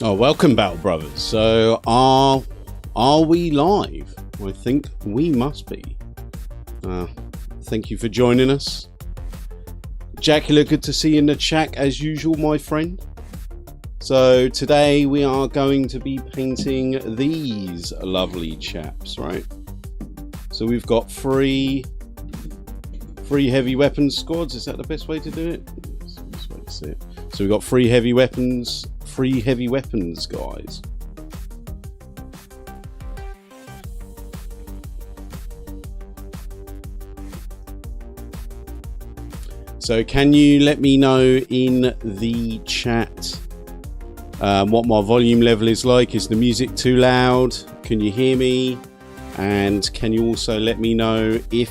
Oh, welcome, Battle Brothers. So, are we live? I think we must be. Thank you for joining us. Jackula, good to see you in the chat as usual, my friend. So, today we are going to be painting these lovely chaps, right? So, we've got three heavy weapons squads. Is that the best way to do it? That's the best way to see it. So, we've got three heavy weapons, guys. So can you let me know in the chat what my volume level is like? Is the music too loud? Can you hear me? And can you also let me know if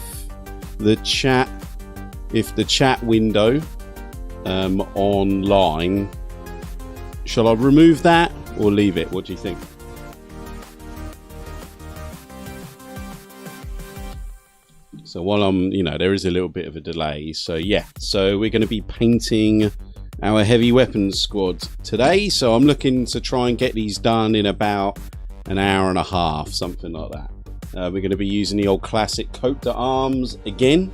the chat window online, shall I remove that or leave it? What do you think? So while I'm, there is a little bit of a delay. So yeah, so we're going to be painting our heavy weapons squad today. So I'm looking to try and get these done in about an hour and a half, something like that. We're going to be using the old classic coat d'arms again.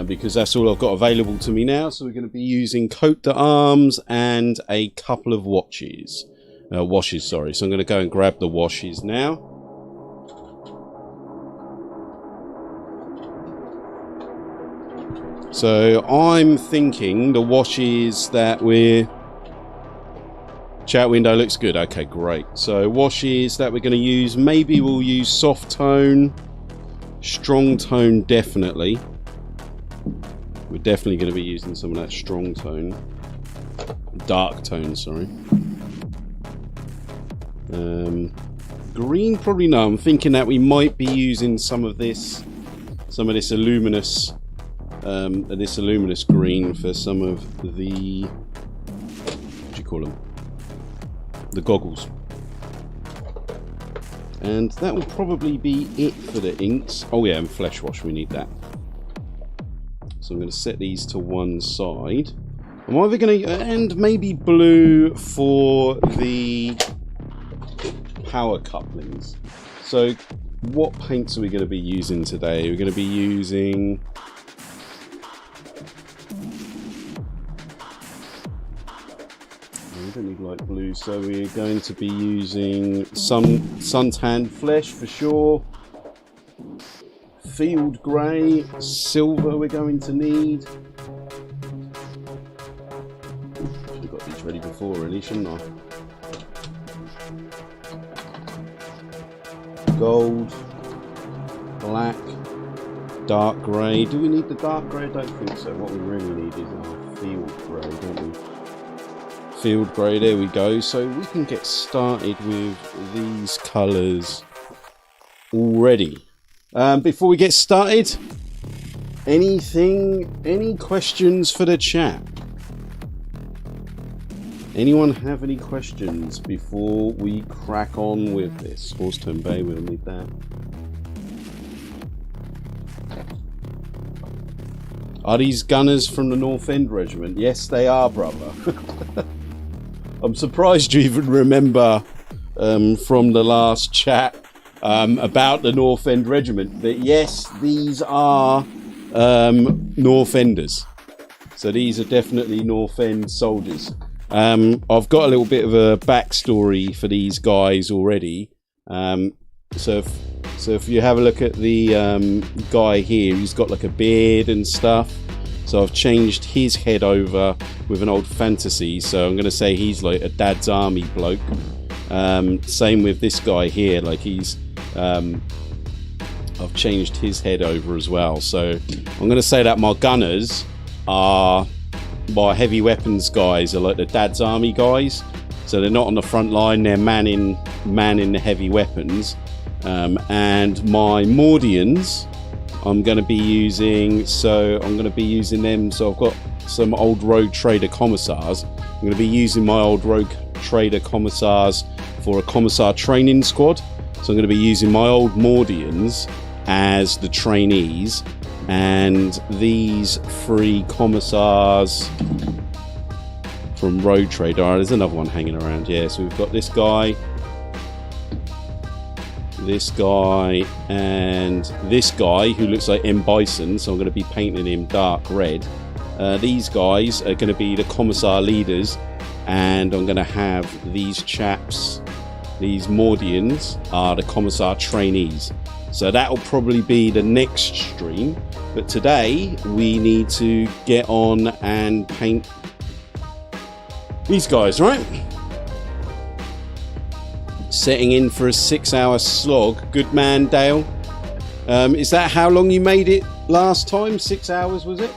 Because that's all I've got available to me now. So we're going to be using coat d'arms and a couple of washes. So I'm going to go and grab the washes now. So I'm thinking the washes that chat window looks good. Okay, great. So washes that we're going to use, maybe we'll use soft tone, strong tone, definitely. We're definitely going to be using some of that strong tone. Dark tone, sorry. Green, probably no. I'm thinking that we might be using some of this luminous green for some of the, what do you call them? The goggles. And that will probably be it for the inks. Oh yeah, and flesh wash, we need that. So I'm going to set these to one side. I'm either going to, and maybe blue for the power couplings. So what paints are we going to be using today? We're going to be using, we don't need light blue, so we're going to be using some suntan flesh for sure. Field grey, silver we're going to need. Should have got these ready before, really, shouldn't I? Gold, black, dark grey. Do we need the dark grey? I don't think so. What we really need is our field grey, don't we? Field grey, there we go. So we can get started with these colours already. Before we get started, any questions for the chat? Anyone have any questions before we crack on with this? Horsetone Bay, we'll need that. Are these gunners from the North End Regiment? Yes, they are, brother. I'm surprised you even remember from the last chat about the North End Regiment, but yes, these are North Enders. So these are definitely North End soldiers. I've got a little bit of a backstory for these guys already. So if you have a look at the guy here, he's got like a beard and stuff. So I've changed his head over with an old fantasy. So I'm going to say he's like a Dad's Army bloke. Same with this guy here, like he's I've changed his head over as well. So I'm going to say that my gunners are, my heavy weapons guys are like the Dad's Army guys. So they're not on the front line, they're manning the heavy weapons. And my Mordians I'm going to be using, so I'm going to be using them. So I've got some old rogue trader commissars. I'm going to be using my old rogue trader commissars for a commissar training squad. So I'm going to be using my old Mordians as the trainees, and these three commissars from Road Trader. Oh, there's another one hanging around. Yeah, so we've got this guy, and this guy who looks like M. Bison, so I'm going to be painting him dark red. These guys are going to be the Commissar leaders, and I'm going to have these chaps, these Mordians, are the Commissar trainees. So that'll probably be the next stream. But today we need to get on and paint these guys, right? Setting in for a 6-hour slog. Good man, Dale. Is that how long you made it last time? 6 hours, was it?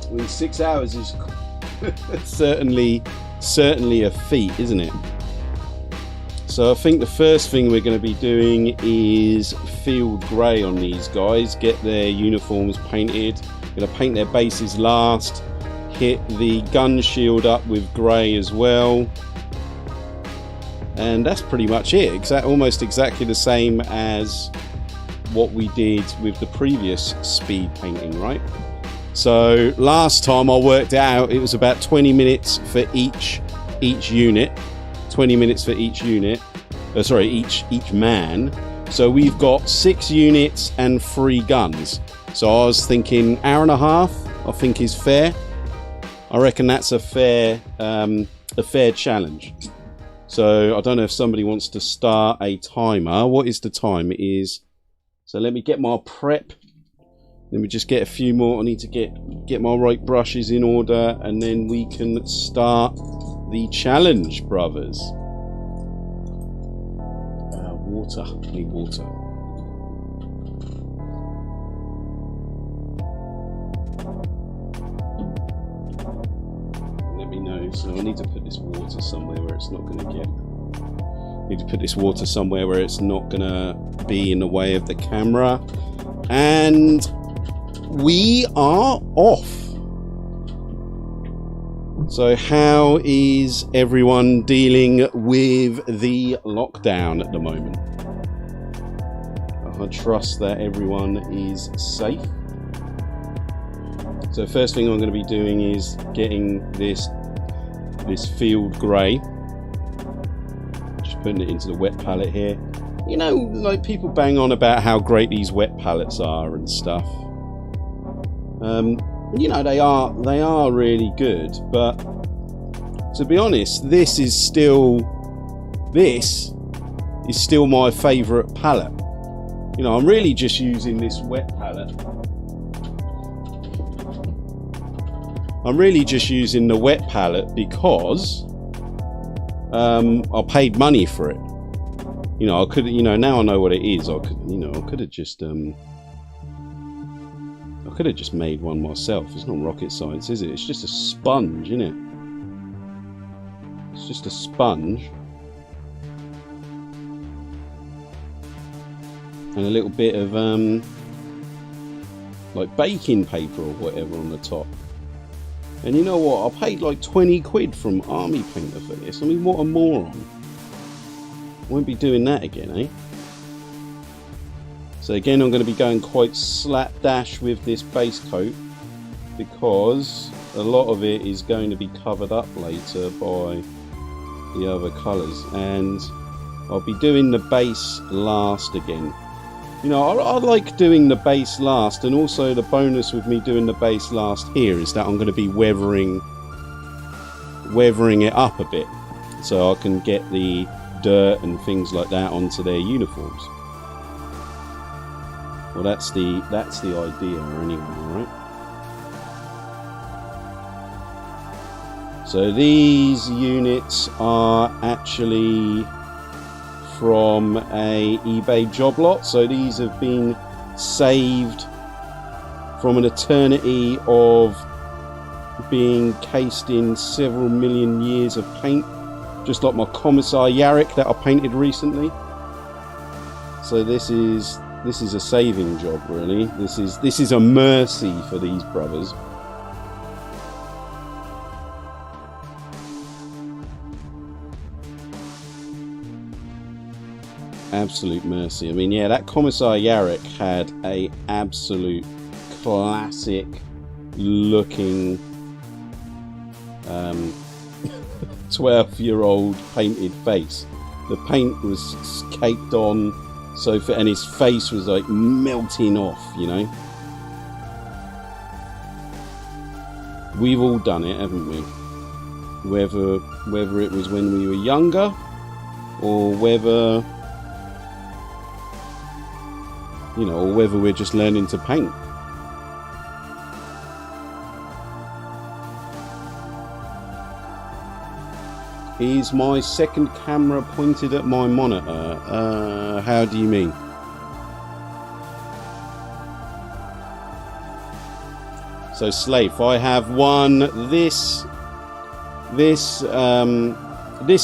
I mean, 6 hours is certainly a feat, isn't it? So I think the first thing we're going to be doing is field grey on these guys, get their uniforms painted. Going to paint their bases last, hit the gun shield up with grey as well, and that's pretty much it. Almost exactly the same as what we did with the previous speed painting, right? So last time I worked out it was about 20 minutes for each unit. 20 minutes for each unit. Each man. So we've got 6 units and 3 guns. So I was thinking hour and a half, I think is fair. I reckon that's a fair challenge. So I don't know if somebody wants to start a timer. What is the time? It is. So let me get my prep. Let me just get a few more. I need to get my right brushes in order, and then we can start the challenge, brothers. Water. I need water. Let me know. So I need to put this water somewhere where it's not going to get. Need to put this water somewhere where it's not going to be in the way of the camera. And we are off. So how is everyone dealing with the lockdown at the moment? I trust that everyone is safe. So first thing I'm going to be doing is getting this field grey. Just putting it into the wet palette here. You know, like people bang on about how great these wet palettes are and stuff. You know, they are really good, but to be honest, this is still my favourite palette. You know, I'm really just using this wet palette. I'm really just using the wet palette because I paid money for it. You know, I could, you know, now I know what it is. I could have just made one myself. It's not rocket science, is it? It's just a sponge, isn't it? It's just a sponge. And a little bit of like baking paper or whatever on the top. And you know what? I paid like 20 quid from Army Painter for this. I mean, what a moron. Won't be doing that again, eh? So again, I'm going to be going quite slapdash with this base coat because a lot of it is going to be covered up later by the other colours, and I'll be doing the base last again. You know, I like doing the base last, and also the bonus with me doing the base last here is that I'm going to be weathering it up a bit so I can get the dirt and things like that onto their uniforms. Well, that's the idea anyway, right? So these units are actually from a eBay job lot. So these have been saved from an eternity of being cased in several million years of paint, just like my Commissar Yarrick that I painted recently. So this is a saving job, really. This is a mercy for these brothers. Absolute mercy. I mean, yeah, that Commissar Yarrick had a absolute classic looking 12-year-old painted face. The paint was caked on, and his face was like melting off, you know. We've all done it, haven't we? Whether it was when we were younger, or whether, you know, or whether we're just learning to paint. Is my second camera pointed at my monitor? How do you mean? So Slave, I have one. This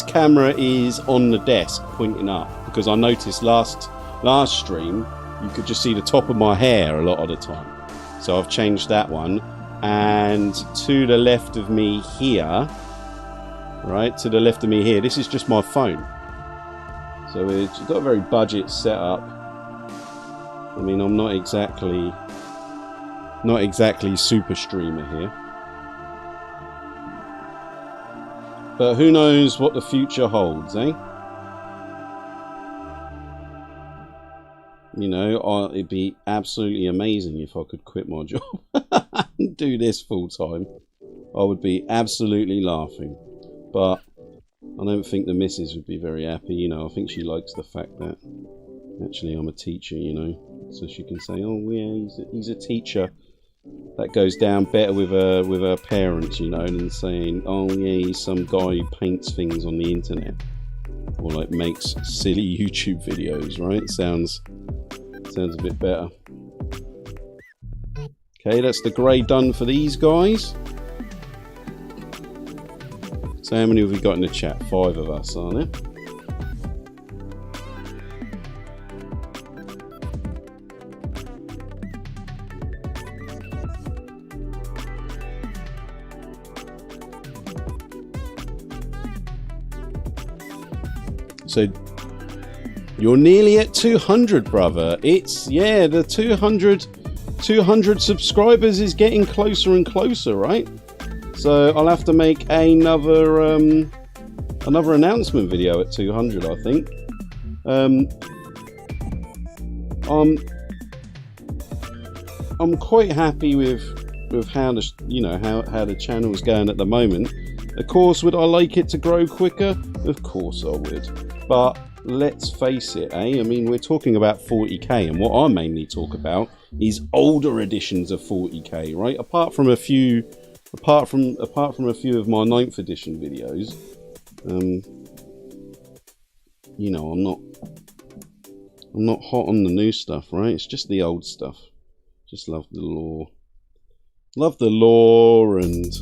camera is on the desk pointing up, because I noticed last stream you could just see the top of my hair a lot of the time. So I've changed that one, and to the left of me here, right, to the left of me here, this is just my phone. So it's got a very budget setup. I mean, I'm not exactly super streamer here. But who knows what the future holds, eh? You know, it'd be absolutely amazing if I could quit my job and do this full time. I would be absolutely laughing. But I don't think the missus would be very happy, you know. I think she likes the fact that actually I'm a teacher, you know. So she can say, oh yeah, he's a teacher. That goes down better with her parents, you know, than saying, oh yeah, he's some guy who paints things on the internet, or like makes silly YouTube videos, right? Sounds a bit better. Okay, that's the grey done for these guys. So how many have we got in the chat? 5 of us, aren't there? So you're nearly at 200, brother. It's, yeah, the 200 subscribers is getting closer and closer, right? So I'll have to make another announcement video at 200, I think. I'm quite happy with how the, you know, how the channel's going at the moment. Of course, would I like it to grow quicker? Of course I would. But let's face it, eh? I mean, we're talking about 40k, and what I mainly talk about is older editions of 40k, right? Apart from a few of my 9th edition videos, you know, I'm not hot on the new stuff, right? It's just the old stuff. Just love the lore. Love the lore and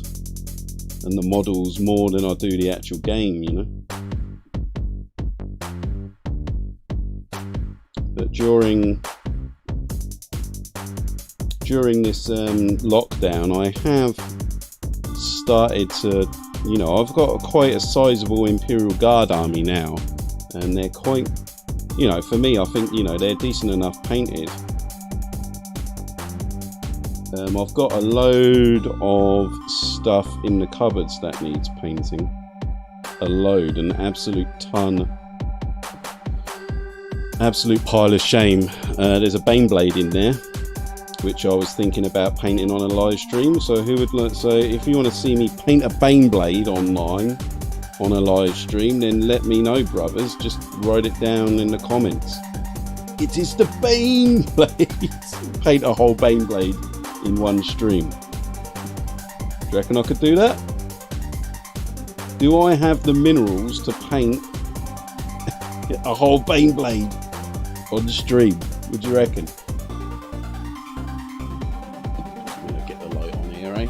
the models more than I do the actual game, you know. But during this lockdown, I have started to, you know, I've got quite a sizable Imperial Guard army now, and they're quite, you know, for me, I think, you know, they're decent enough painted. I've got a load of stuff in the cupboards that needs painting. A load, an absolute ton. Absolute pile of shame. There's a Baneblade in there, which I was thinking about painting on a live stream. So who would like? So if you want to see me paint a Baneblade online on a live stream, then let me know, brothers. Just write it down in the comments. It is the Baneblade. Paint a whole Baneblade in one stream. Do you reckon I could do that? Do I have the minerals to paint a whole Baneblade on the stream? Would you reckon? I'm gonna get the light on here, eh?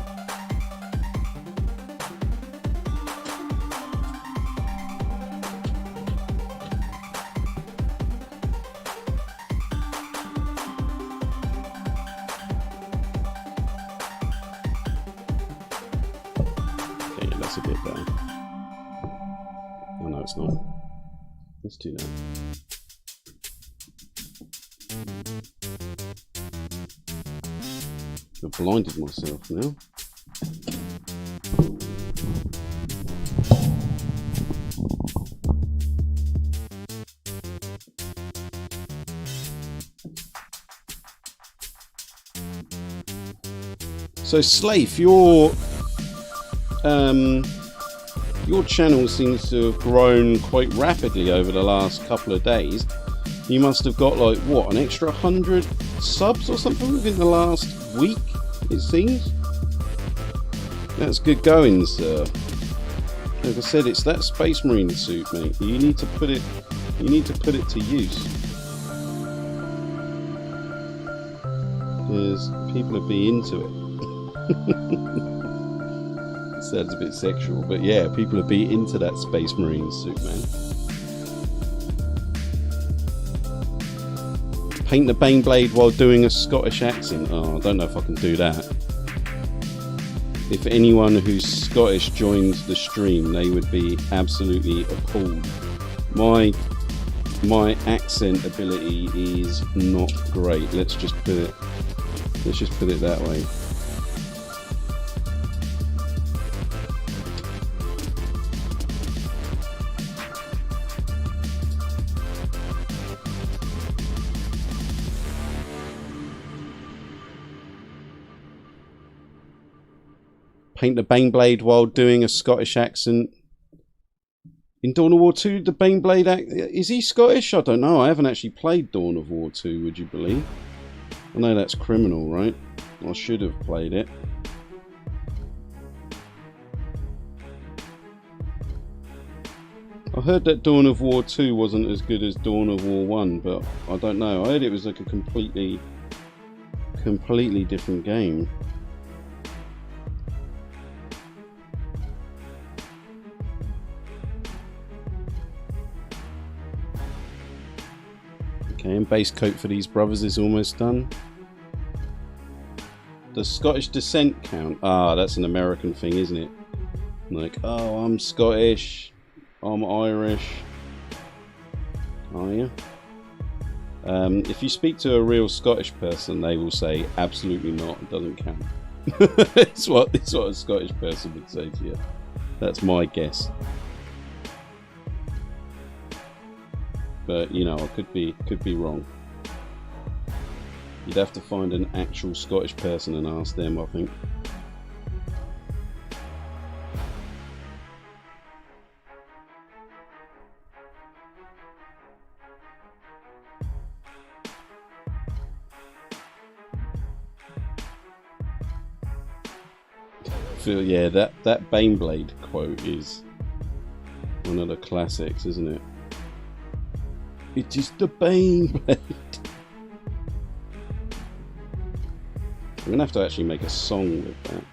Okay, that's a bit better. Oh no, it's not. Let's do that. I've blinded myself now. So Slafe, your channel seems to have grown quite rapidly over the last couple of days. You must have got like what, an extra 100 subs or something within the last week, it seems. That's good going, sir. Like I said, it's that Space Marine suit, mate. You need to put it to use. Because people would be into it. Sounds a bit sexual, but yeah, people would be into that Space Marine suit, man. Paint the Baneblade while doing a Scottish accent. Oh, I don't know if I can do that. If anyone who's Scottish joins the stream, they would be absolutely appalled. My accent ability is not great. Let's just put it that way. Paint the Baneblade while doing a Scottish accent. In Dawn of War 2, the Baneblade is he Scottish? I don't know. I haven't actually played Dawn of War 2, would you believe? I know that's criminal, right? I should have played it. I heard that Dawn of War 2 wasn't as good as Dawn of War 1, but I don't know. I heard it was like a completely different game. Okay, and base coat for these brothers is almost done. Does Scottish descent count? Ah, that's an American thing, isn't it? Like, oh, I'm Scottish, I'm Irish. Oh yeah. If you speak to a real Scottish person, they will say absolutely not. It doesn't count. it's what a Scottish person would say to you. That's my guess. But you know, I could be wrong. You'd have to find an actual Scottish person and ask them, I think. So yeah, that Baneblade quote is one of the classics, isn't it? It is the Baneblade. I'm gonna have to actually make a song with that.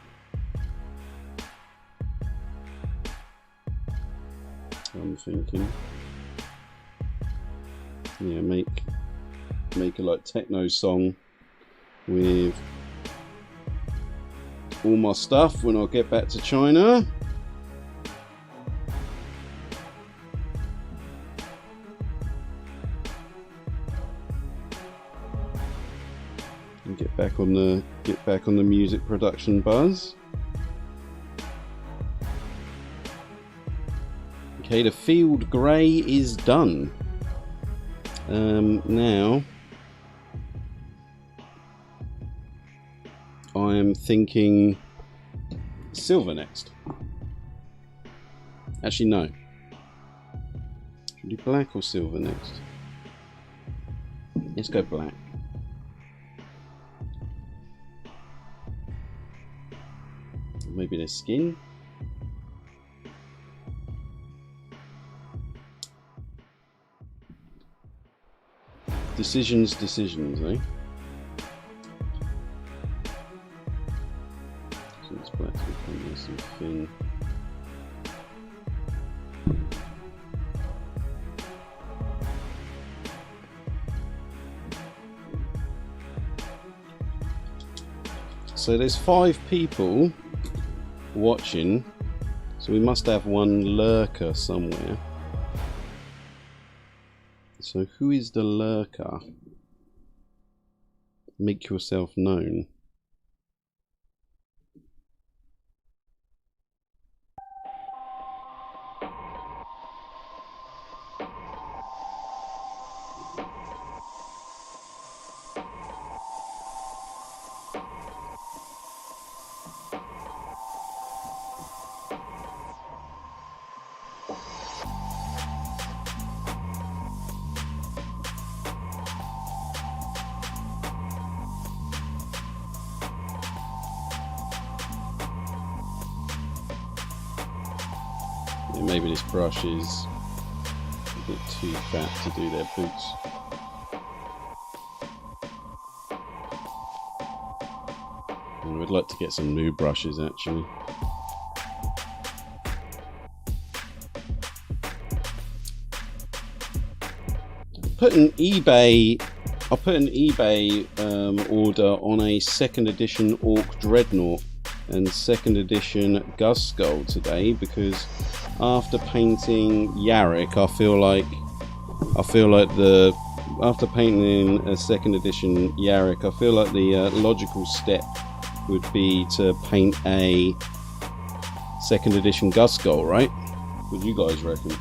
I'm thinking. Yeah, make a like techno song with all my stuff when I get back to China. And get back on the music production buzz. Okay, the field grey is done. Now I am thinking silver next. Actually, no. Should we do black or silver next? Let's go black. Maybe their skin. Decisions, eh? So it's black to become nice and thin. So there's 5 people watching, so we must have one lurker somewhere. So who is the lurker? Make yourself known. Maybe this brush is a bit too fat to do their boots. I would like to get some new brushes actually. I'll put an eBay order on a 2nd edition Orc Dreadnought and 2nd edition Gus Skull today, because after painting Yarick, I feel like after painting a 2nd edition Yarick, I feel like the logical step would be to paint a 2nd edition Gus Skull, right? What do you guys reckon?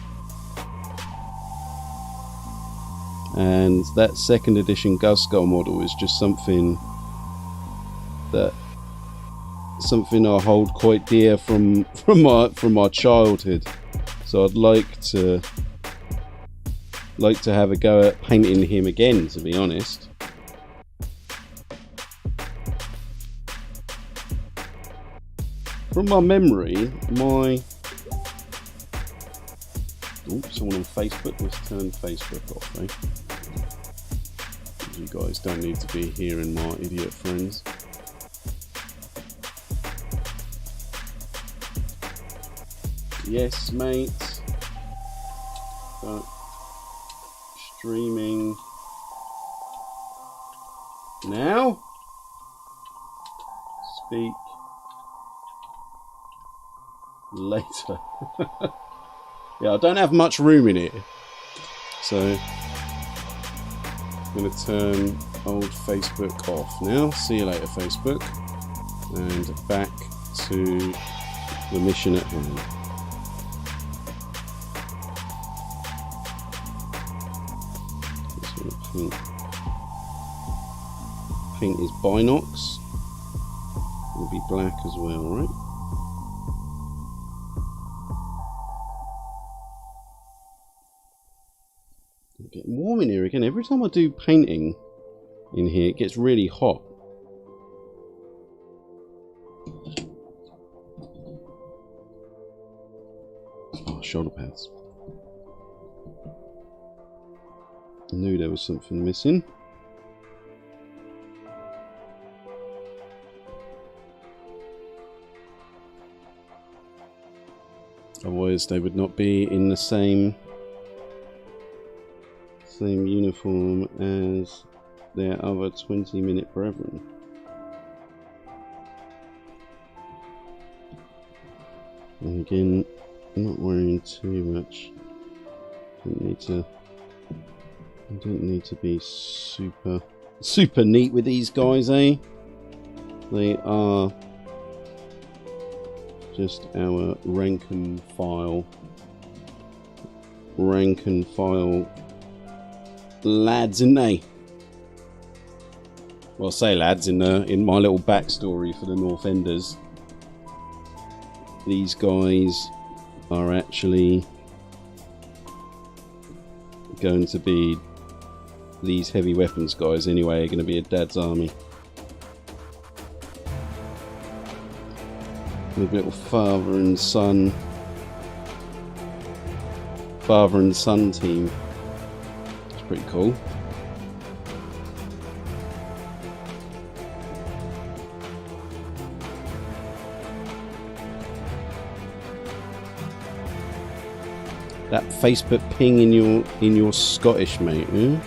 And that 2nd edition Gus Skull model is just something I hold quite dear from my childhood. So I'd like to have a go at painting him again, to be honest. From my memory, someone on Facebook. Let's turn Facebook off, eh? You guys don't need to be hearing my idiot friends. Yes, mate. Streaming now. Speak later. Yeah, I don't have much room in it, so I'm going to turn old Facebook off now. See you later, Facebook, and back to the mission at hand. Paint his binocs. Will be black as well, right? It's getting warm in here again. Every time I do painting in here, it gets really hot. Oh, shoulder pads. I knew there was something missing. Otherwise they would not be in the same uniform as their other 20-minute brethren. And again, not worrying too much. I don't need to be super neat with these guys, eh? They are just our rank and file lads, aren't they? Well, I say lads in my little backstory for the North Enders. These guys are actually going to be, these heavy weapons guys anyway, are going to be a dad's army. A little father and son team. It's pretty cool. That Facebook ping in your Scottish, mate. Eh?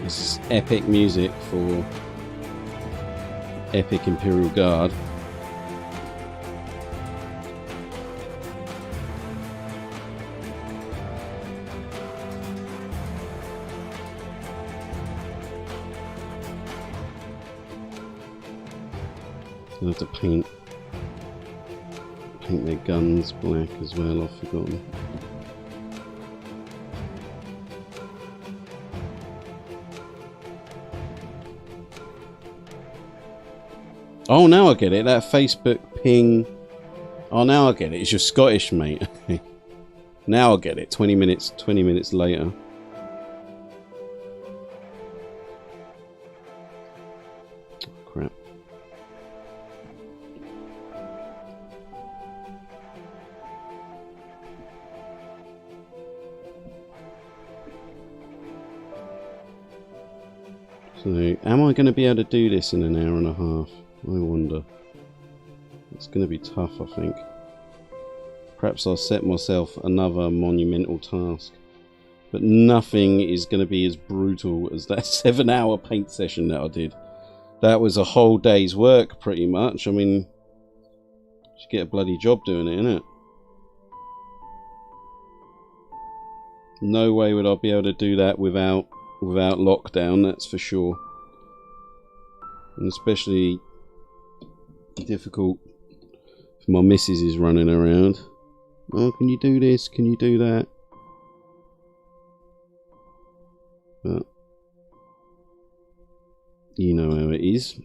This is epic music for epic Imperial Guard. I'll have to paint their guns black as well, I've forgotten. Oh, now I get it. That Facebook ping. Oh, now I get it. It's your Scottish mate. Now I get it. 20 minutes later. Crap. So, am I going to be able to do this in an hour and a half? I wonder. It's going to be tough, I think. Perhaps I'll set myself another monumental task. But nothing is going to be as brutal as that 7-hour paint session that I did. That was a whole day's work, pretty much. I mean, you should get a bloody job doing it, innit? No way would I be able to do that without lockdown, that's for sure. And especially difficult if my missus is running around. Oh, can you do this? Can you do that? But you know how it is.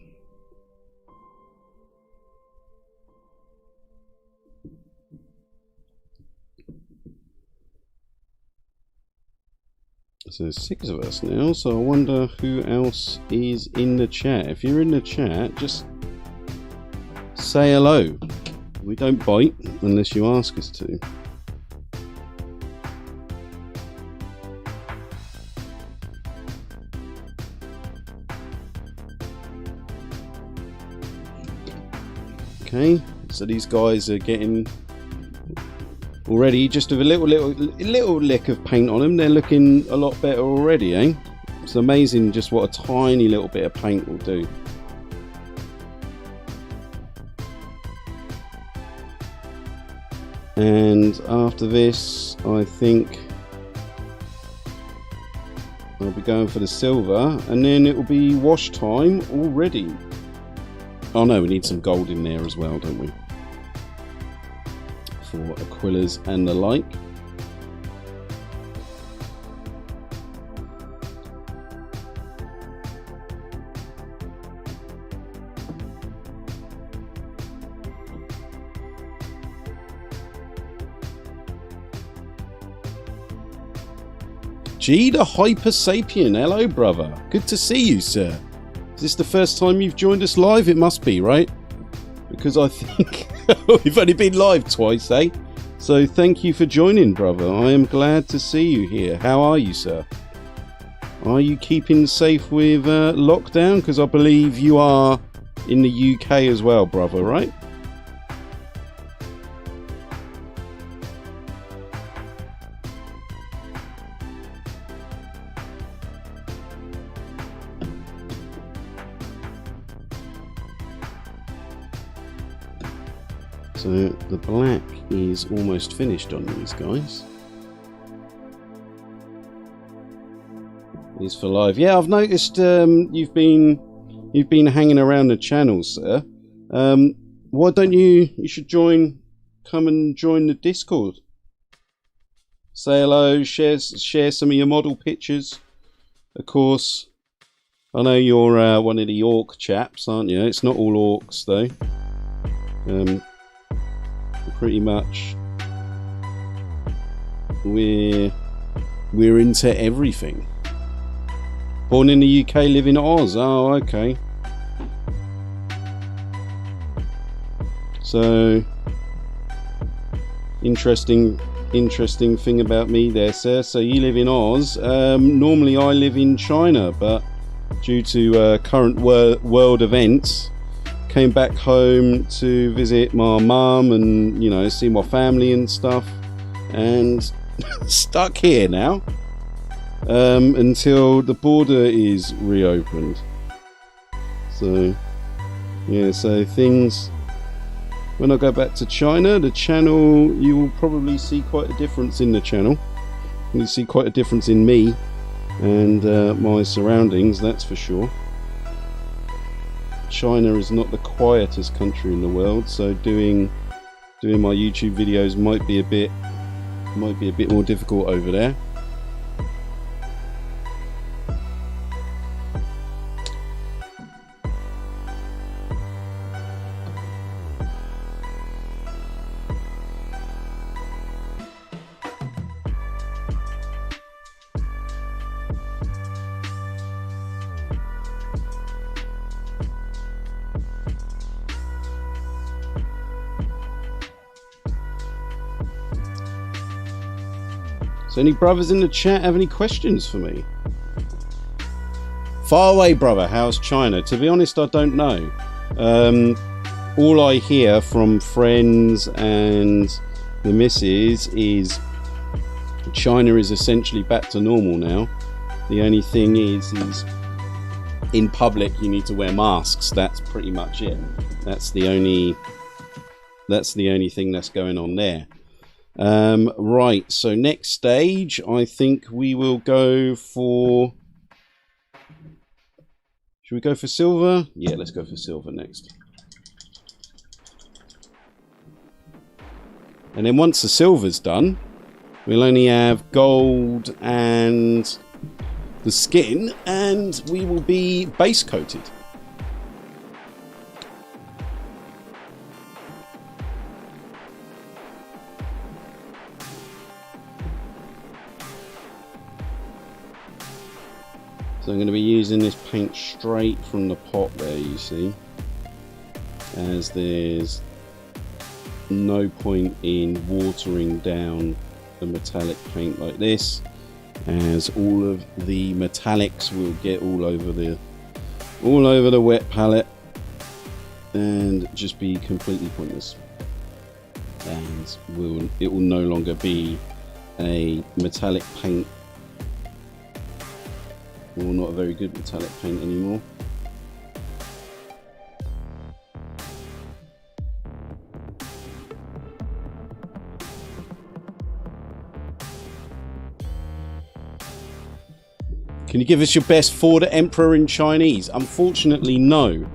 So there's 6 of us now, so I wonder who else is in the chat. If you're in the chat, just say hello. We don't bite unless you ask us to. Okay, so these guys are getting already just with a little lick of paint on them. They're looking a lot better already, eh? It's amazing just what a tiny little bit of paint will do. And after this, I think I'll be going for the silver, and then it will be wash time already. Oh no, we need some gold in there as well, don't we? For Aquilas and the like. G the Hyper Sapien, hello brother. Good to see you, sir. Is this the first time you've joined us live? It must be, right? Because I think we've only been live twice, eh? So thank you for joining, brother. I am glad to see you here. How are you, sir? Are you keeping safe with lockdown? Because I believe you are in the UK as well, brother, right? So the black is almost finished on these guys. Is for live. Yeah, I've noticed you've been hanging around the channel, sir. Why don't you should come and join the Discord. Say hello, share some of your model pictures. Of course, I know you're one of the orc chaps, aren't you? It's not all orcs though. Pretty much we're into everything. Born in the UK, live in Oz. Oh, okay. So interesting thing about me there, sir. So you live in Oz. Normally I live in China, but due to current world events, came back home to visit my mum and, you know, see my family and stuff, and stuck here now. until the border is reopened. So yeah, so things, when I go back to China, the channel, you will probably see quite a difference in the channel. You see quite a difference in me and my surroundings, that's for sure. China is not the quietest country in the world, so doing my YouTube videos might be a bit more difficult over there. So any brothers in the chat have any questions for me? Far away, brother, how's China? To be honest, I don't know. All I hear from friends and the missus is China is essentially back to normal now. The only thing is in public you need to wear masks. That's pretty much it. That's the only thing that's going on there. Right, so next stage I think we will go for, should we go for silver? Yeah, let's go for silver next. And then once the silver's done, we'll only have gold and the skin, and we will be base coated. So I'm going to be using this paint straight from the pot there, you see, as there's no point in watering down the metallic paint like this, as all of the metallics will get all over the wet palette and just be completely pointless, and it will no longer be a metallic paint, or not a very good metallic paint anymore. Can you give us your best for the Emperor in Chinese? Unfortunately, no.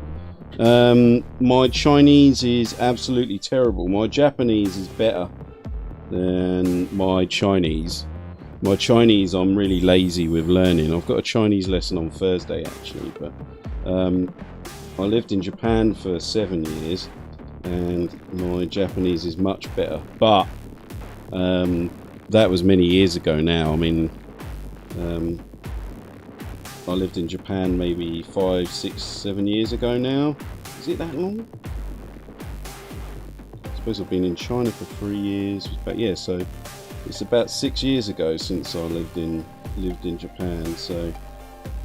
My Chinese is absolutely terrible. My Japanese is better than my Chinese. My Chinese, I'm really lazy with learning. I've got a Chinese lesson on Thursday actually, but I lived in Japan for 7 years and my Japanese is much better, but that was many years ago now. I mean, I lived in Japan maybe 5, 6, 7 years ago now. Is it that long? I suppose I've been in China for 3 years, but yeah, so it's about 6 years ago since I lived in Japan, so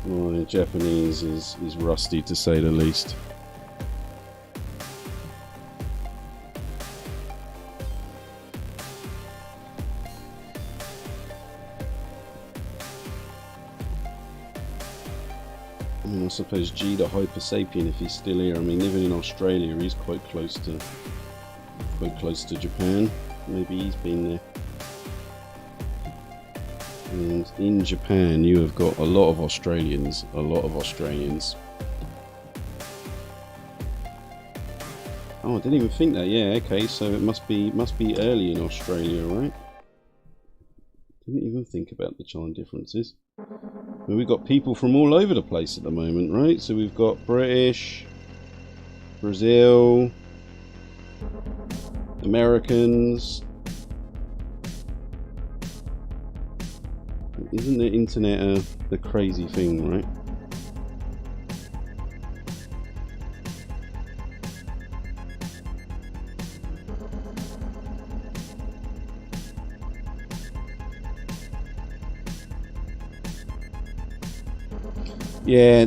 my Japanese is rusty to say the least. I mean, I suppose G the Hyper Sapien, if he's still here. I mean, living in Australia, he's quite close to Japan. Maybe he's been there. And in Japan, you have got a lot of Australians. Oh, I didn't even think that. Yeah, okay, so it must be early in Australia, right? Didn't even think about the time differences. And we've got people from all over the place at the moment, right? So we've got British, Brazil, Americans. Isn't the internet the crazy thing, right? Yeah,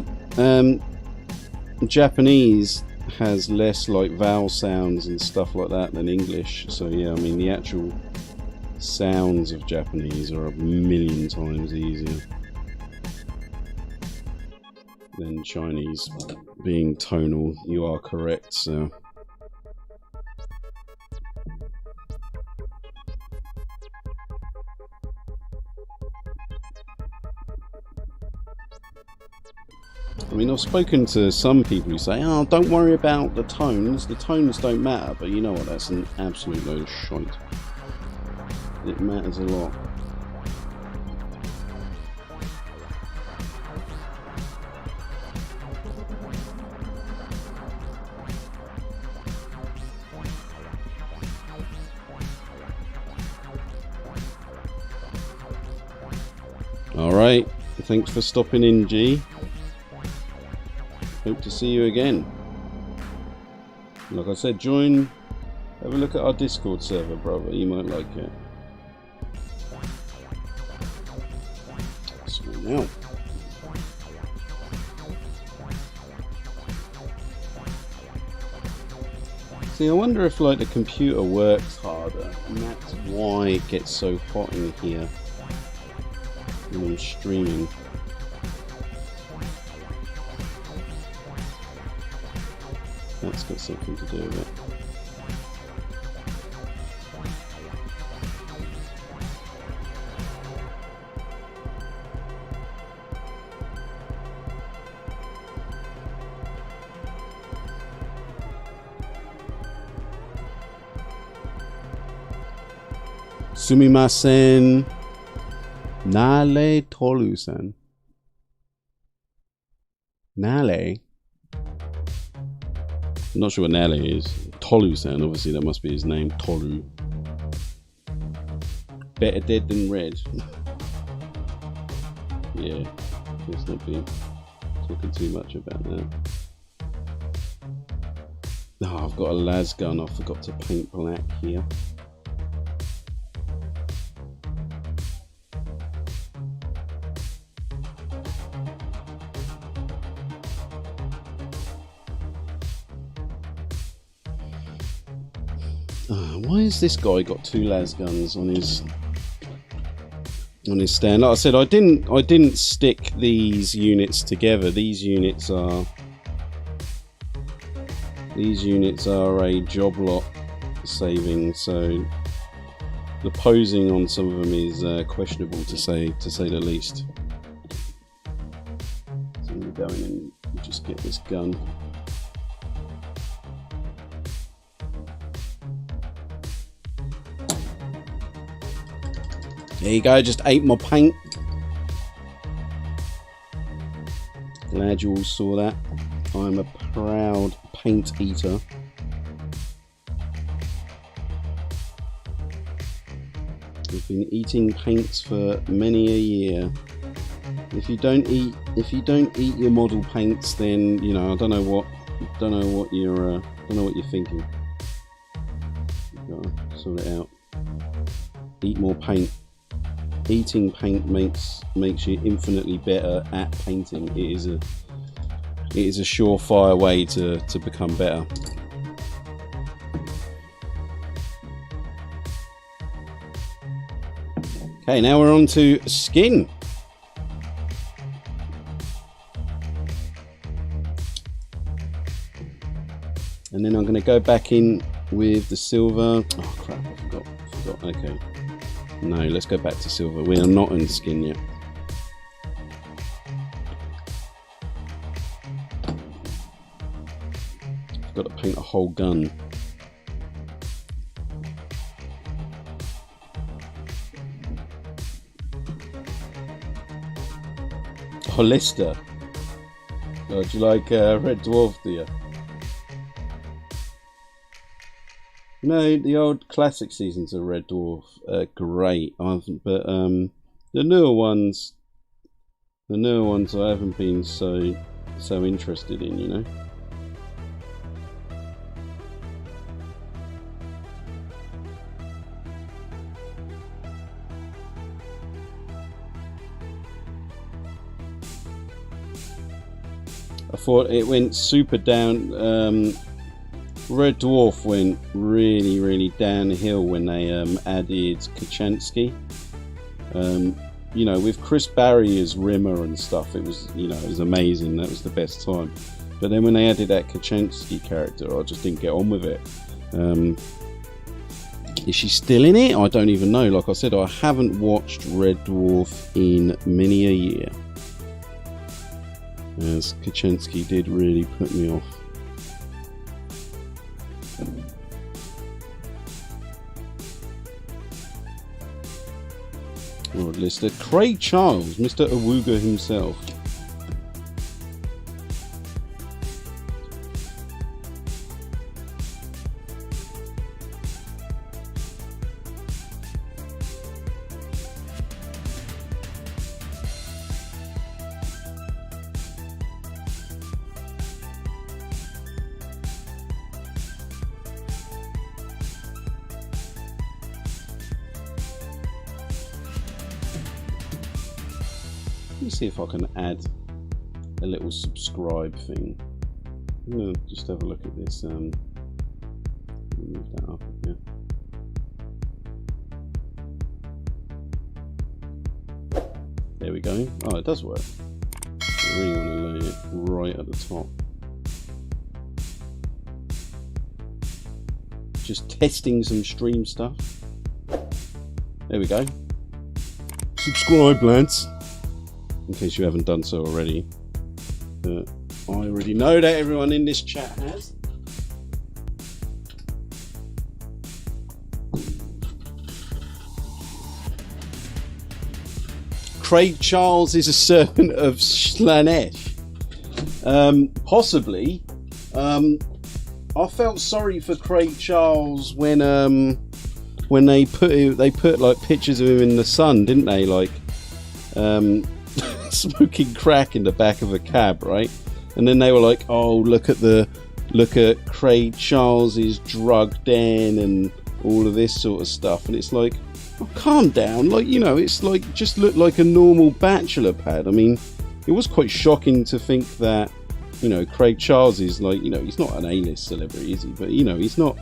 Japanese has less like vowel sounds and stuff like that than English. So yeah, I mean the actual sounds of Japanese are a million times easier. than Chinese being tonal. You are correct, so. I mean, I've spoken to some people who say, oh, don't worry about the tones don't matter, but you know what, that's an absolute load of shite. It matters a lot. Alright, thanks for stopping in, G. Hope to see you again. Like I said, join, have a look at our Discord server, brother. You might like it. So now, see, I wonder if like the computer works harder, and that's why it gets so hot in here when I'm streaming. That's got something to do with it. Sumimasen. Nale Tolu-san. Nale? I'm not sure what Nale is. Tolu-san, obviously that must be his name. Tolu. Better dead than red. Yeah, let's not be talking too much about that. Oh, I've got a las gun. I forgot to paint black here. Why has this guy got two las guns on his stand? Like I said, I didn't stick these units together. These units are a job lot saving, so the posing on some of them is questionable to say the least. So I'm gonna go in and just get this gun. There you go, just ate my paint. Glad you all saw that. I'm a proud paint eater. I've been eating paints for many a year. If you don't eat your model paints, then you know I don't know what you're thinking. You've got to sort it out. Eat more paint. Eating paint makes you infinitely better at painting. It is a surefire way to become better. Okay, now we're on to skin. And then I'm going to go back in with the silver. Oh crap, I forgot. Okay. No, let's go back to silver. We are not in skin yet. I've got to paint a whole gun. Hollister. Oh, do you like Red Dwarf, do you? No, the old classic seasons of Red Dwarf are great, but the newer ones I haven't been so interested in, you know. I thought it went super down. Red Dwarf went really downhill when they added Kachansky. you know, with Chris Barry as Rimmer and stuff, it was, you know, it was amazing. That was the best time. But then when they added that Kaczynski character, I just didn't get on with it. Is she still in it? I don't even know. Like I said, I haven't watched Red Dwarf in many a year, as Kaczynski did really put me off. Lord Lister, Craig Charles, Mr. Awuga himself. Let me see if I can add a little subscribe thing. I'm going to just have a look at this. Move that up here. There we go. Oh, it does work. I really want to lay it right at the top. Just testing some stream stuff. There we go. Subscribe, lads. In case you haven't done so already. I already know that everyone in this chat has. Craig Charles is a servant of Slanesh. Possibly. I felt sorry for Craig Charles when they put like pictures of him in the sun, didn't they? Like smoking crack in the back of a cab, right? And then they were like, "Oh, look at Craig Charles's drug den and all of this sort of stuff." And it's like, oh, calm down. Like, you know, it's like just looked like a normal bachelor pad. I mean, it was quite shocking to think that, you know, Craig Charles is like, you know, he's not an A-list celebrity, is he? But you know, he's not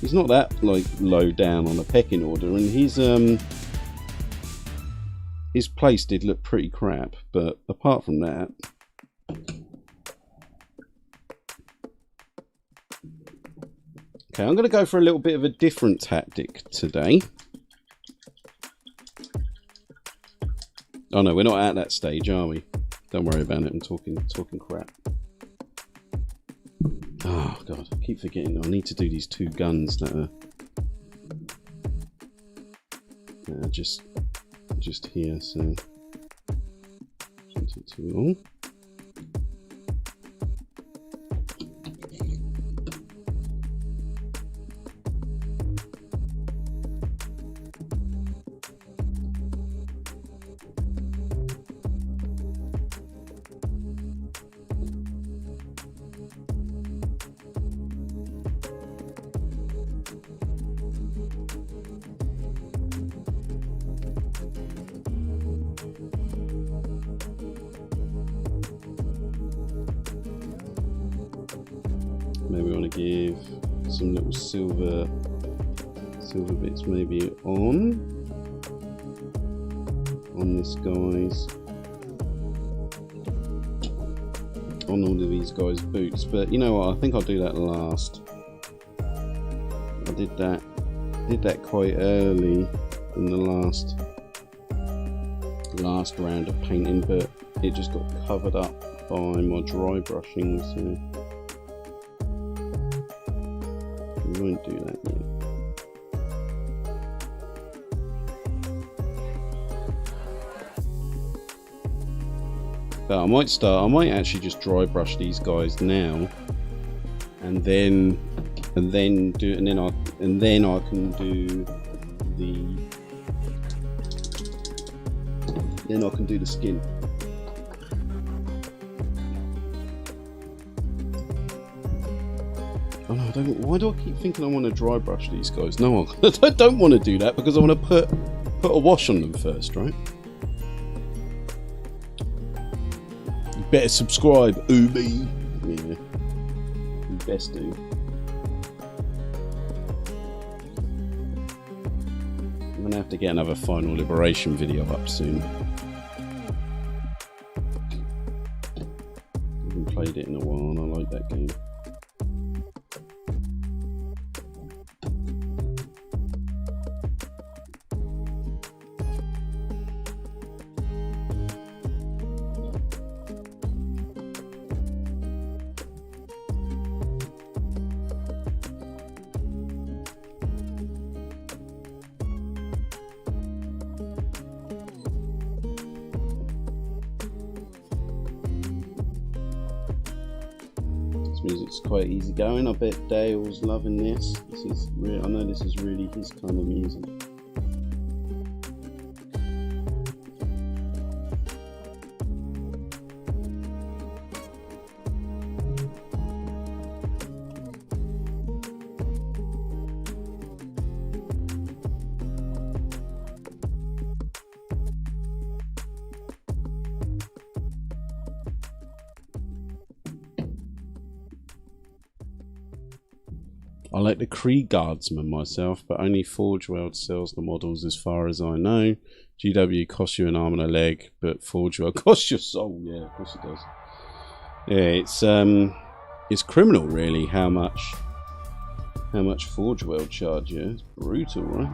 that like low down on the pecking order, and his place did look pretty crap, but apart from that, okay, I'm going to go for a little bit of a different tactic today. Oh no, we're not at that stage, are we? Don't worry about it. I'm talking crap. Oh god, I keep forgetting. I need to do these two guns that are just here, so shouldn't take too long. Maybe we want to give some little silver bits maybe on this guy's, on all of these guys' boots. But you know what? I think I'll do that last. I did that quite early in the last round of painting, but it just got covered up by my dry brushing, so we won't do that yet. But I might actually just dry brush these guys now, and then I can do the skin. Oh no, why do I keep thinking I want to dry brush these guys? No, I don't want to do that because I want to put a wash on them first, right? You better subscribe, Ubi. Yeah, you best do. I'm gonna have to get another Final Liberation video up soon. I haven't played it in a while and I like that game. Music's quite easy going. I bet Dale's loving this. This is I know this is really his kind of music. I like the Kree Guardsman myself, but only Forge World sells the models as far as I know. GW costs you an arm and a leg, but Forge World costs your soul. Yeah, of course it does. Yeah, it's criminal really how much Forge World charge you. It's brutal, right?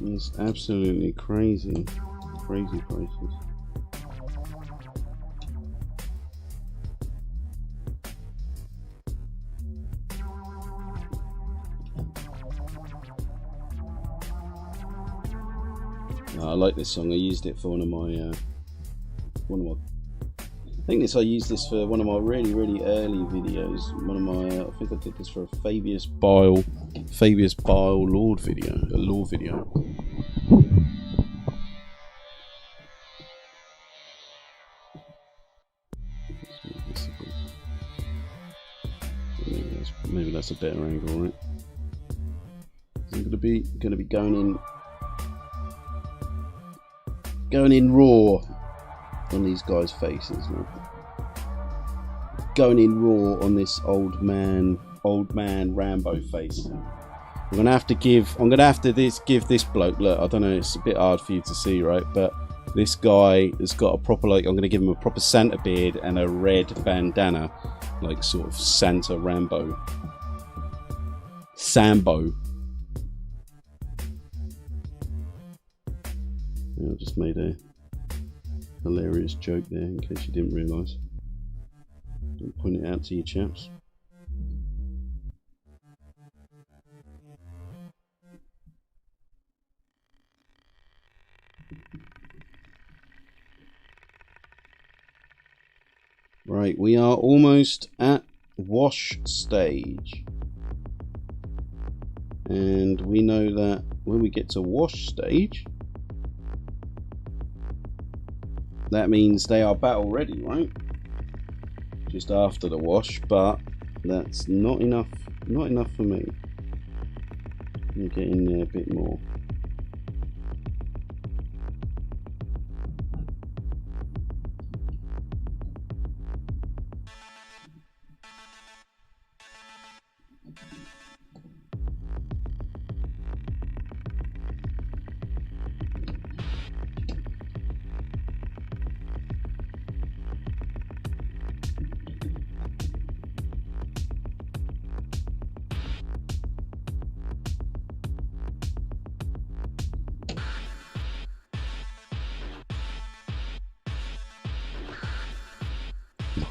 It's absolutely crazy. Crazy prices. I like this song. I used it for one of my I used this for one of my really early videos. I think I did this for a Fabius Bile Lord video, a lore video. Maybe that's a better angle, right? I'm gonna be going in raw on these guys' faces, man. Going in raw on this old man Rambo face. I'm gonna have to give this bloke. Look, I don't know. It's a bit hard for you to see, right? But this guy has got a proper I'm gonna give him a proper Santa beard and a red bandana, like sort of Santa Rambo. Sambo. I just made a hilarious joke there in case you didn't realise. Don't point it out to you chaps. Right, we are almost at wash stage. And we know that when we get to wash stage, that means they are battle ready, right? Just after the wash, but that's not enough for me. Let me get in there a bit more.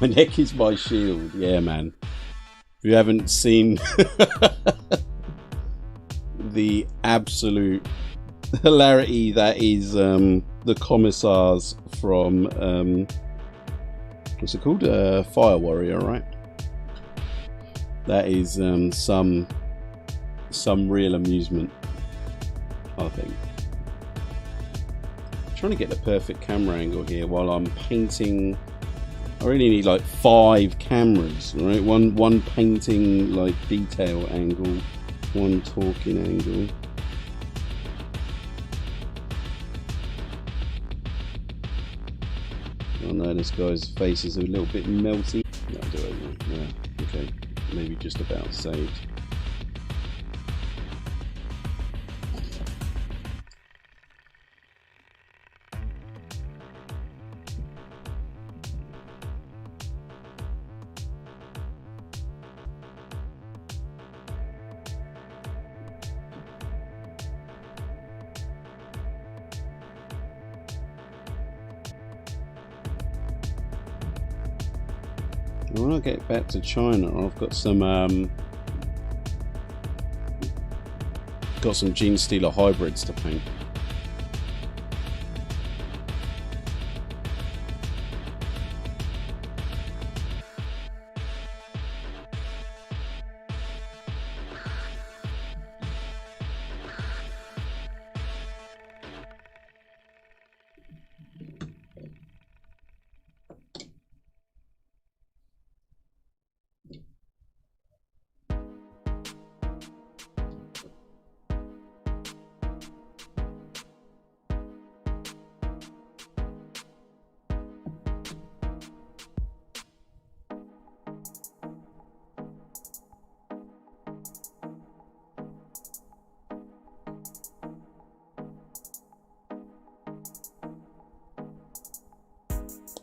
My neck is my shield. Yeah, man. If you haven't seen the absolute hilarity that is the commissars from what's it called? Fire Warrior, right? That is some real amusement, I think. I'm trying to get the perfect camera angle here while I'm painting. I really need like 5 cameras, right? One painting like detail angle, one talking angle. Oh no, this guy's face is a little bit melty. No, I'll do it. Yeah, okay. maybe just about saved. When I get back to China, I've got some Genestealer hybrids to paint.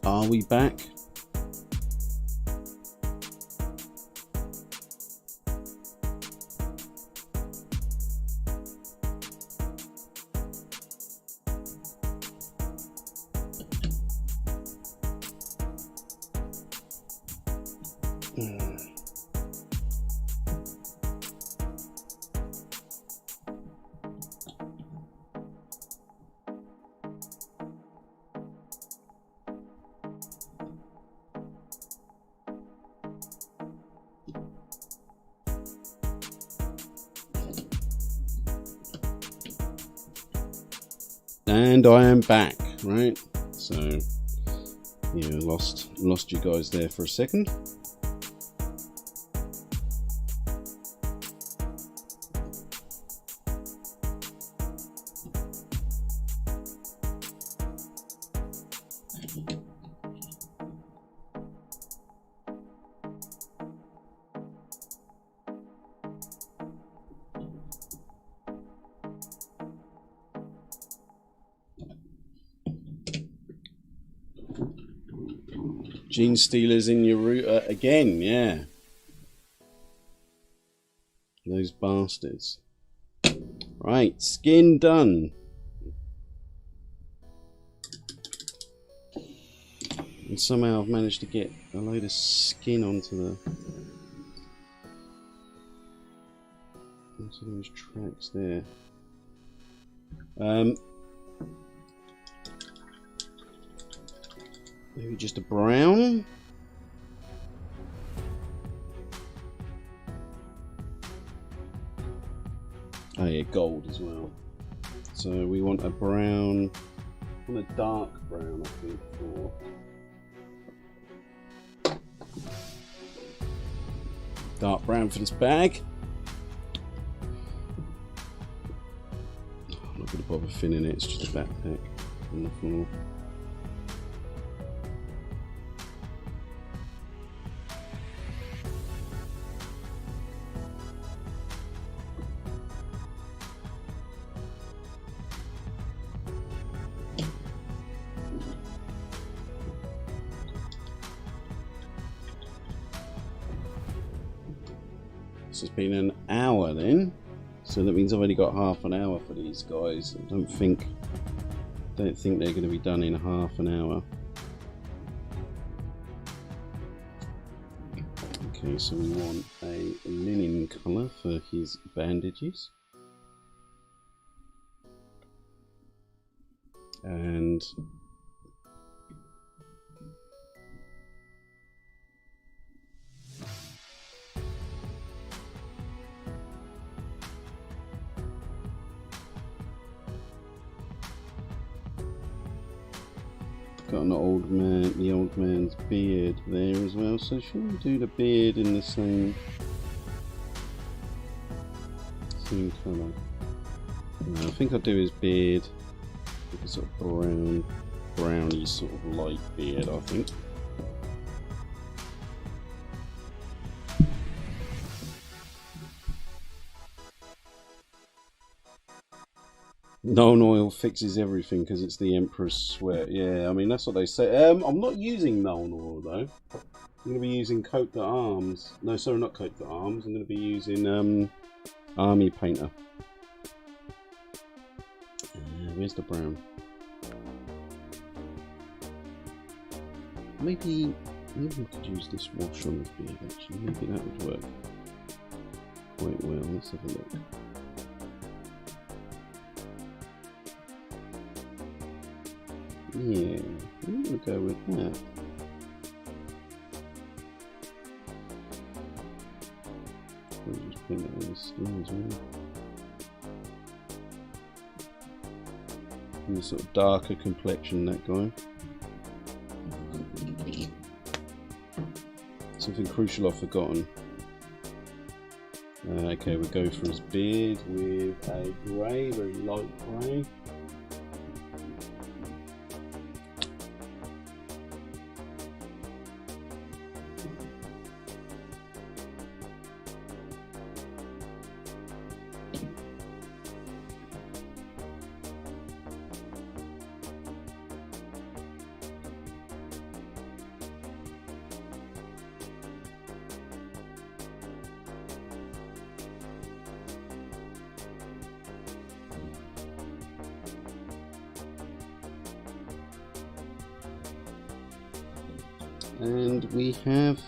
Are we back? And I am back, right? So, yeah, lost you guys there for a second. Genestealers in your router again, yeah. Those bastards. Right, skin done. And somehow I've managed to get a load of skin onto those tracks there. Maybe just a brown. Oh yeah, gold as well. So we want a brown, I want a dark brown, I think, for dark brown for this bag. I'm not going to bother filling it, it's just a backpack on the floor. This has been an hour then, so that means I've only got half an hour for these guys. I don't think they're going to be done in half an hour. Okay, so we want a linen colour for his bandages, and got an old man, the old man's beard there as well. So should we do the beard in the same colour? No, I think I'll do his beard with a sort of browny sort of light beard, I think. Known oil fixes everything because it's the Emperor's sweat. Yeah, I mean, that's what they say. I'm not using known oil, though. I'm going to be using Coat d'Arms. No, sorry, not Coat d'Arms. I'm going to be using Army Painter. Where's the brown? Maybe we could use this wash on this beard, actually. Maybe that would work quite well. Let's have a look. Yeah, we'll go with that. We'll just paint that on the skin as well. And the sort of darker complexion, that guy. Something crucial I've forgotten. Okay, we'll go for his beard with a grey, very light grey. And we have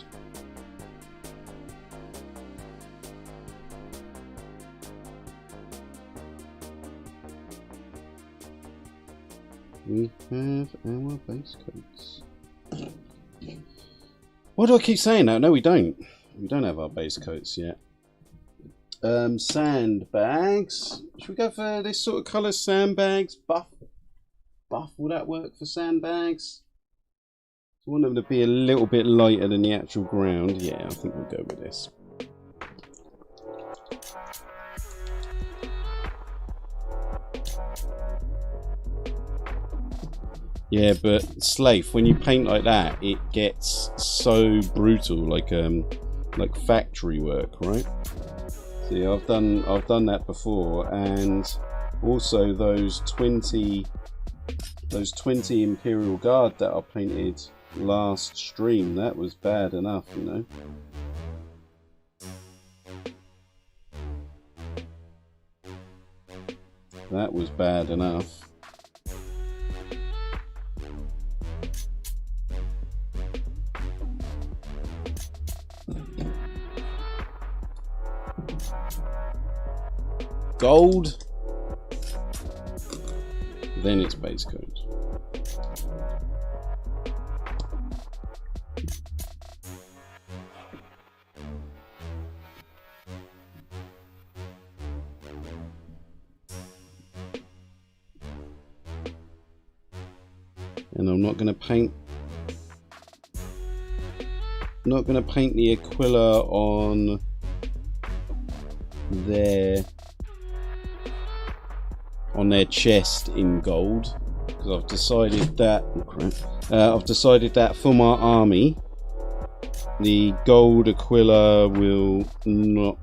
our base coats. Why do I keep saying that? No, we don't. We don't have our base coats yet. Sandbags. Should we go for this sort of colour? Sandbags, buff. Will that work for sandbags? I want them to be a little bit lighter than the actual ground. Yeah, I think we'll go with this. Yeah, but Slafe, when you paint like that, it gets so brutal, like factory work, right? See, I've done that before, and also those 20 Imperial Guard that I painted last stream, that was bad enough, you know. That was bad enough. Gold, then it's base coat. And I'm not going to paint the Aquila on their chest in gold, because I've decided that for my army the gold Aquila will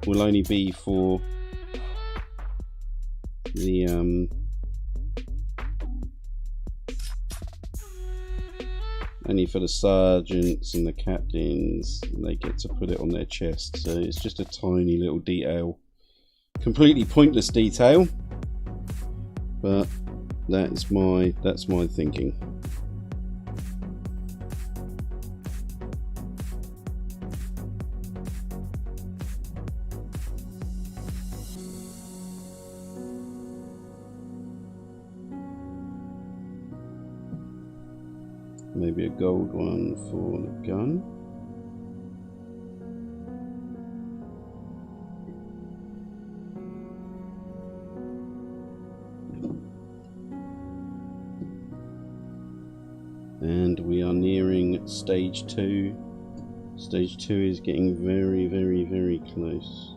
only be for the only for the sergeants and the captains, and they get to put it on their chest. So it's just a tiny little detail, completely pointless detail, but that's my thinking. Maybe a gold one for the gun. And we are nearing stage 2. Stage 2 is getting very, very, very close.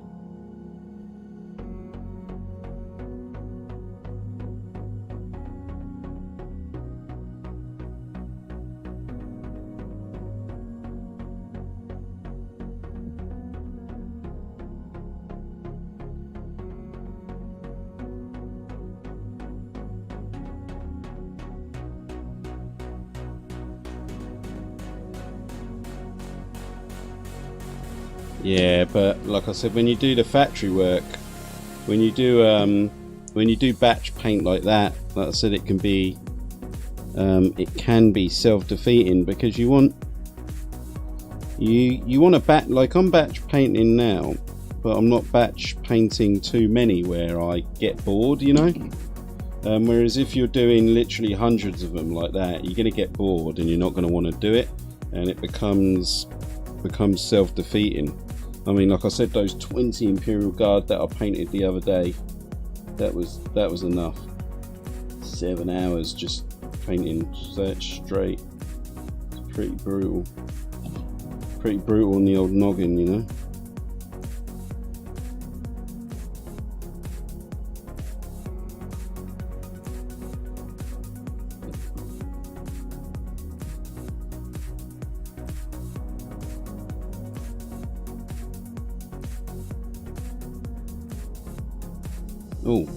Yeah, but like I said, when you do the factory work, when you do batch paint like that, like I said, it can be self-defeating, because you want to batch, like I'm batch painting now, but I'm not batch painting too many where I get bored, you know. Whereas if you're doing literally hundreds of them like that, you're going to get bored and you're not going to want to do it, and it becomes self-defeating. I mean, like I said, those 20 Imperial Guard that I painted the other day, that was enough. 7 hours just painting that straight. It's pretty brutal on the old noggin, you know. Oh,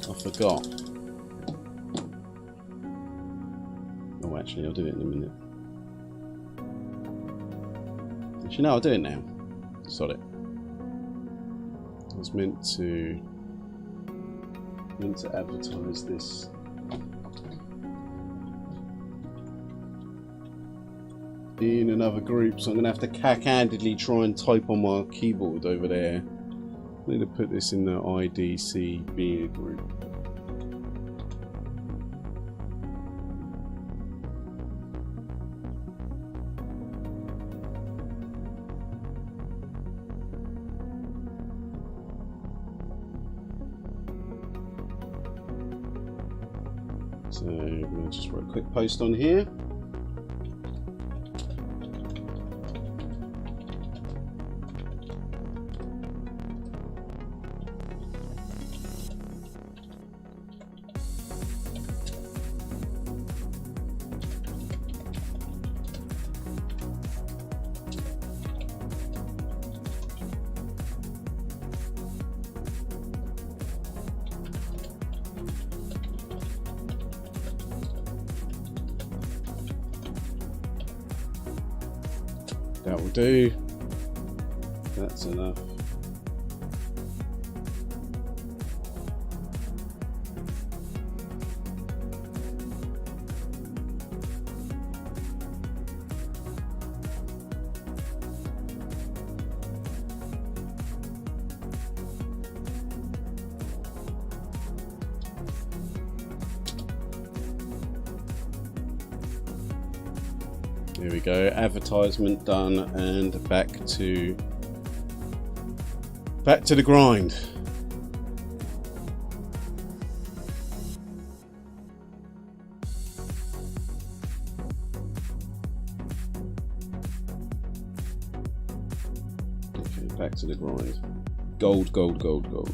I forgot. Oh, actually, I'll do it in a minute. Actually, no, I'll do it now. Sod it. I was meant to advertise this. In another group, so I'm going to have to cack-handedly try and type on my keyboard over there. I need to put this in the IDC beer group. So I'm going to just write a quick post on here. That will do. That's enough. There we go, advertisement done, and back to the grind. Okay, back to the grind. Gold, gold, gold, gold.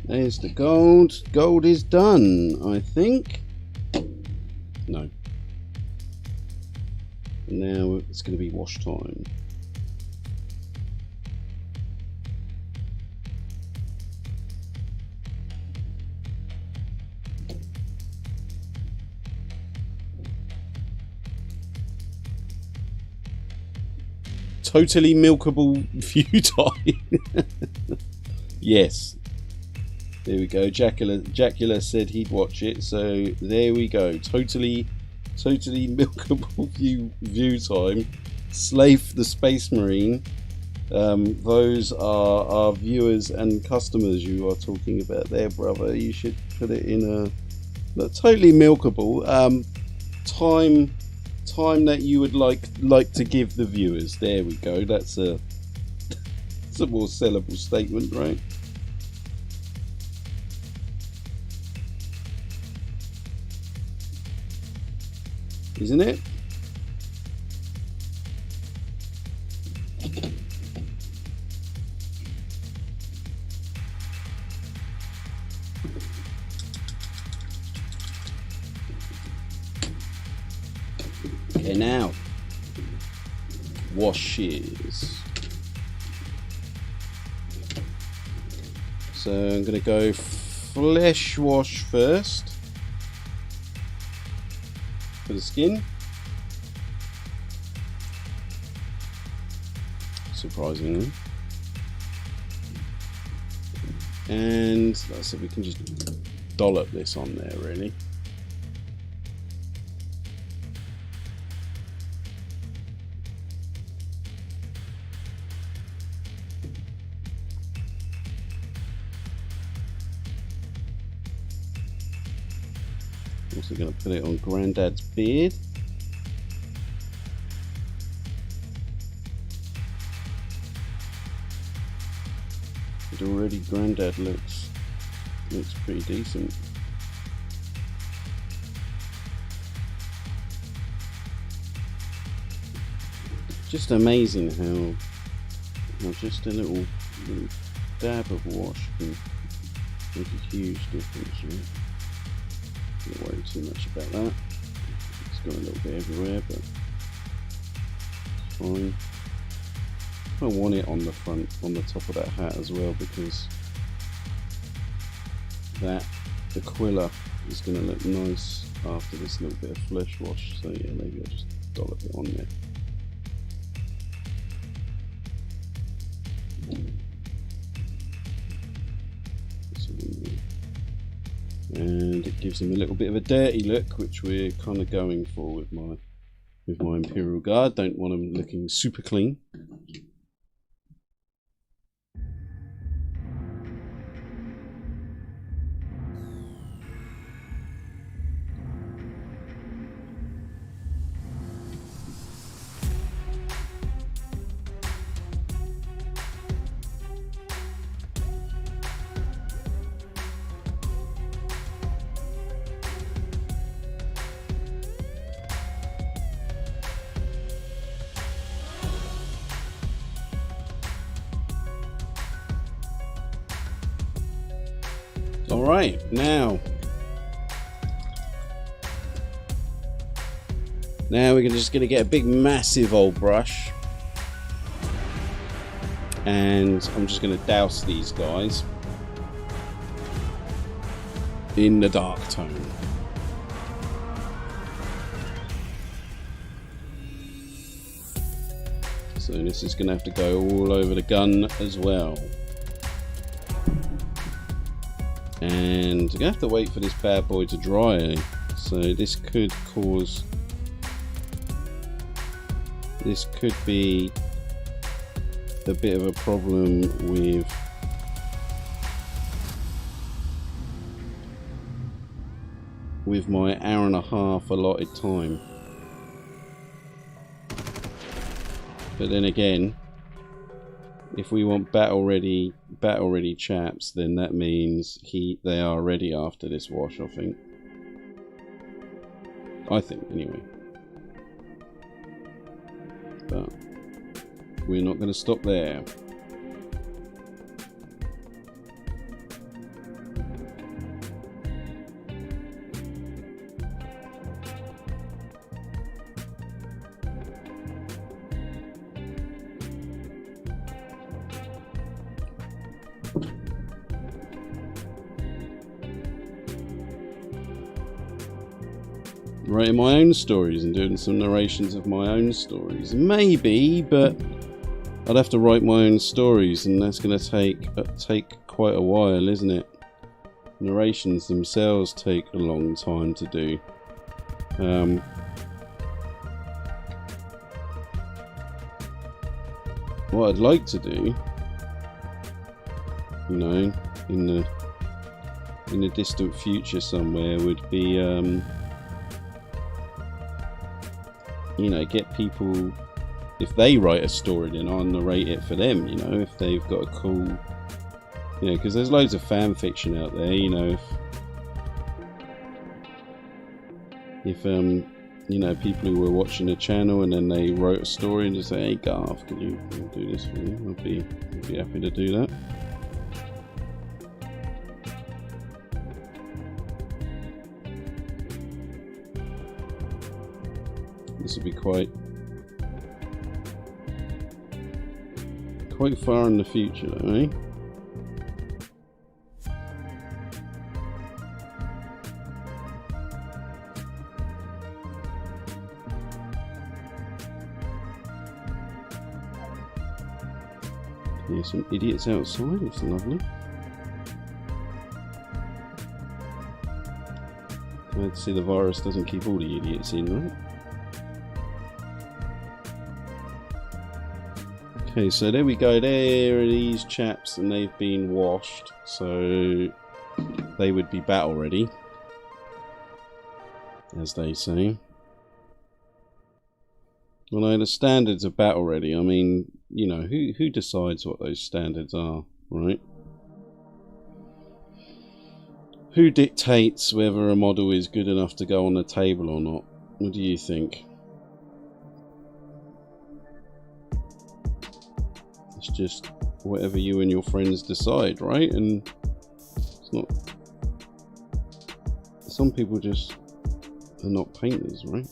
There's the gold. Gold is done, I think. No. Now it's going to be wash time. Totally milkable view time. Yes. There we go. Jacula said he'd watch it, so there we go. Totally milkable view time. Slafe the Space Marine. Those are our viewers and customers you are talking about there, brother. You should put it in a totally milkable time that you would like to give the viewers. There we go. That's a more sellable statement, right? Isn't it? Okay, now washes. So I'm going to go flesh wash first for the skin. Surprisingly. And so we can just dollop this on there, really. Also going to put it on Grandad's beard. But already Grandad looks pretty decent. Just amazing how just a little dab of wash can make a huge difference, right? Don't worry too much about that. It's got a little bit everywhere, but it's fine. I want it on the front, on the top of that hat as well, because the quilla is going to look nice after this little bit of flesh wash. So yeah, maybe I'll just dollop it on there. And it gives him a little bit of a dirty look, which we're kind of going for with my Imperial Guard. Don't want him looking super clean. Alright, now we're just going to get a big massive old brush, and I'm just going to douse these guys in the dark tone. So this is going to have to go all over the gun as well. And I'm going to have to wait for this bad boy to dry. So this could be a bit of a problem with my hour and a half allotted time. But then again, if we want battle ready chaps, then that means they are ready after this wash, I think anyway. But we're not going to stop there. Writing my own stories and doing some narrations of my own stories, maybe, but I'd have to write my own stories, and that's going to take quite a while, isn't it? Narrations themselves take a long time to do. What I'd like to do, you know, in the distant future somewhere, would be you know, get people, if they write a story, then I'll narrate it for them, you know, if they've got a cool, you know, because there's loads of fan fiction out there, you know, if you know, people who were watching a channel and then they wrote a story and just say, hey Garth, can you do this for me? I'd be happy to do that. This would be quite quite far in the future, though, eh? There's some idiots outside. It's lovely. Glad to see the virus doesn't keep all the idiots in, right? Okay, so there we go. There are these chaps, and they've been washed, so they would be battle ready, as they say. Well, the standards of battle ready. I mean, you know, who decides what those standards are, right? Who dictates whether a model is good enough to go on the table or not? What do you think? It's just whatever you and your friends decide, right? And it's not... Some people just are not painters, right?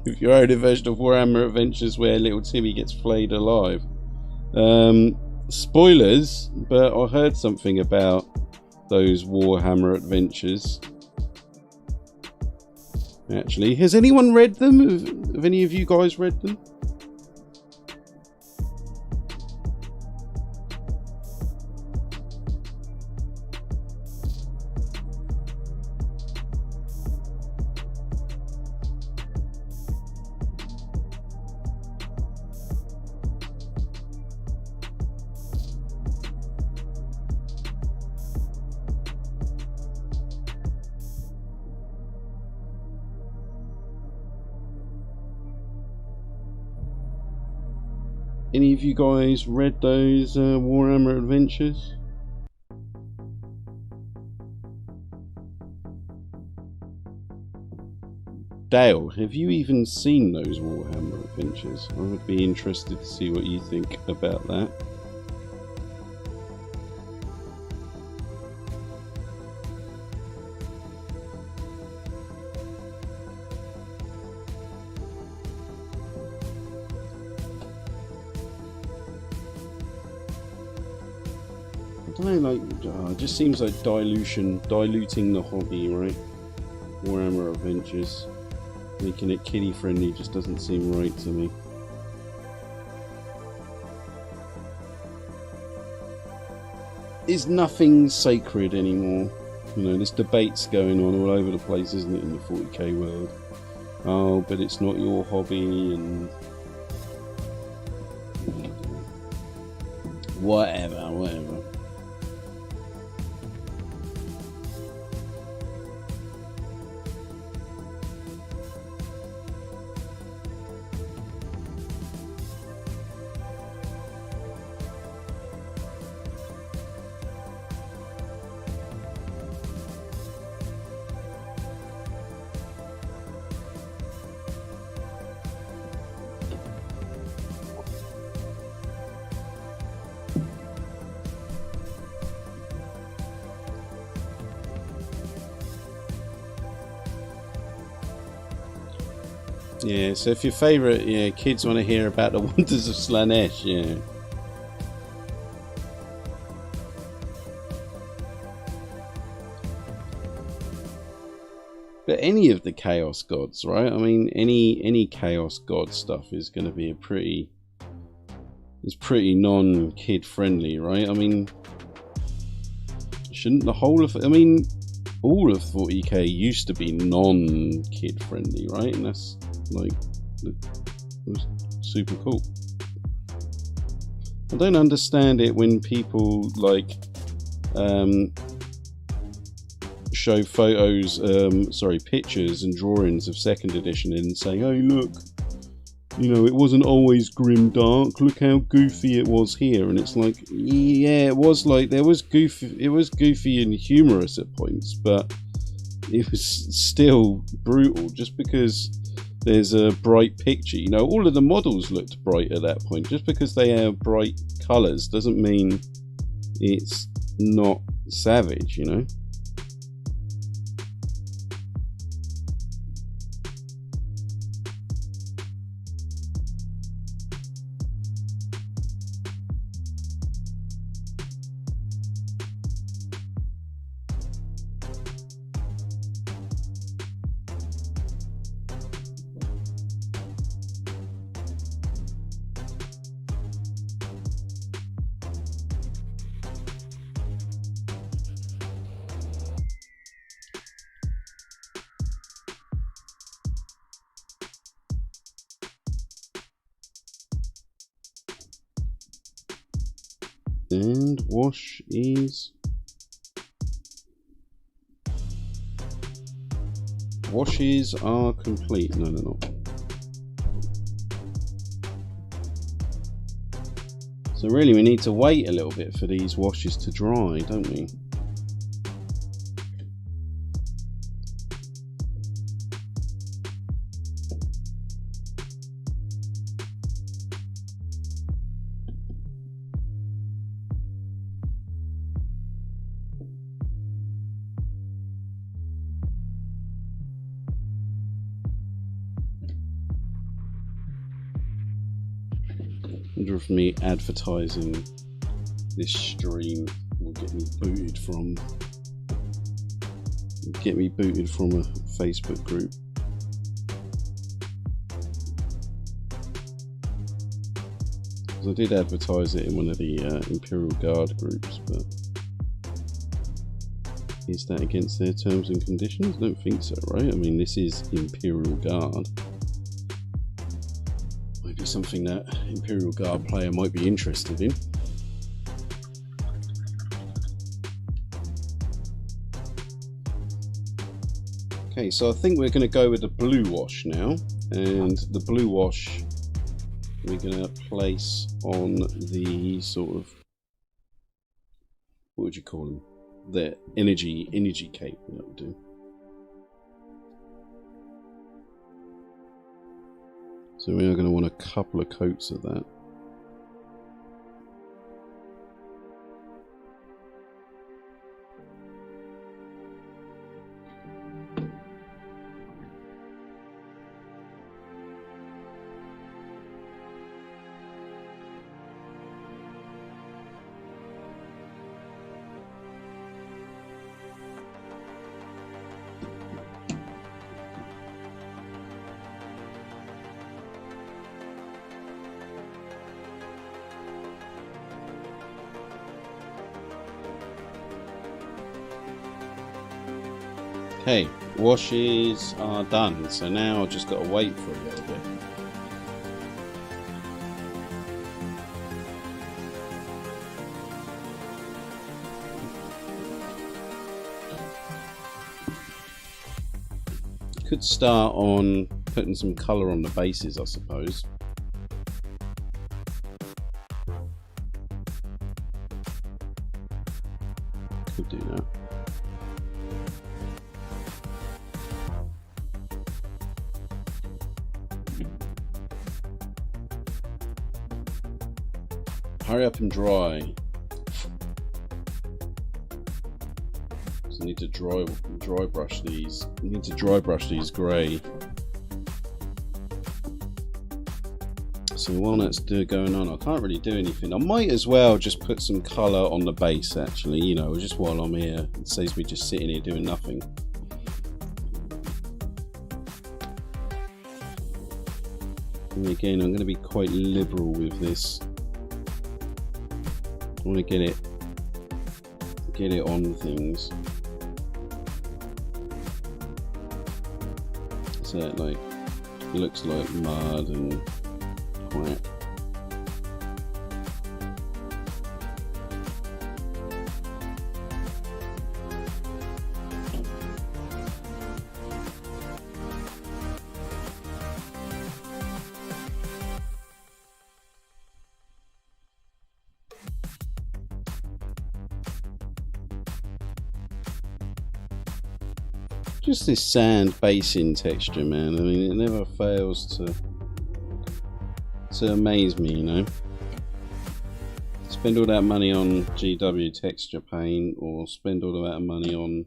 If your own version of Warhammer Adventures where little Timmy gets flayed alive. Spoilers, but I heard something about those Warhammer Adventures. Actually, has anyone read them? Have any of you guys read them? Any of you guys read those Warhammer Adventures? Dale, have you even seen those Warhammer Adventures? I would be interested to see what you think about that. I don't know, like, it just seems like diluting the hobby, right? Warhammer Adventures. Making it kiddie friendly just doesn't seem right to me. Is nothing sacred anymore? You know, this debate's going on all over the place, isn't it, in the 40k world? Oh, but it's not your hobby, and whatever. Yeah, so if your favourite kids want to hear about the wonders of Slaanesh, yeah. But any of the Chaos Gods, right? I mean, any Chaos God stuff is going to be pretty non-kid friendly, right? I mean, shouldn't the whole of... I mean, all of 40k used to be non-kid friendly, right? And that's... like, it was super cool. I don't understand it when people like show photos, pictures and drawings of second edition and saying, "Oh look, You know, it wasn't always grim dark. Look how goofy it was here. And it's like, yeah, it was like, it was goofy and humorous at points, but it was still brutal just because there's a bright picture. You know, all of the models looked bright at that point. Just because they have bright colours doesn't mean it's not savage, you know. And washes are complete. No, they're not. So really we need to wait a little bit for these washes to dry, don't we? I wonder if me advertising this stream will get me booted from a Facebook group. Because I did advertise it in one of the Imperial Guard groups, but is that against their terms and conditions? I don't think so, right? I mean, this is Imperial Guard. Maybe something that Imperial Guard player might be interested in. Okay, so I think we're going to go with the blue wash now, and the blue wash we're going to place on the sort of, what would you call them? The energy cape that we do. So we are going to want a couple of coats of that. Okay, washes are done, so now I've just got to wait for a little bit. Could start on putting some colour on the bases, I suppose. Could do that. Hurry up and dry. So I need to dry brush these. I need to dry brush these grey. So while that's going on, I can't really do anything. I might as well just put some colour on the base, actually, you know, just while I'm here. It saves me just sitting here doing nothing. And again, I'm going to be quite liberal with this. I want to get it on things. So it like looks like mud and crap. Just this sand basin texture, man. I mean, it never fails to amaze me, you know. Spend all that money on GW texture paint, or spend all that money on,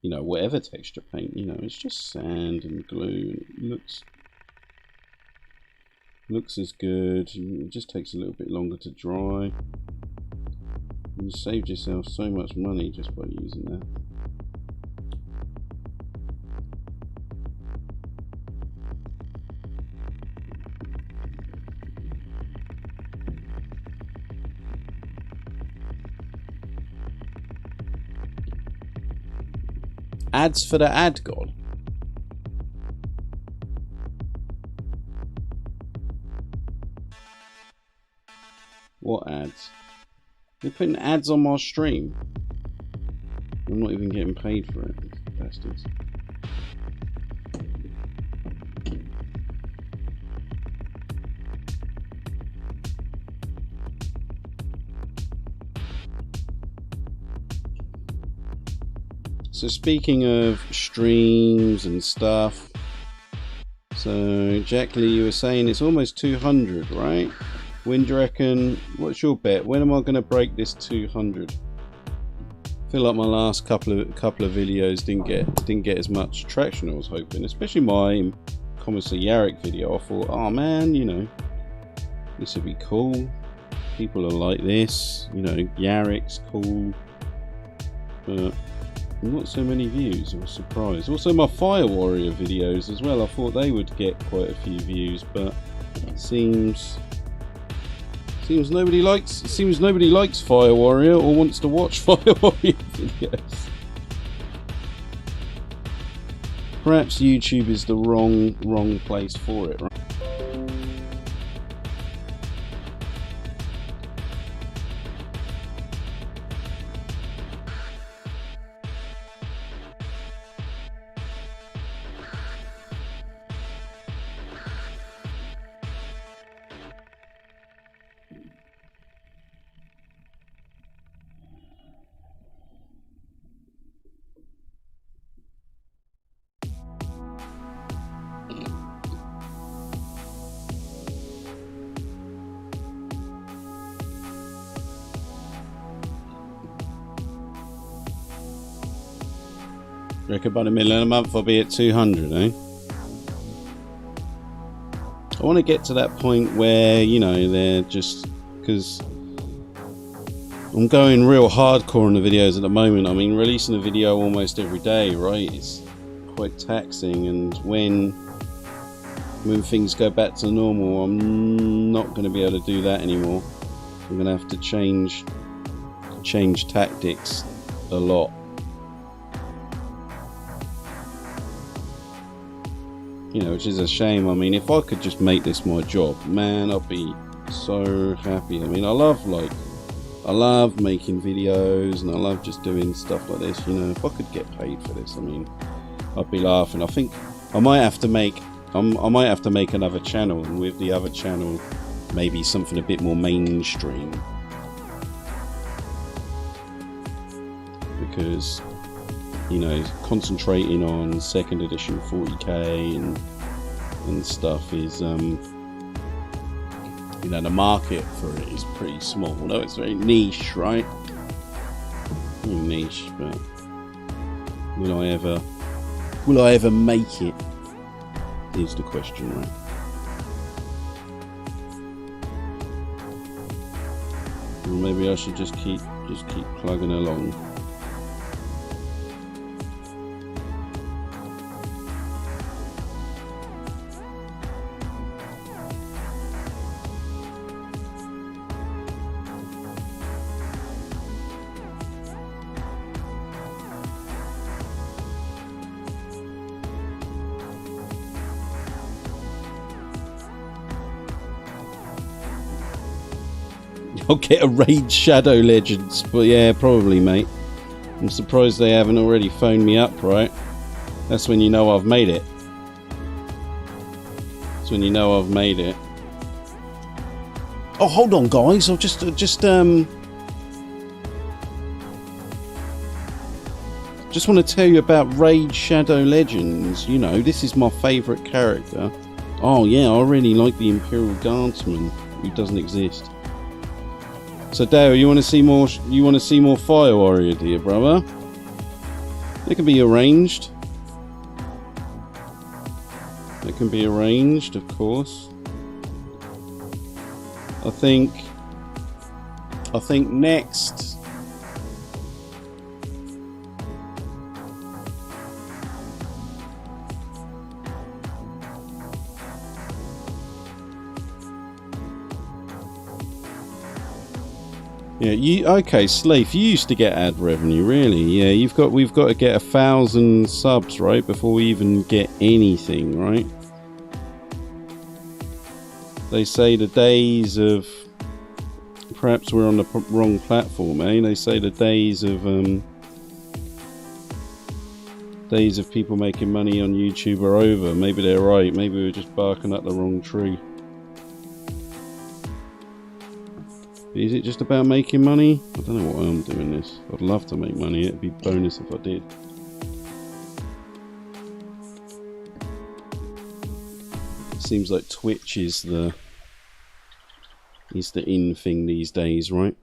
you know, whatever texture paint, you know, it's just sand and glue. And it looks as good. It just takes a little bit longer to dry. You saved yourself so much money just by using that. Ads for the ad god. What ads? They're putting ads on my stream. I'm not even getting paid for it, bastards. So speaking of streams and stuff, so Jack Lee, you were saying it's almost 200, right? When do you reckon, what's your bet? When am I going to break this 200? I feel like my last couple of videos didn't get as much traction as I was hoping, especially my Commissar Yarrick video. I thought, oh man, you know, this would be cool. People are like this, you know, Yarrick's cool, but not so many views. I was surprised. Also my Fire Warrior videos as well, I thought they would get quite a few views, but it seems nobody likes Fire Warrior or wants to watch Fire Warrior videos. Perhaps YouTube is the wrong place for it, right? Reckon by the middle of the month I'll be at 200, eh? I want to get to that point where, you know, they're just, because I'm going real hardcore on the videos at the moment. I mean, releasing a video almost every day, right? It's quite taxing, and when things go back to normal, I'm not going to be able to do that anymore. I'm going to have to change tactics a lot. You know, which is a shame. I mean, if I could just make this my job, man, I'd be so happy. I mean, I love making videos, and I love just doing stuff like this. You know, if I could get paid for this, I mean, I'd be laughing. I think I might have to make another channel, and with the other channel, maybe something a bit more mainstream, because, you know, concentrating on 2nd edition 40k and stuff is, you know, the market for it is pretty small, although it's very niche, right? Very niche, but will I ever make it is the question, right? Or maybe I should just keep plugging along. I'll get a Raid Shadow Legends, but yeah, probably, mate. I'm surprised they haven't already phoned me up, right? That's when you know I've made it. That's when you know I've made it. Oh, hold on, guys. I'll just Just want to tell you about Raid Shadow Legends. You know, this is my favourite character. Oh yeah, I really like the Imperial Guardsman, who doesn't exist. So Dale, you want to see more? You want to see more Fire Warrior, dear brother? It can be arranged. It can be arranged, of course. I think next. Yeah, okay, Sleaf, you used to get ad revenue, really? Yeah, we've got to get 1,000 subs, right, before we even get anything, right? They say the days of, perhaps we're on the wrong platform, eh? They say the days of people making money on YouTube are over. Maybe they're right. Maybe we're just barking up the wrong tree. Is it just about making money? I don't know why I'm doing this. I'd love to make money. It'd be bonus if I did. It seems like Twitch is the in thing these days, right?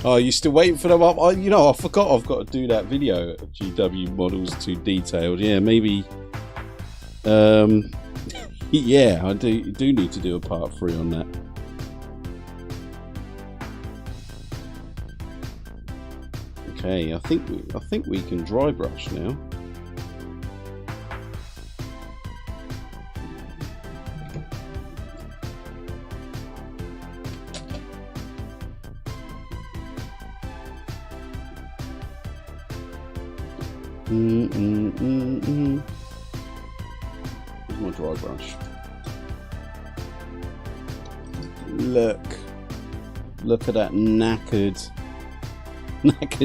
Oh, you still waiting for them up? You know, I forgot I've got to do that video of GW models too detailed. Yeah, maybe. Yeah, I do need to do a part 3 on that. Okay, I think we can dry brush now. Here's my dry brush. Look at that knackered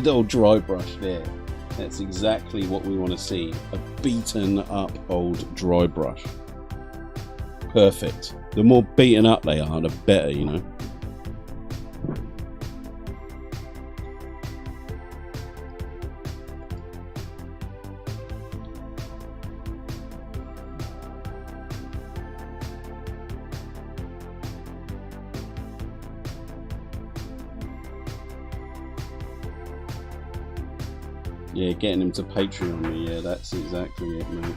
old dry brush there. That's exactly what we want to see. A beaten up old dry brush. Perfect. The more beaten up they are, the better, you know. Yeah, getting him to Patreon me, yeah, that's exactly it, mate.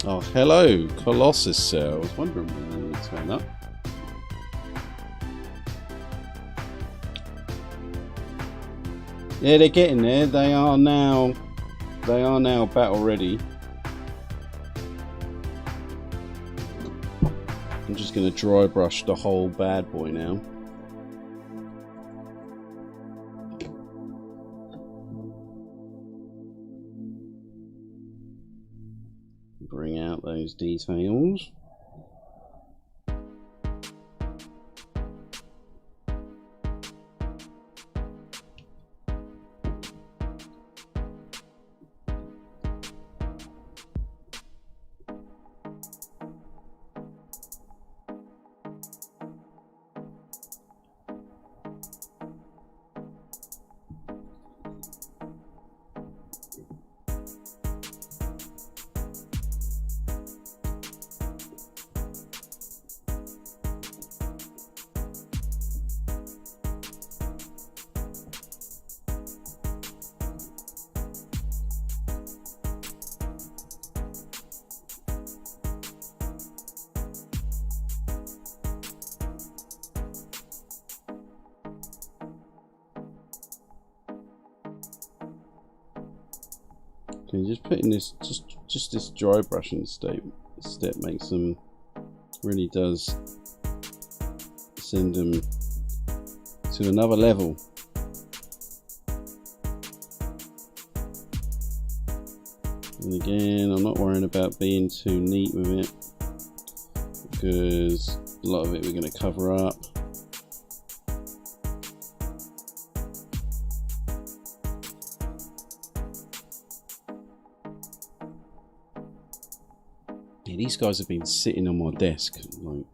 Oh, hello, Colossus Cell. I was wondering when they would turn up. Yeah, they're getting there. They are now battle ready. I'm just going to dry brush the whole bad boy now. Bring out those details. Okay, just putting this, just this dry brushing step makes them, really does send them to another level. And again, I'm not worrying about being too neat with it, because a lot of it we're going to cover up. Yeah, these guys have been sitting on my desk, like,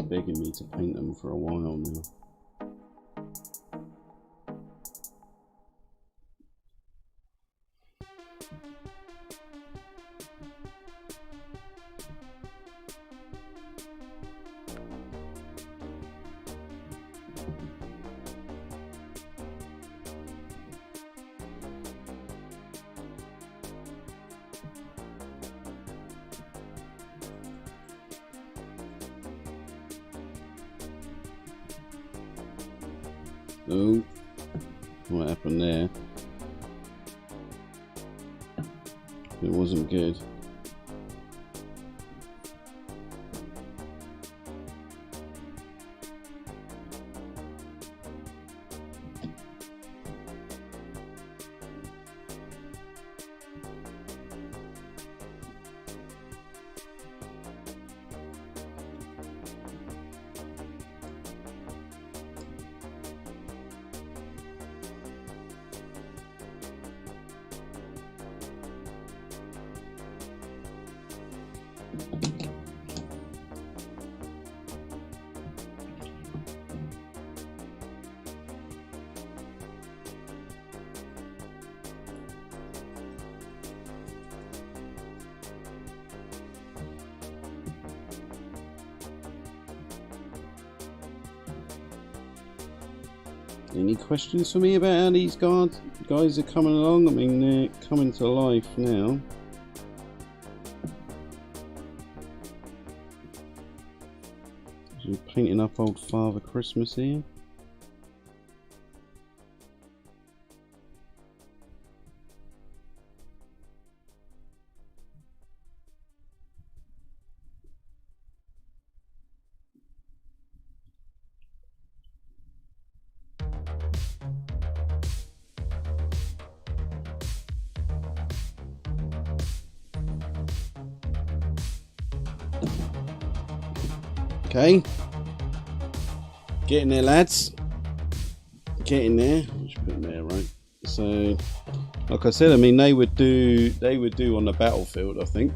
begging me to paint them for a while now. Oh, what happened there? It wasn't good. Any questions for me about how these guys are coming along? I mean, they're coming to life now. We're painting up old Father Christmas here. Okay, getting there, lads. Getting there. Just put it there, right? So, like I said, I mean, they would do on the battlefield, I think.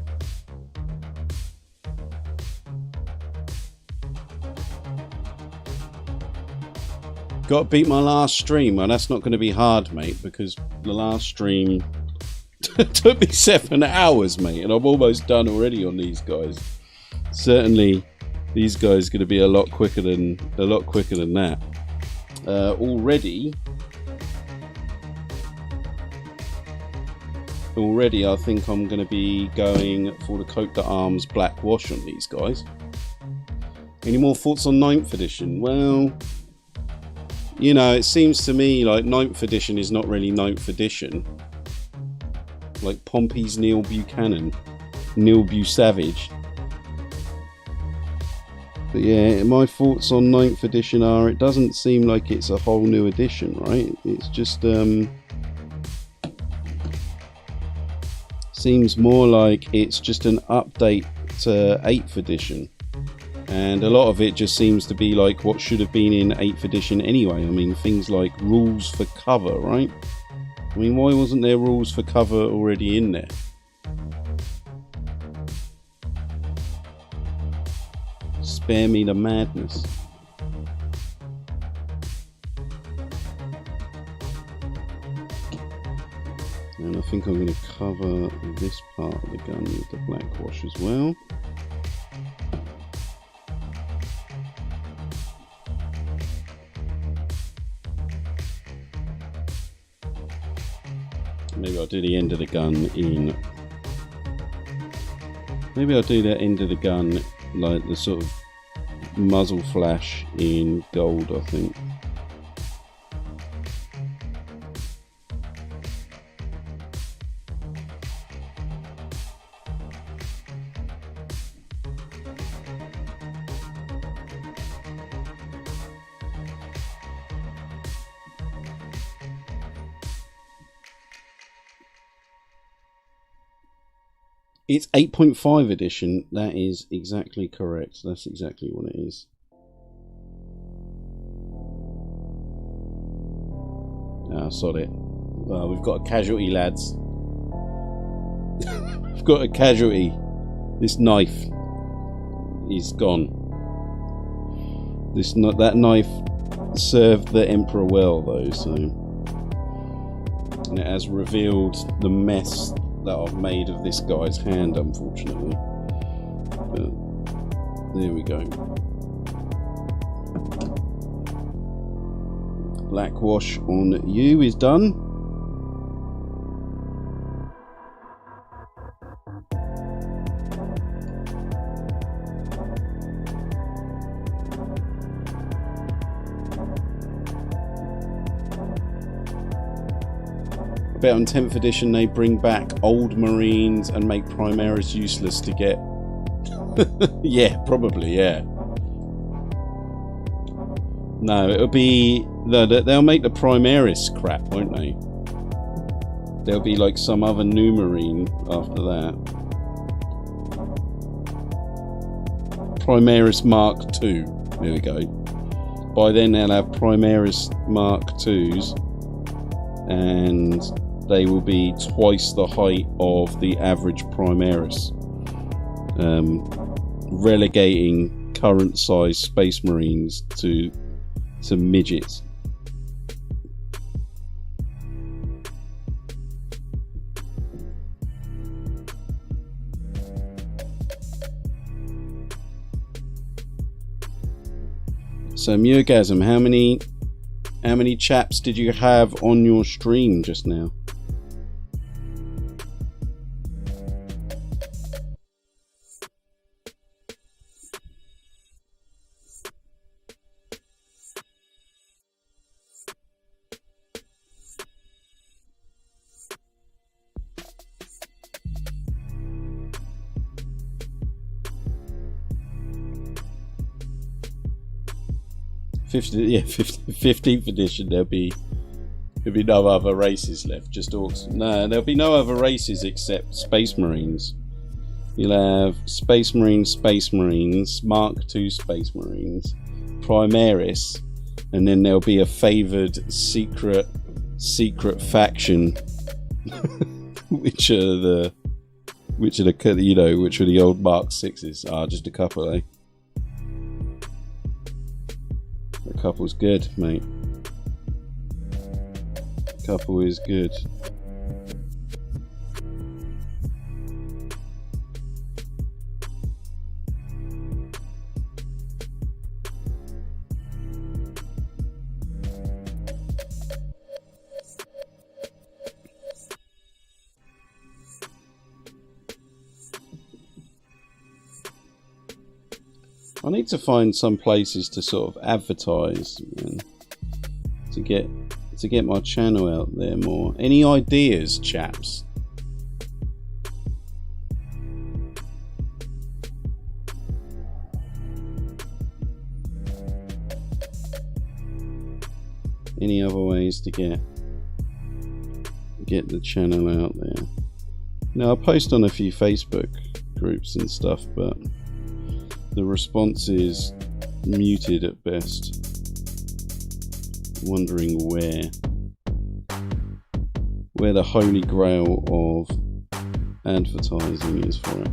Got to beat my last stream. Well, that's not going to be hard, mate, because the last stream took me 7 hours, mate, and I'm almost done already on these guys. Certainly. These guys are going to be a lot quicker than that. Already, I think I'm going to be going for the Coat d'Arms Black Wash on these guys. Any more thoughts on 9th edition? Well, you know, it seems to me like 9th edition is not really 9th edition. Like Pompey's Neil Buchanan, Neil Savage. But yeah, my thoughts on 9th edition are, it doesn't seem like it's a whole new edition, right? It's just seems more like it's just an update to 8th edition, and a lot of it just seems to be like what should have been in 8th edition anyway. I mean, things like rules for cover, right? I mean, why wasn't there rules for cover already in there? Spare me the madness. And I think I'm going to cover this part of the gun with the black wash as well. Maybe I'll do the end of the gun in... Maybe I'll do that end of the gun, like the sort of muzzle flash in gold, I think. It's 8.5 edition. That is exactly correct. That's exactly what it is. Ah, sod it. Well, we've got a casualty, lads. We've got a casualty. This knife is gone. That knife served the Emperor well, though, so... And it has revealed the mess that I've made of this guy's hand, unfortunately. But there we go. Black wash on you is done. I bet on 10th edition they bring back old Marines and make Primaris useless to get. Yeah, probably, yeah. No, it'll be... They'll make the Primaris crap, won't they? There'll be like some other new Marine after that. Primaris Mark II. There we go. By then they'll have Primaris Mark IIs, and they will be twice the height of the average Primaris, relegating current size Space Marines to midgets. So Muirgasm, how many chaps did you have on your stream just now? Yeah, 15th edition. There'll be no other races left. Just orcs. No, there'll be no other races except Space Marines. You'll have Space Marines, Mark II Space Marines, Primaris, and then there'll be a favoured secret faction, which are the old Mark VIs. Just a couple, eh? A couple's good, mate. A couple is good. I need to find some places to sort of advertise, man, to get my channel out there more. Any ideas, chaps? Any other ways to get the channel out there? Now, I post on a few Facebook groups and stuff, but the response is muted at best. Wondering where the holy grail of advertising is for it.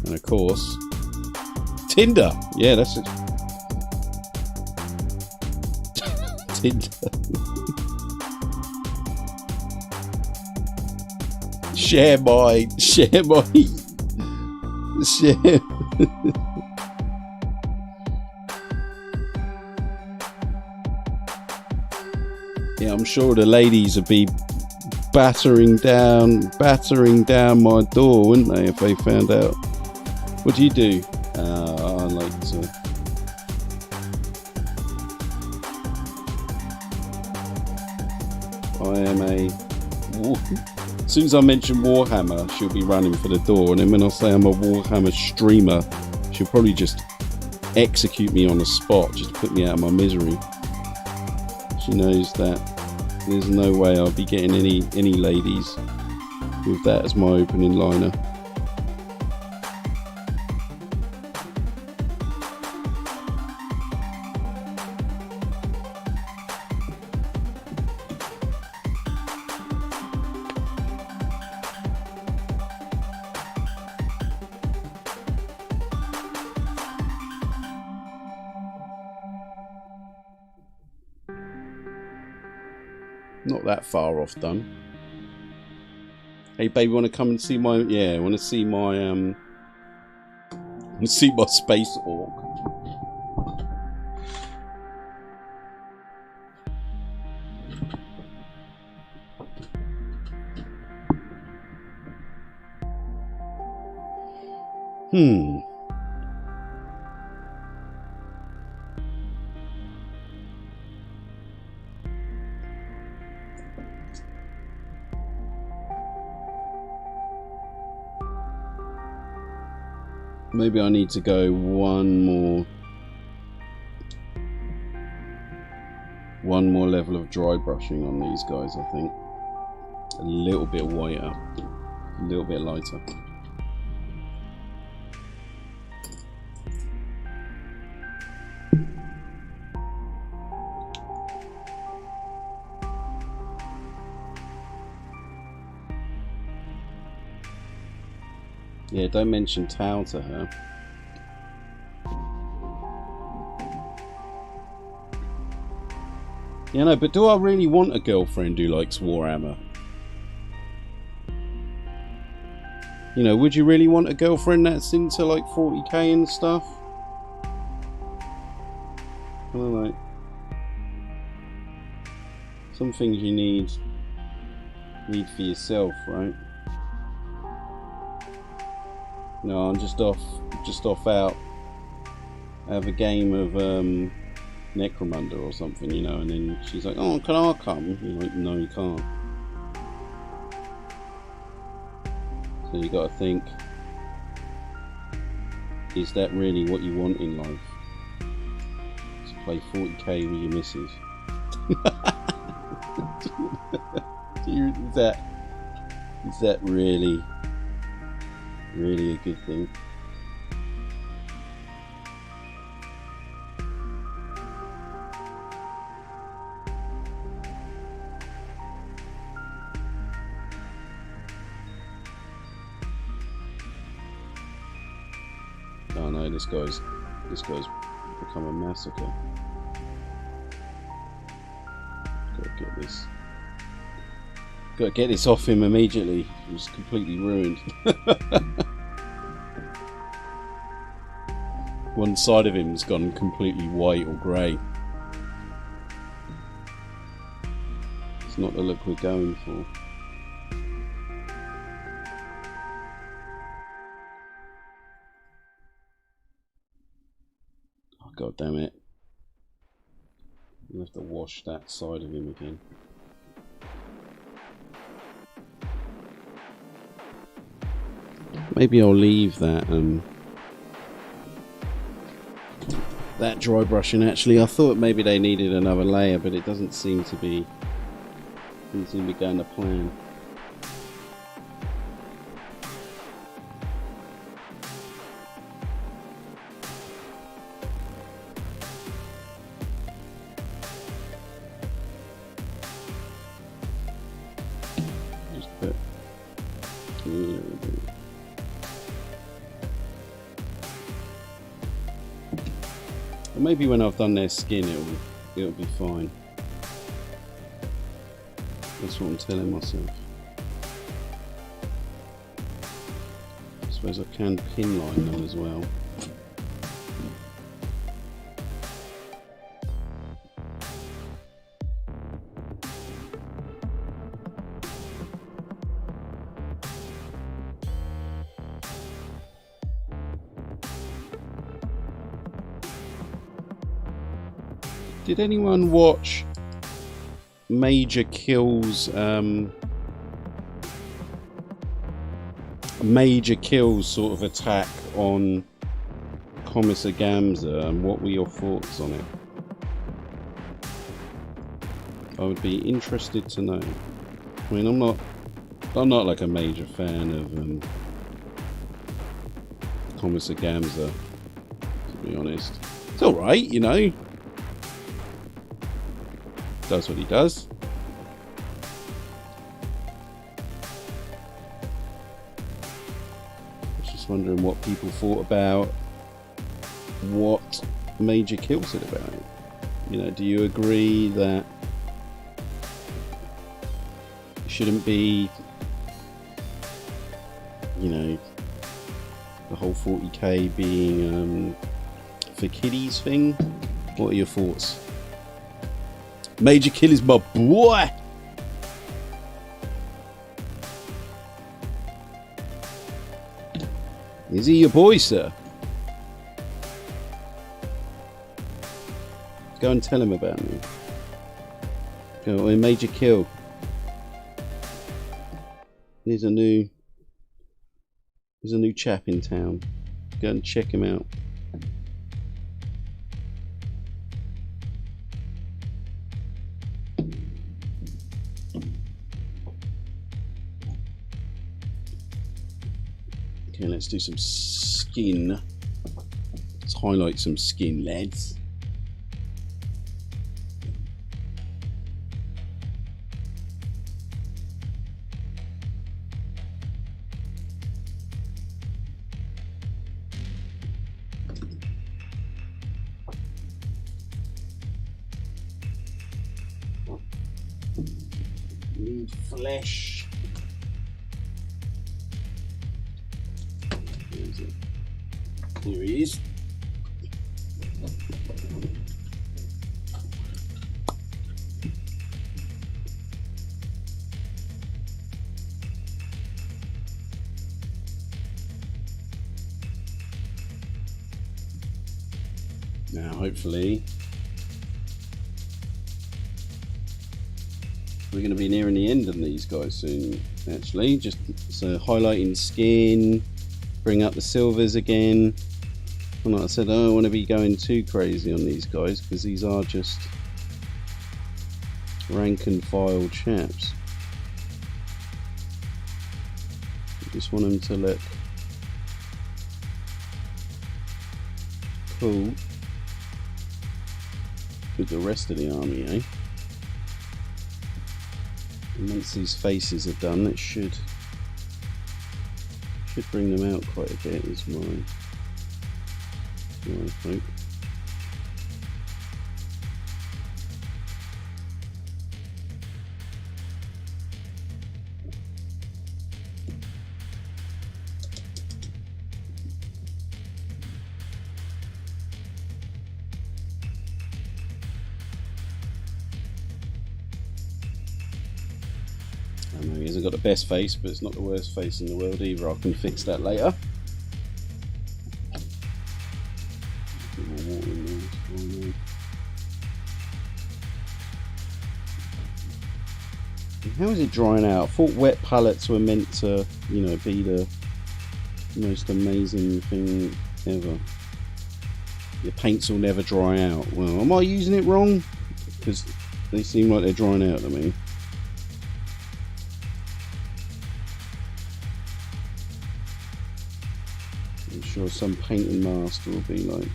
And of course, Tinder. Yeah, that's it. Tinder. Share. Yeah, I'm sure the ladies would be battering down my door, wouldn't they, if they found out? What do you do? I like to. I am a. As soon as I mention Warhammer, she'll be running for the door, and then when I say I'm a Warhammer streamer, she'll probably just execute me on the spot, just to put me out of my misery. She knows that there's no way I'll be getting any ladies with that as my opening liner. Not that far off done. Hey baby, want to come and see my... Yeah, want to see my space orc. Maybe I need to go one more level of dry brushing on these guys, I think. A little bit whiter, a little bit lighter. Yeah, don't mention Tao to her. Yeah, no, but do I really want a girlfriend who likes Warhammer? You know, would you really want a girlfriend that's into like 40k and stuff? I don't know. Some things you need for yourself, right? No, I'm just off out. Have a game of Necromunda or something, you know, and then she's like, "Oh, can I come?" You're like, "No, you can't." So you got to think: is that really what you want in life? To play 40k with your missus? Is that really a good thing? Oh no, this guy's become a massacre. Gotta get this off him immediately. He's completely ruined. One side of him's gone completely white or grey. It's not the look we're going for. Oh, God damn it. We'll have to wash that side of him again. Maybe I'll leave that that dry brushing. Actually, I thought maybe they needed another layer, but it doesn't seem to be going to plan. Just put a little bit. Maybe when I've done their skin, it'll be fine. That's what I'm telling myself. I suppose I can pin line them as well. Did anyone watch Major Kill's sort of attack on Commissar Gamza, and what were your thoughts on it? I would be interested to know. I mean, I'm not like a major fan of Commissar Gamza, to be honest. It's alright, you know. Does what he does. I was just wondering what people thought about what Major Kill said about it. You know, do you agree that shouldn't be, you know, the whole 40k being for kiddies thing. What are your thoughts? Major Kill is my boy. Is he your boy, sir? Go and tell him about me. Go on, Major Kill. There's a new chap in town. Go and check him out. Okay, let's do some skin. Let's highlight some skin, lads. Need flesh. Where is it? Here he is. Now, hopefully, we're going to be nearing the end of these guys soon. Actually, just so highlighting skin, bring up the silvers again. And like I said, I don't want to be going too crazy on these guys because these are just rank and file chaps. I just want them to look cool with the rest of the army, eh? And once these faces are done, it should bring them out quite a bit, is my hope. I know he hasn't got the best face, but it's not the worst face in the world either. I can fix that later. Put more water in there. How is it drying out? I thought wet pallets were meant to, you know, be the most amazing thing ever. Your paints will never dry out. Well, am I using it wrong? Because they seem like they're drying out to me. I'm sure some painting master will be like,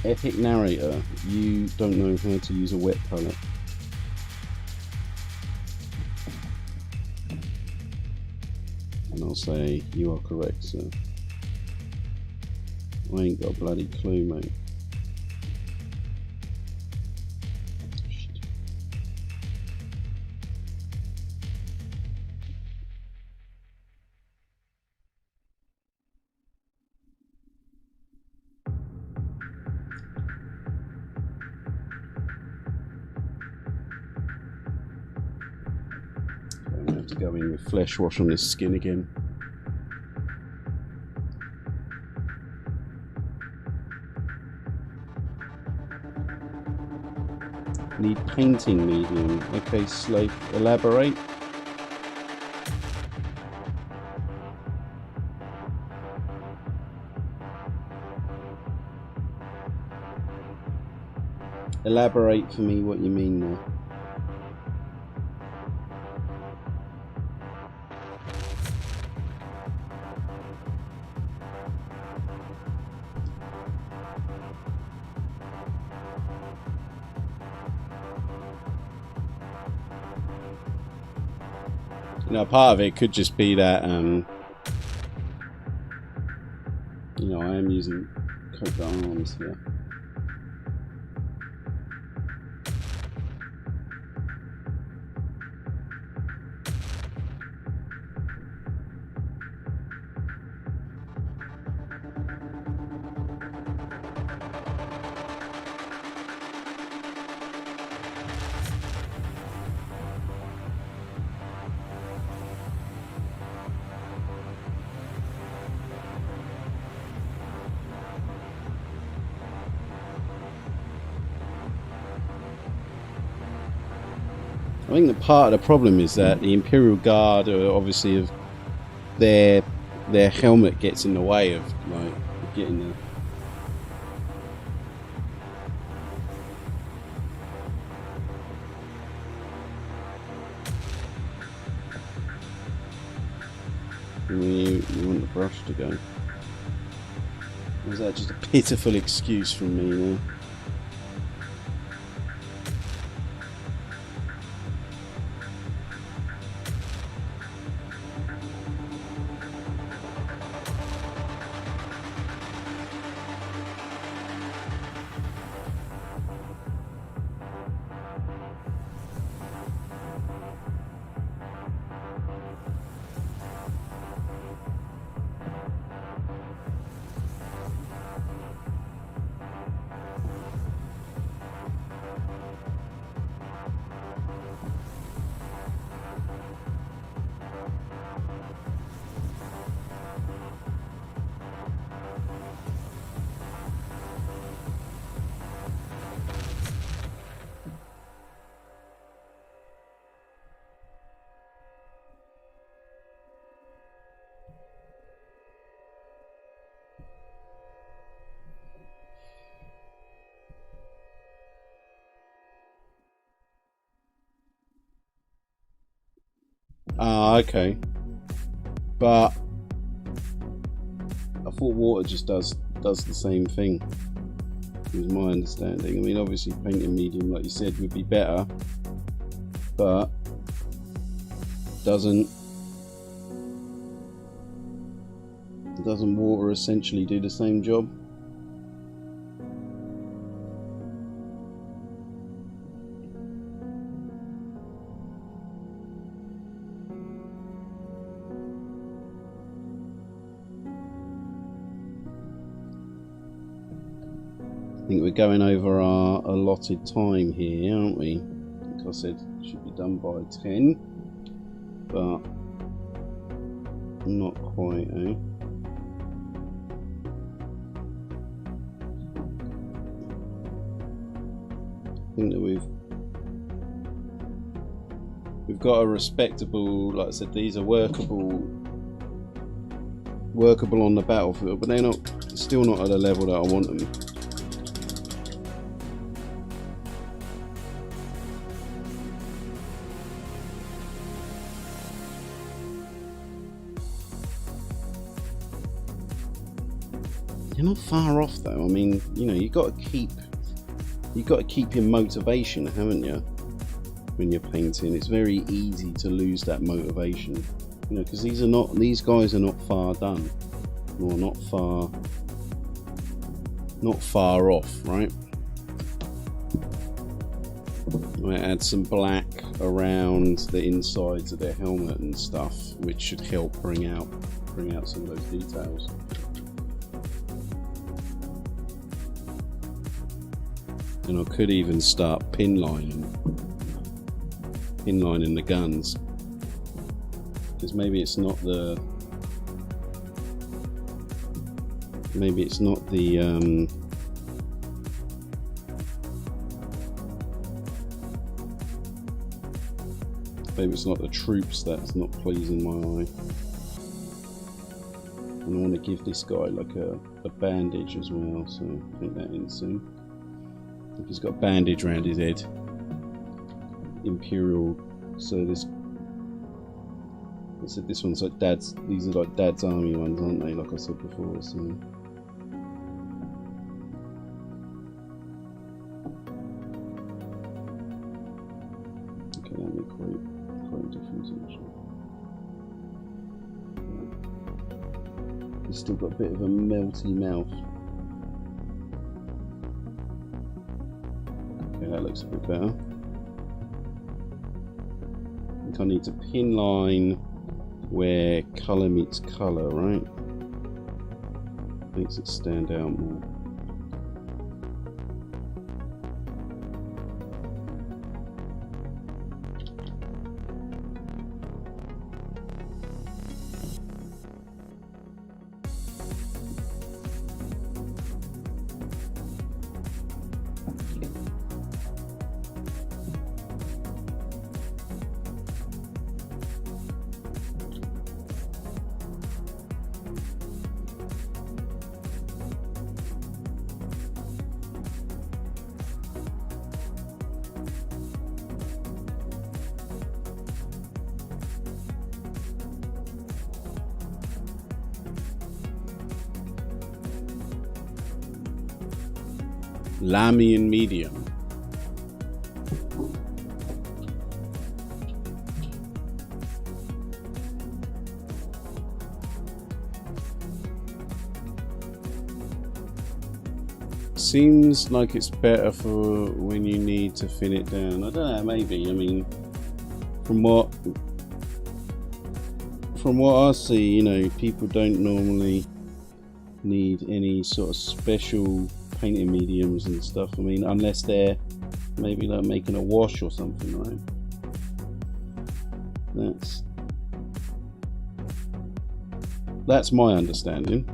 epic narrator, you don't know how to use a wet palette. And I'll say, you are correct, sir. I ain't got a bloody clue, mate. I'm gonna have to go in with flesh wash on this skin again. Need painting medium. Okay, Slave, elaborate. Elaborate for me what you mean there. You know, part of it could just be that, you know, I am using coat arms here. think that part of the problem is that the Imperial Guard are obviously of their helmet gets in the way of like getting the. You want the brush to go? Or is that just a pitiful excuse from me now? Ah, okay. But I thought water just does the same thing. Was my understanding. I mean, obviously painting medium, like you said, would be better, but doesn't water essentially do the same job? I think we're going over our allotted time here, aren't we? Like I said, it should be done by 10, but not quite, eh? I think that we've got a respectable, like I said, these are workable on the battlefield, but they're still not at the level that I want them. You're not far off though. I mean, you know, you got to keep your motivation, haven't you? When you're painting, it's very easy to lose that motivation. You know, because these guys are not far done, or not far off, right? I might add some black around the insides of their helmet and stuff, which should help bring out some of those details. And I could even start pinlining the guns, because maybe it's not the maybe it's not the troops that's not pleasing my eye. And I want to give this guy like a bandage as well, so put that in soon. If he's got a bandage around his head. Imperial, so this one's like these are like Dad's army ones, aren't they, like I said before, so okay, that made quite a difference actually. He's still got a bit of a melty mouth. Okay, that looks a bit better. I think I need to pin line where colour meets colour, right? Makes it stand out more. Lamian medium. Seems like it's better for when you need to thin it down. I don't know, maybe. I mean, from what I see, you know, people don't normally need any sort of special painting mediums and stuff. I mean, unless they're maybe like making a wash or something, right? That's my understanding.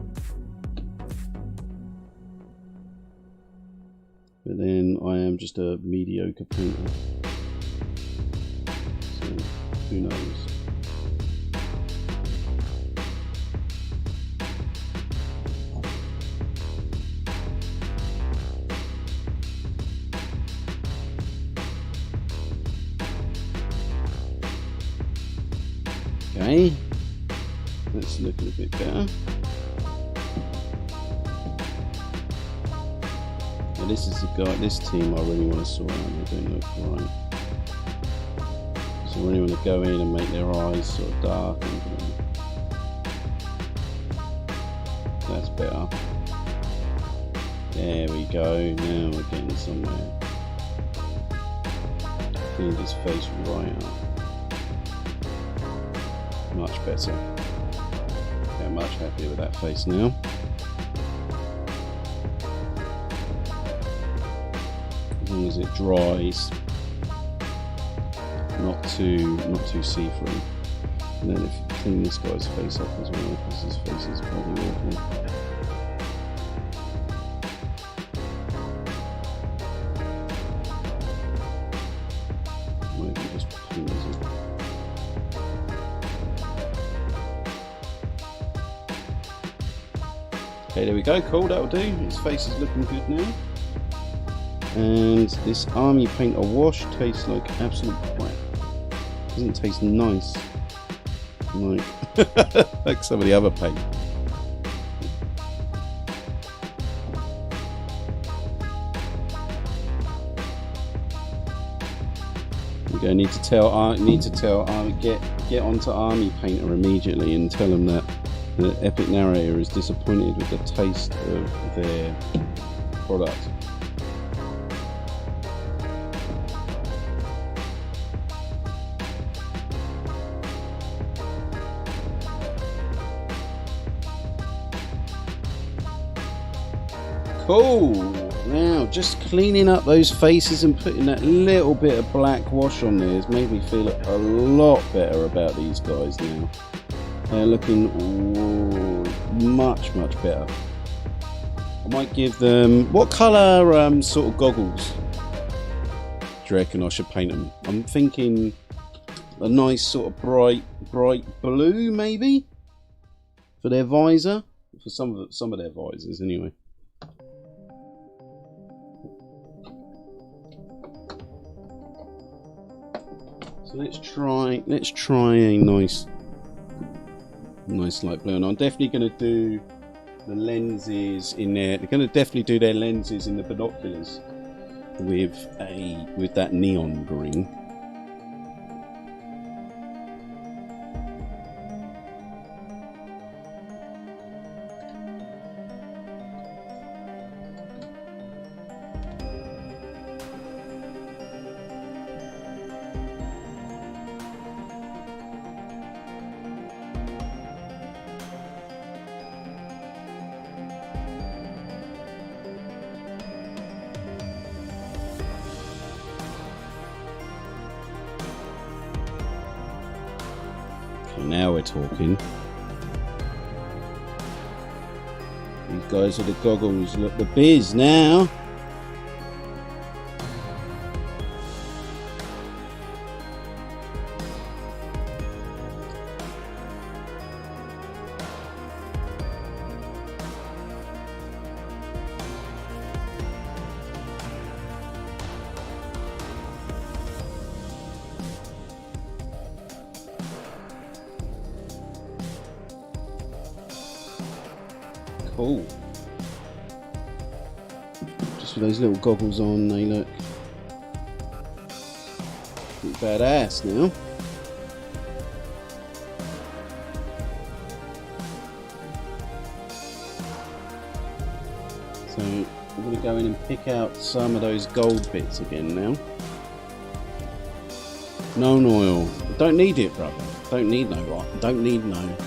But then I am just a mediocre painter, so who knows. Okay, that's looking a bit better. Now this is the guy, this team I really want to sort out. They don't look right. So I really want to go in and make their eyes sort of dark. That's better. There we go. Now we're getting somewhere. Clean his face right up. Much better. Yeah, much happier with that face now. As long as it dries, not too see-through. And then if you clean this guy's face up as well, because his face is probably awful. Maybe just clean this up. Okay, there we go, cool, that'll do. His face is looking good now. And this army paint or wash tastes like absolute crap. Doesn't taste nice. Like some of the other paint. I need to tell get onto Army Painter immediately and tell them that the Epic Narrator is disappointed with the taste of their product. Cool. Now, just cleaning up those faces and putting that little bit of black wash on there has made me feel a lot better about these guys now. They're looking much better. I might give them... What colour sort of goggles do you reckon I should paint them? I'm thinking a nice sort of bright blue, maybe? For their visor? For some of their visors, anyway. So let's try a nice light blue, and I'm definitely going to do the lenses in there. They're going to definitely do their lenses in the binoculars with that neon green. Now we're talking. These guys are the goggles. Look, the biz now. Cool. with those little goggles on, they look pretty badass now. So I'm going to go in and pick out some of those gold bits again now. No oil. Don't need it, brother. Don't need no rock. Don't need no.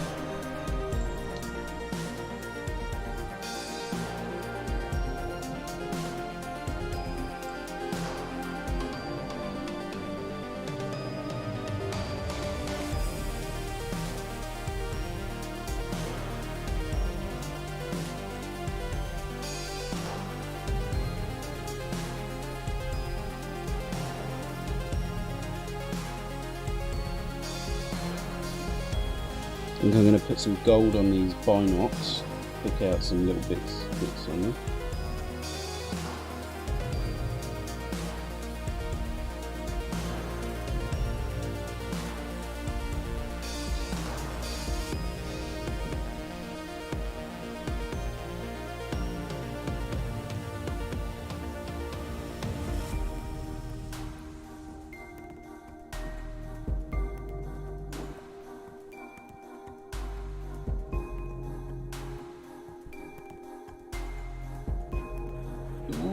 I think I'm going to put some gold on these binocs, pick out some little bits on them.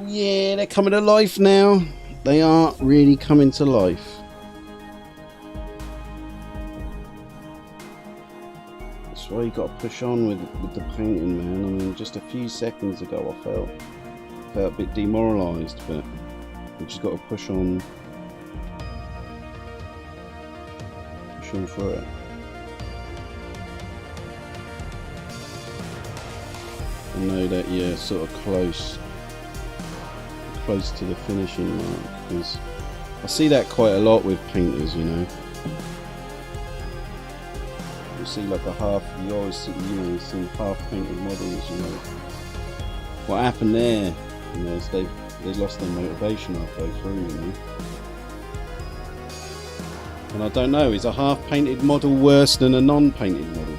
Yeah, they're coming to life now. They are really coming to life. That's why you got to push on with the painting, man. I mean, just a few seconds ago I felt a bit demoralised, but we just got to push on through it. I know that you're sort of close to the finishing mark, because I see that quite a lot with painters, you know. You see like a half, you always see, you know, some half painted models, you know. What happened there, you know, is they lost their motivation halfway through, you know. And I don't know, is a half painted model worse than a non-painted model?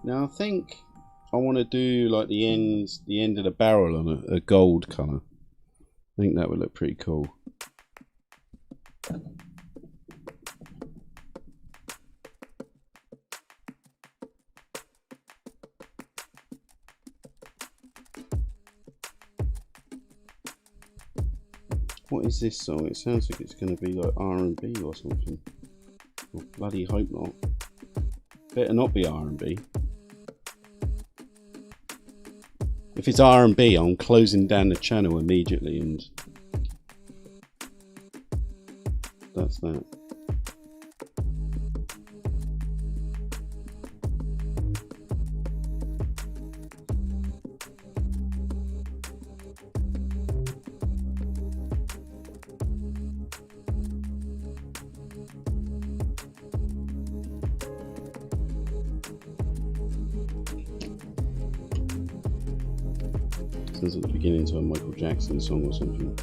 Now I think I want to do like the end of the barrel on a gold colour. I think that would look pretty cool. What is this song? It sounds like it's going to be like R&B or something. Oh, bloody hope not. Better not be R&B. If it's R&B, I'm closing down the channel immediately, and that's that. Sounds at the beginning to a Michael Jackson song or something.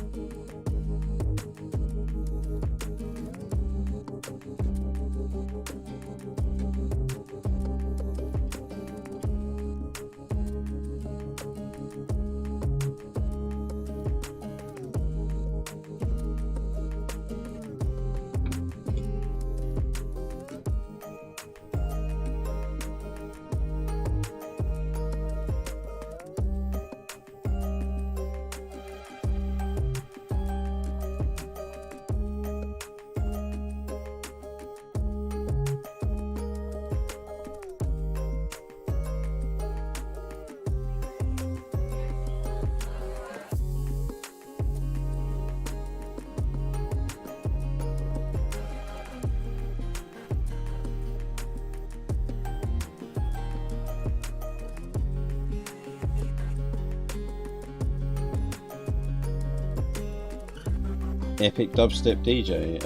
Epic dubstep DJ.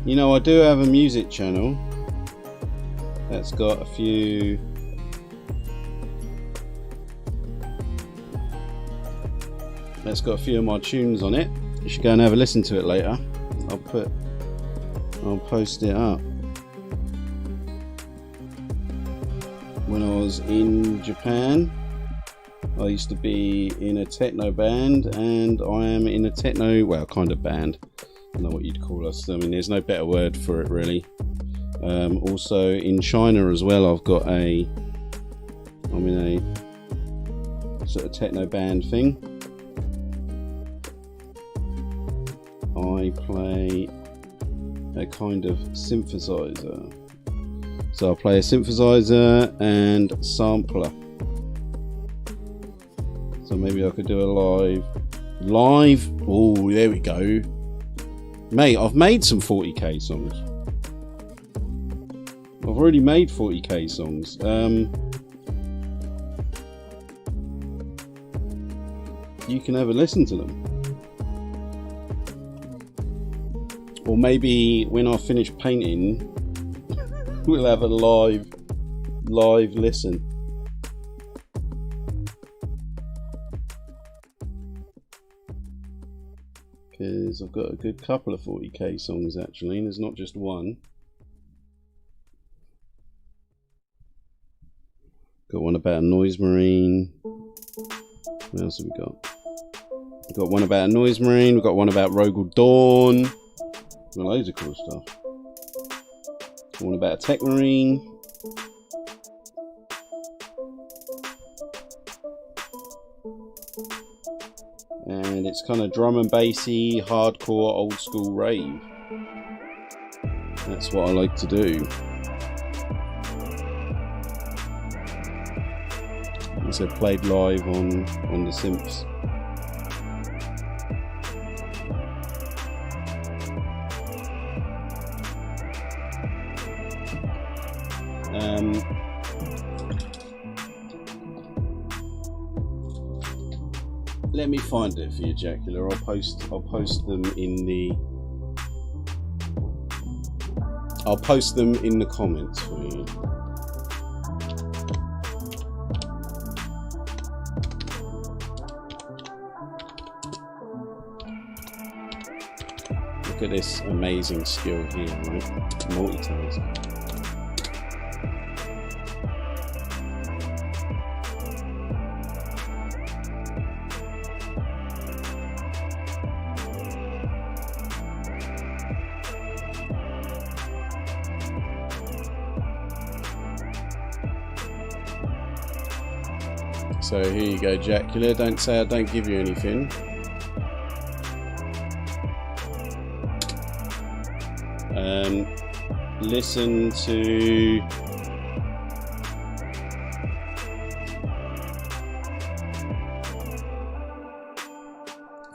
You know, I do have a music channel that's got a few of my tunes on it. You should go and have a listen to it later. I'll post it up. When I was in Japan, I used to be in a techno band, and I am in a techno, well, kind of band. I don't know what you'd call us. I mean, there's no better word for it, really. Also in China as well, I'm in a sort of techno band thing. I play a kind of synthesizer. So I play a synthesizer and sampler. So maybe I could do a live. Oh, there we go. Mate, I've made some 40k songs. I've already made 40k songs. You can have a listen to them. Or maybe when I finish painting, we'll have a live listen. Because I've got a good couple of 40k songs actually, and there's not just one. Got one about a noise marine. What else have we got? We've got one about a noise marine. We've got one about Rogal Dawn. Got loads of cool stuff. One about a tech marine. And it's kind of drum and bassy, hardcore, old school rave. That's what I like to do. So played live on the synths. Let me find it for you, Jacula. I'll post them in the comments for you. Look at this amazing skill here, right? Multitasking. So here you go, Jacula. Don't say I don't give you anything. Listen to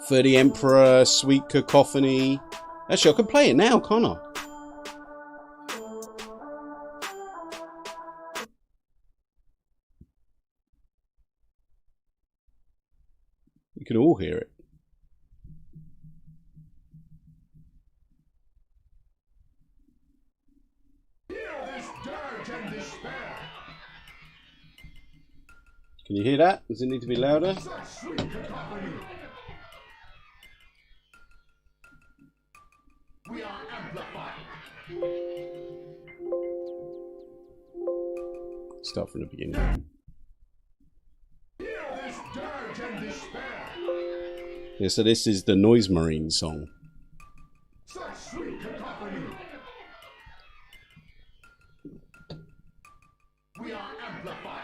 For the Emperor, Sweet Cacophony. Actually, I can play it now, can't I? You can all hear it. Can you hear that? Does it need to be louder? We are amplified. Start from the beginning. Yeah, so this is the Noise Marine song. We are amplified.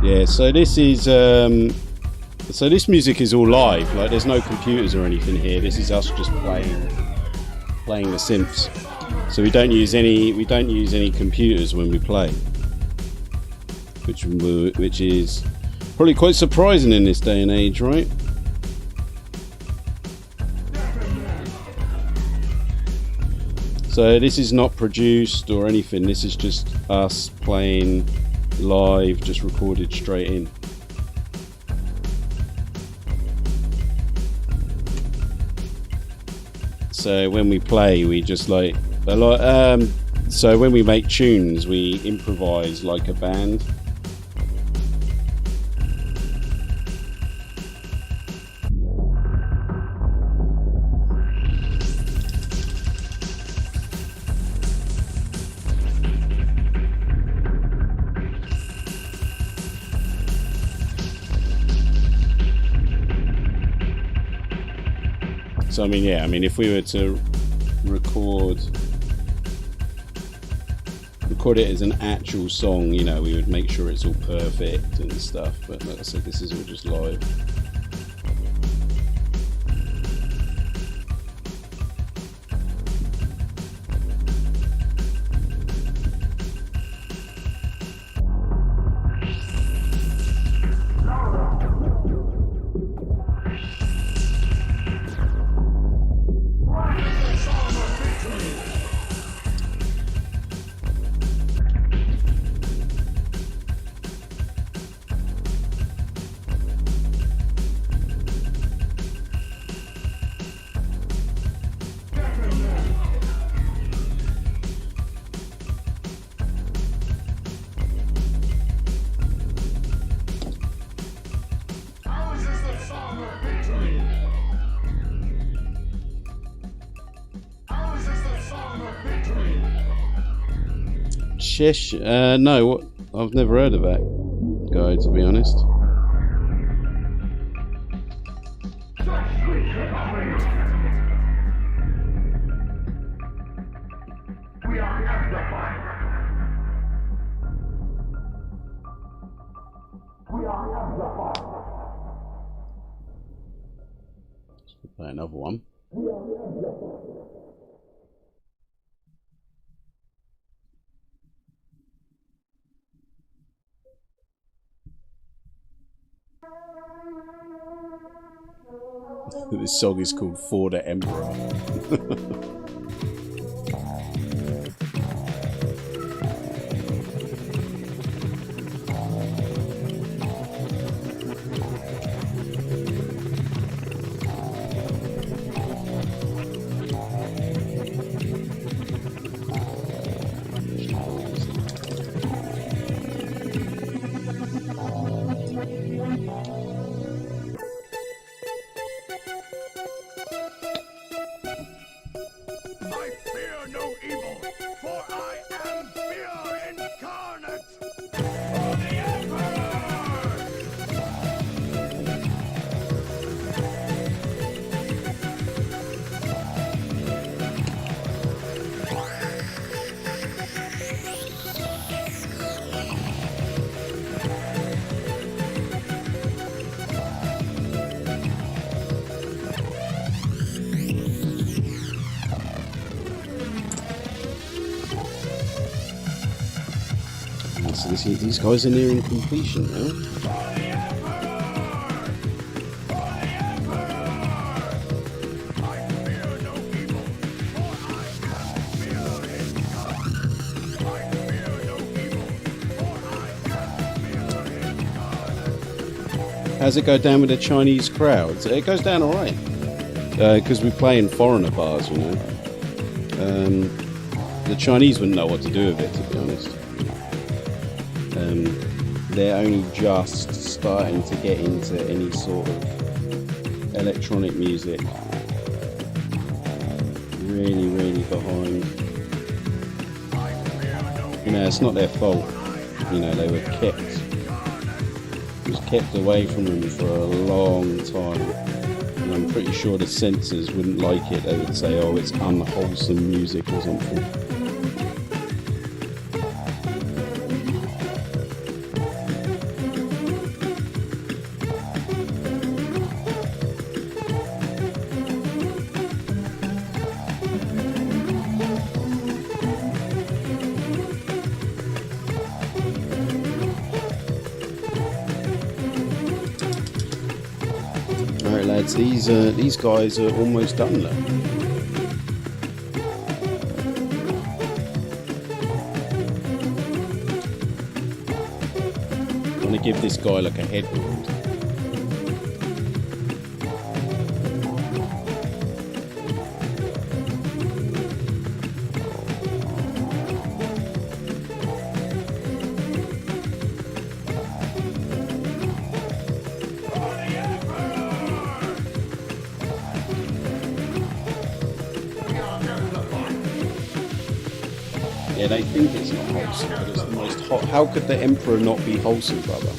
Yeah, so this is so this music is all live. Like, there's no computers or anything here. This is us just playing the synths. So we don't use any computers when we play, which is probably quite surprising in this day and age, right? So this is not produced or anything. This is just us playing live, just recorded straight in. So when we play, we just like a lot. So when we make tunes, we improvise like a band. So I mean, yeah, I mean, if we were to record it as an actual song, you know, we would make sure it's all perfect and stuff. But like I said, this is all just live. Shish? No, I've never heard of that guy, to be honest. Let's play another one. This song is called For the Emperor. So these guys are nearing completion now. How's it go down with the Chinese crowds? It goes down all right, because we play in foreigner bars, you know. The Chinese wouldn't know what to do with it, to be honest. They're only just starting to get into any sort of electronic music. Really, really behind. You know, it's not their fault. You know, they were kept away from them for a long time. And I'm pretty sure the censors wouldn't like it. They would say, oh, it's unwholesome music or something. lads. These guys are almost done now. I'm gonna give this guy like a head wound. Yeah, they think it's not wholesome, but it's the most hot. How could the Emperor not be wholesome, brother?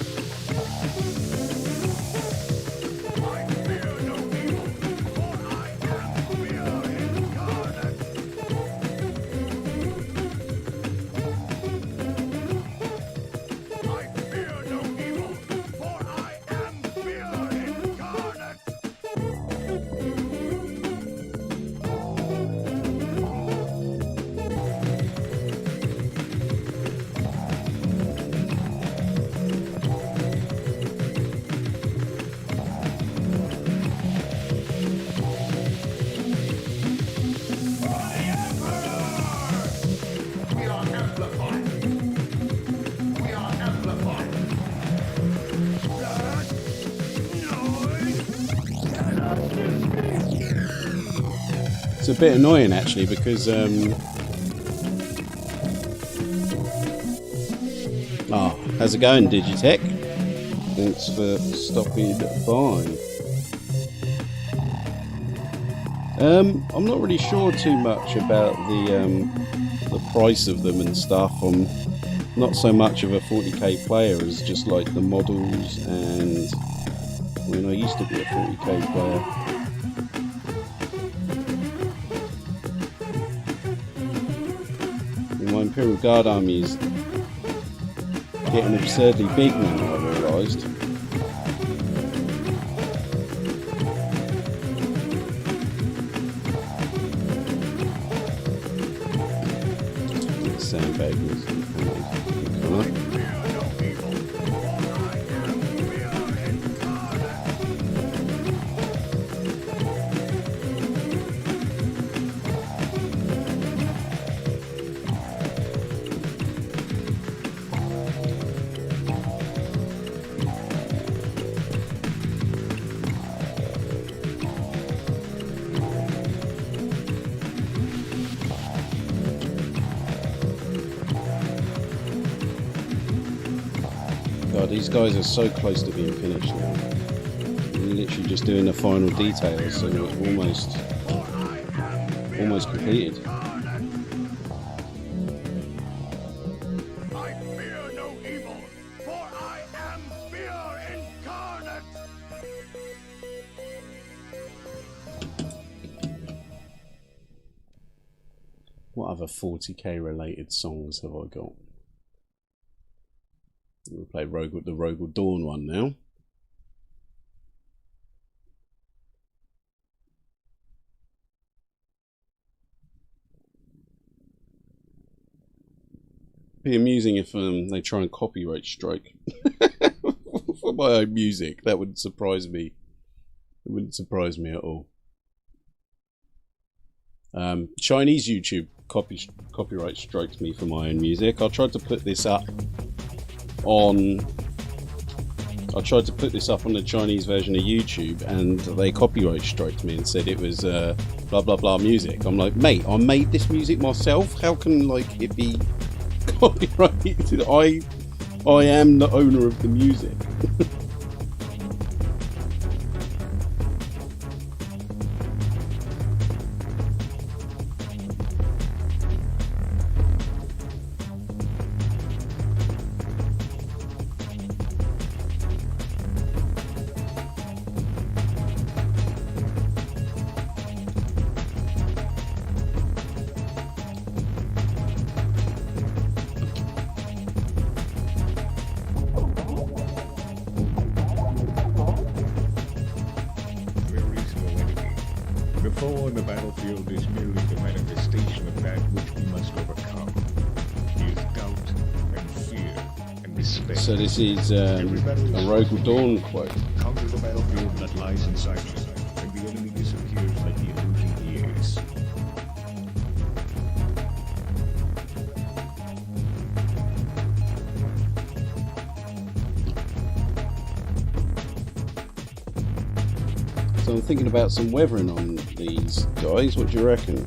It's a bit annoying actually because how's it going, Digitech? Thanks for stopping by. I'm not really sure too much about the price of them and stuff. I'm not so much of a 40k player as just like the models, and I mean I used to be a 40k player. My Imperial Guard army is getting absurdly big now, I realised. Sandbaggers. God, these guys are so close to being finished now. We're literally just doing the final details, so we're almost completed. What other 40k related songs have I got? We'll play the Rogal Dawn one now. Be amusing if they try and copyright strike for my own music. That wouldn't surprise me. It wouldn't surprise me at all. Chinese YouTube copyright strikes me for my own music. I tried to put this up on the Chinese version of YouTube, and they copyright striked me and said it was blah blah blah music. I'm like, mate, I made this music myself. How can like it be copyrighted? I am the owner of the music. Before the battlefield is merely the manifestation of that which we must overcome. It is doubt and fear and despair. So this is a Rogal Dawn quote. Conquer the battlefield that lies inside you. So I'm thinking about some weathering on these guys. What do you reckon?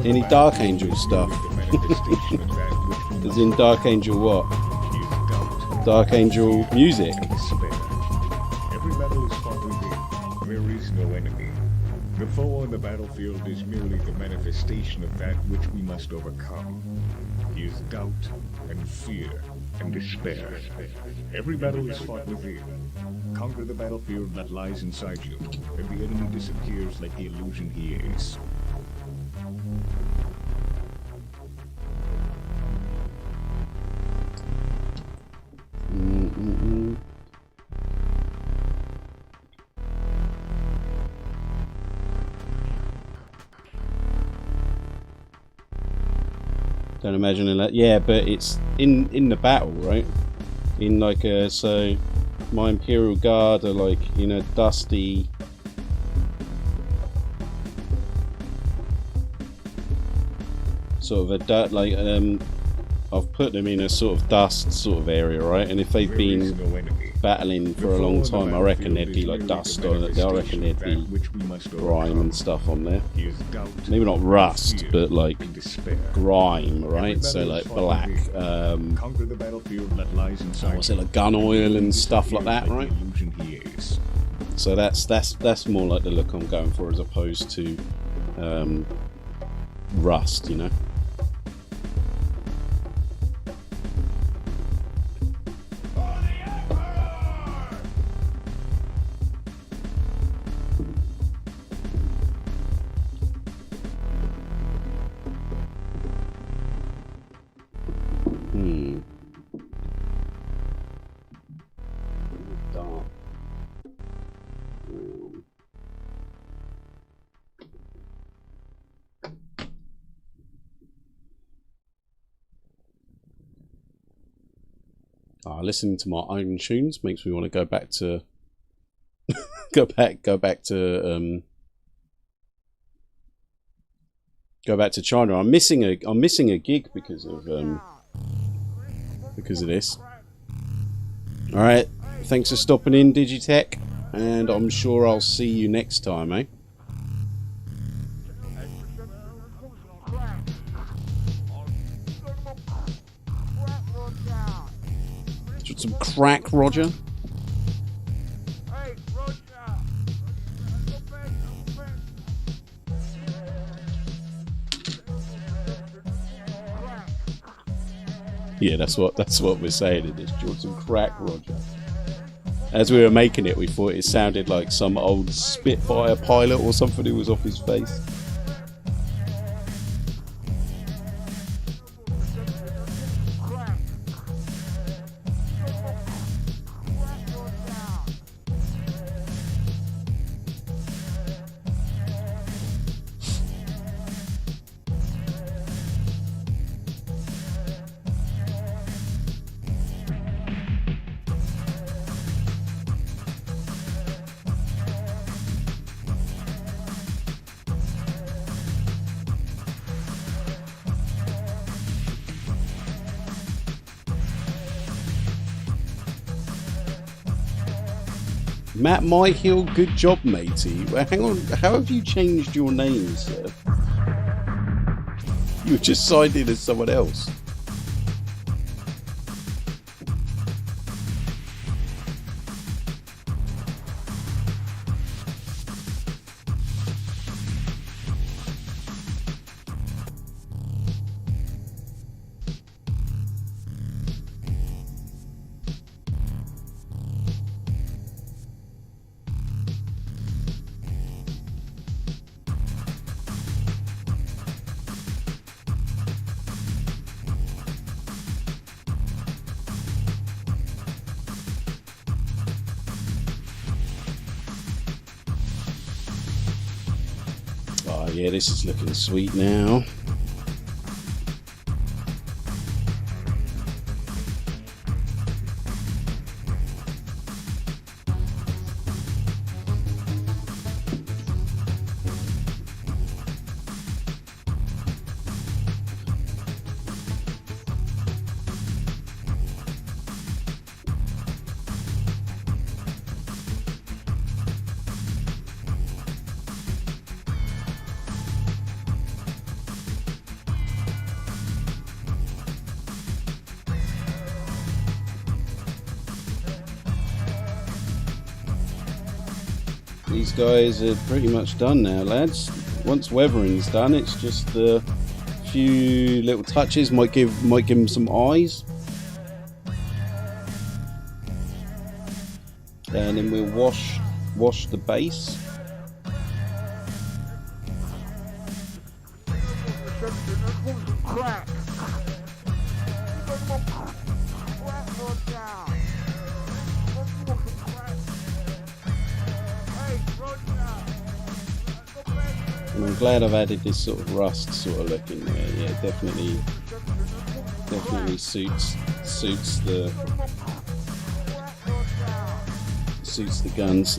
Any Dark Angel stuff? As in Dark Angel what? Dark Angel music? Every battle is fought within. There is no enemy. The foe on the battlefield is merely the manifestation of that which we must overcome. He is doubt and fear and despair. Every battle is fought within. Conquer the battlefield that lies inside you, and the enemy disappears like the illusion he is. Don't imagine it. Yeah, but it's in the battle, right? In like so my Imperial Guard are like, you know, dusty. Sort of a dirt, like I've put them in a sort of dust sort of area, right? And if they've been battling for a long time, I reckon there'd be like dust on it. I reckon there'd be grime and stuff on there. Maybe not rust, but like grime, right? So like black. What's it, like gun oil and stuff like that, right? So that's more like the look I'm going for, as opposed to rust, you know. Listening to my own tunes makes me want to go back to go back to China. I'm missing a gig because of this. All right, thanks for stopping in, Digitech, and I'm sure I'll see you next time, eh? Some crack, Roger. Yeah, that's what we're saying in this. Do you want some crack, Roger? As we were making it, we thought it sounded like some old Spitfire pilot or something who was off his face. Matt Myhill, good job, matey. Hang on, how have you changed your name, sir? You were just signed in as someone else. yeah, this is looking sweet now. These guys are pretty much done now, lads. Once weathering's done, it's just a few little touches. Might give them some eyes, and then we'll wash the base. And I'm glad I've added this sort of rust sort of look in there. Yeah, definitely suits the guns.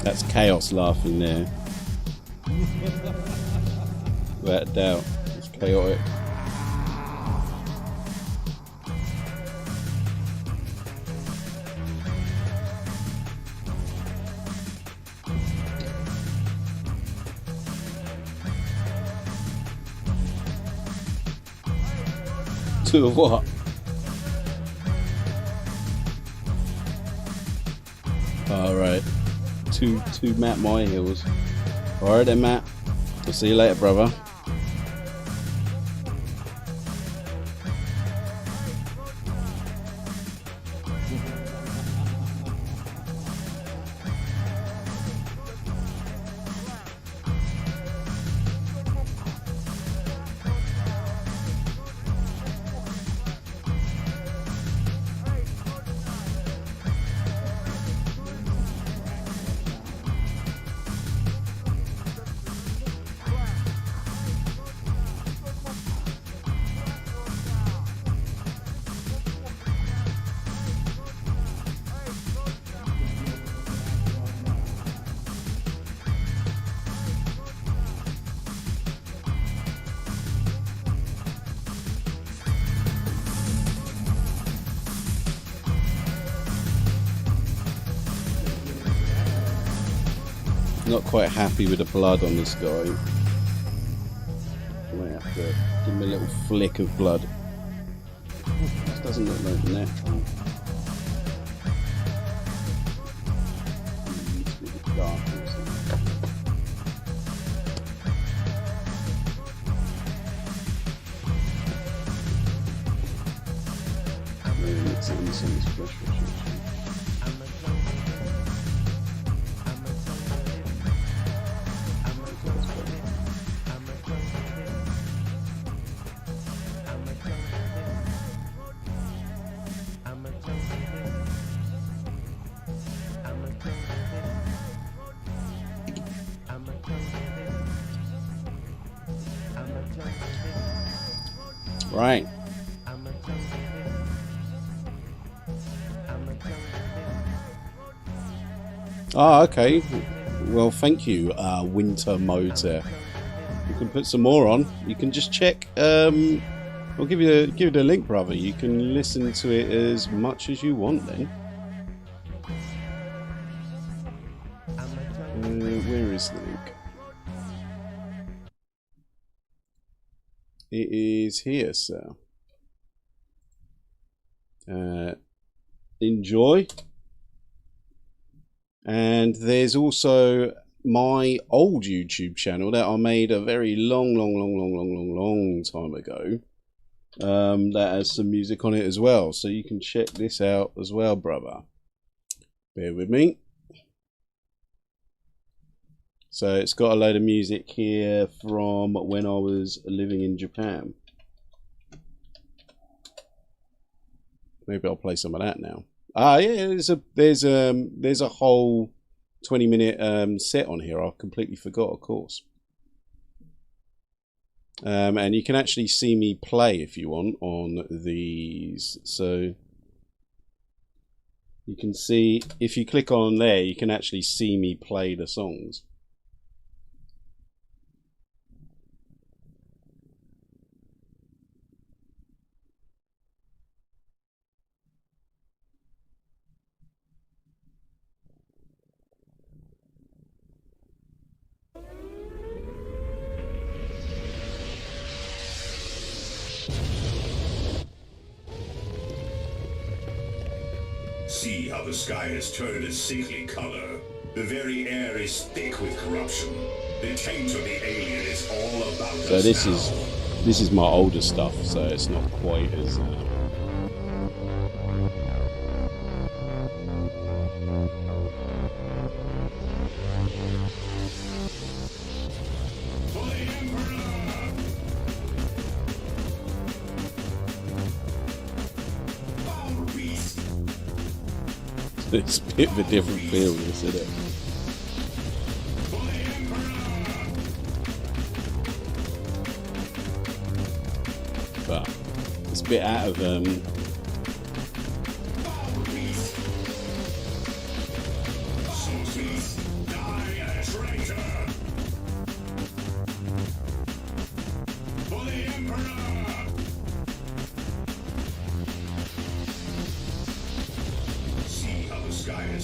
That's chaos laughing there. Without a doubt, it's chaotic. To a what? Alright. To Matt my heels. Alright then, Matt. I'll see you later, brother. Not quite happy with the blood on this guy. I might have to give him a little flick of blood. This doesn't look like natural. Maybe it's in some special. Right. Ah, okay. Well, thank you, Winter Motor. You can put some more on. You can just check. I'll give you the link, brother. You can listen to it as much as you want. Then. Where is the link? It is here, sir. Enjoy. And there's also my old YouTube channel that I made a very long time ago. That has some music on it as well, so you can check this out as well, brother. Bear with me. So it's got a load of music here from when I was living in Japan. Maybe I'll play some of that now. Yeah, there's a whole 20-minute set on here. I completely forgot, of course. And you can actually see me play if you want on these. So you can see, if you click on there, you can actually see me play the songs. See how the sky has turned a sickly color. The very air is thick with corruption. The taint of the alien is all about us. So this is my older stuff, so it's not quite as it's a bit of a different feel, isn't it? But it's a bit out of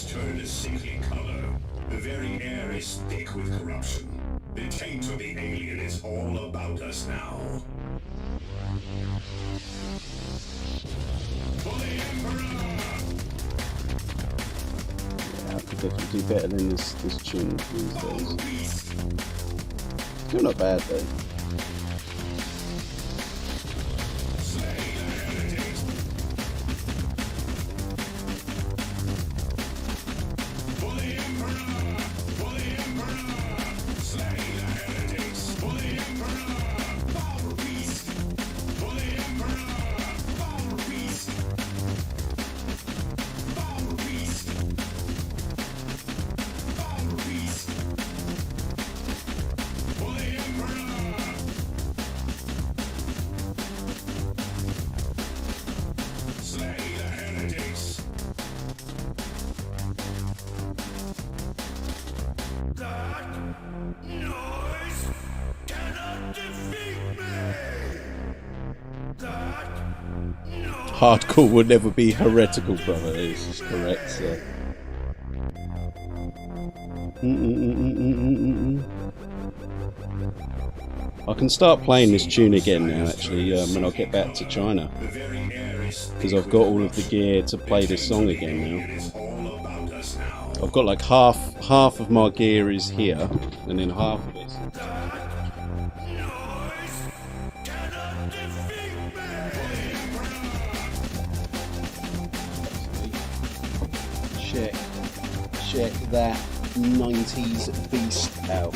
turned a sickly color. The very air is thick with corruption. The taint of the alien is all about us now. For the Emperor! Yeah, I could definitely do better than this tune these days. Still not bad though. Hardcore would never be heretical, brother. This is correct, sir. I can start playing this tune again now, actually, when I get back to China, because I've got all of the gear to play this song again now. I've got like half of my gear is here, and then half of it. Check that 90s beast out.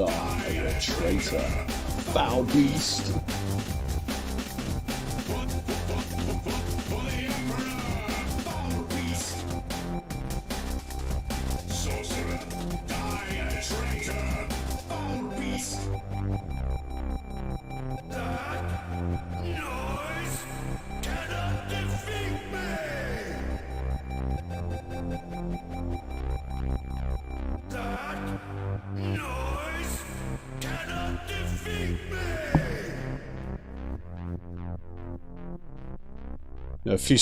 Die, traitor, foul beast.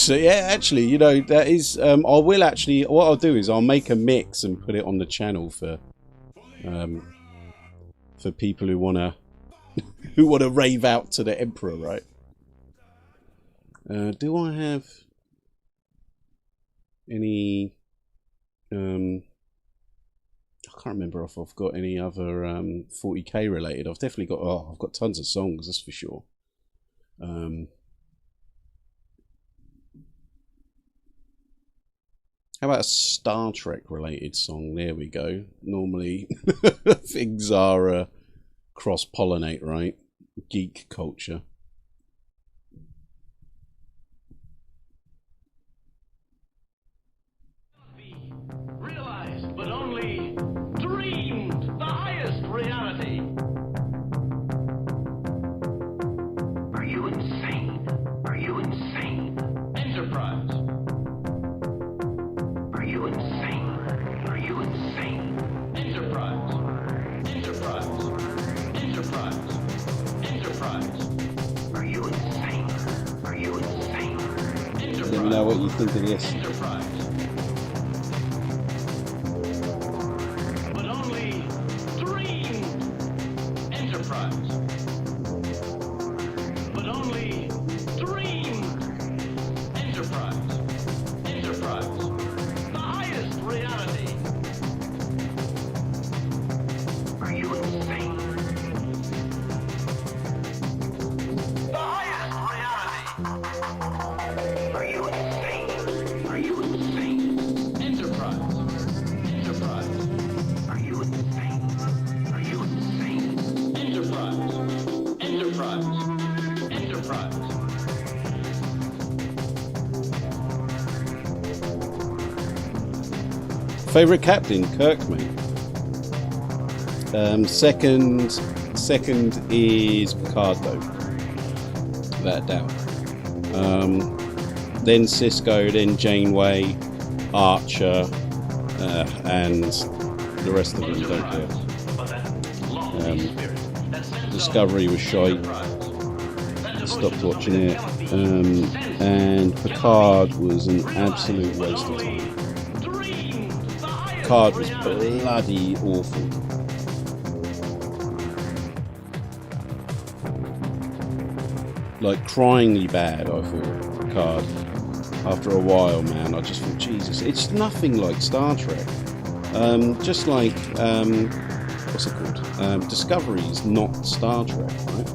Yeah, actually, you know, that is. I will actually. What I'll do is I'll make a mix and put it on the channel for people who wanna rave out to the Emperor, right? Do I have any? I can't remember if I've got any other 40k related. I've definitely got. Oh, I've got tons of songs. That's for sure. How about a Star Trek related song? There we go. Normally things are cross-pollinate, right? Geek culture. Realized, but only dreamed the highest reality. Are you insane? Are you insane? Enterprise. Are you insane? Are you insane? Enterprise. Enterprise. Enterprise. Enterprise. Are you insane? Are you insane? Enterprise. Let me know what you think of this. Enterprise. But only dreamed. Enterprise. But only dreamed. Enterprise. Enterprise. The highest reality. Are you insane? The highest reality. Are you insane? Are you insane? Enterprise. Enterprise. Are you insane? Are you insane? Enterprise. Enterprise. Enterprise. Favorite captain, Kirk, mate. Second is Picard, though. Without doubt. Then Cisco, then Janeway, Archer, and the rest of them don't care. Discovery was shite. Stopped watching it. And Picard was an absolute waste of time. Picard was bloody awful. Like cryingly bad, I thought, Picard. After a while, man, I just thought, Jesus, it's nothing like Star Trek. Just like, what's it called? Discovery's not Star Trek, right?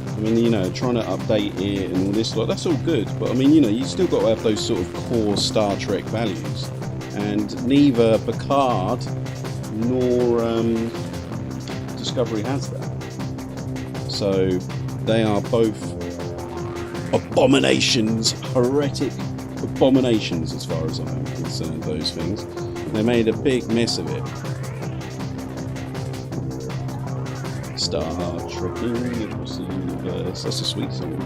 I mean, you know, trying to update it and all this, like, that's all good. But I mean, you know, you still got to have those sort of core Star Trek values. And neither Picard nor Discovery has that. So they are both abominations, heretic abominations as far as I'm concerned, those things. They made a big mess of it. Star Trekking across the universe. That's a sweet song.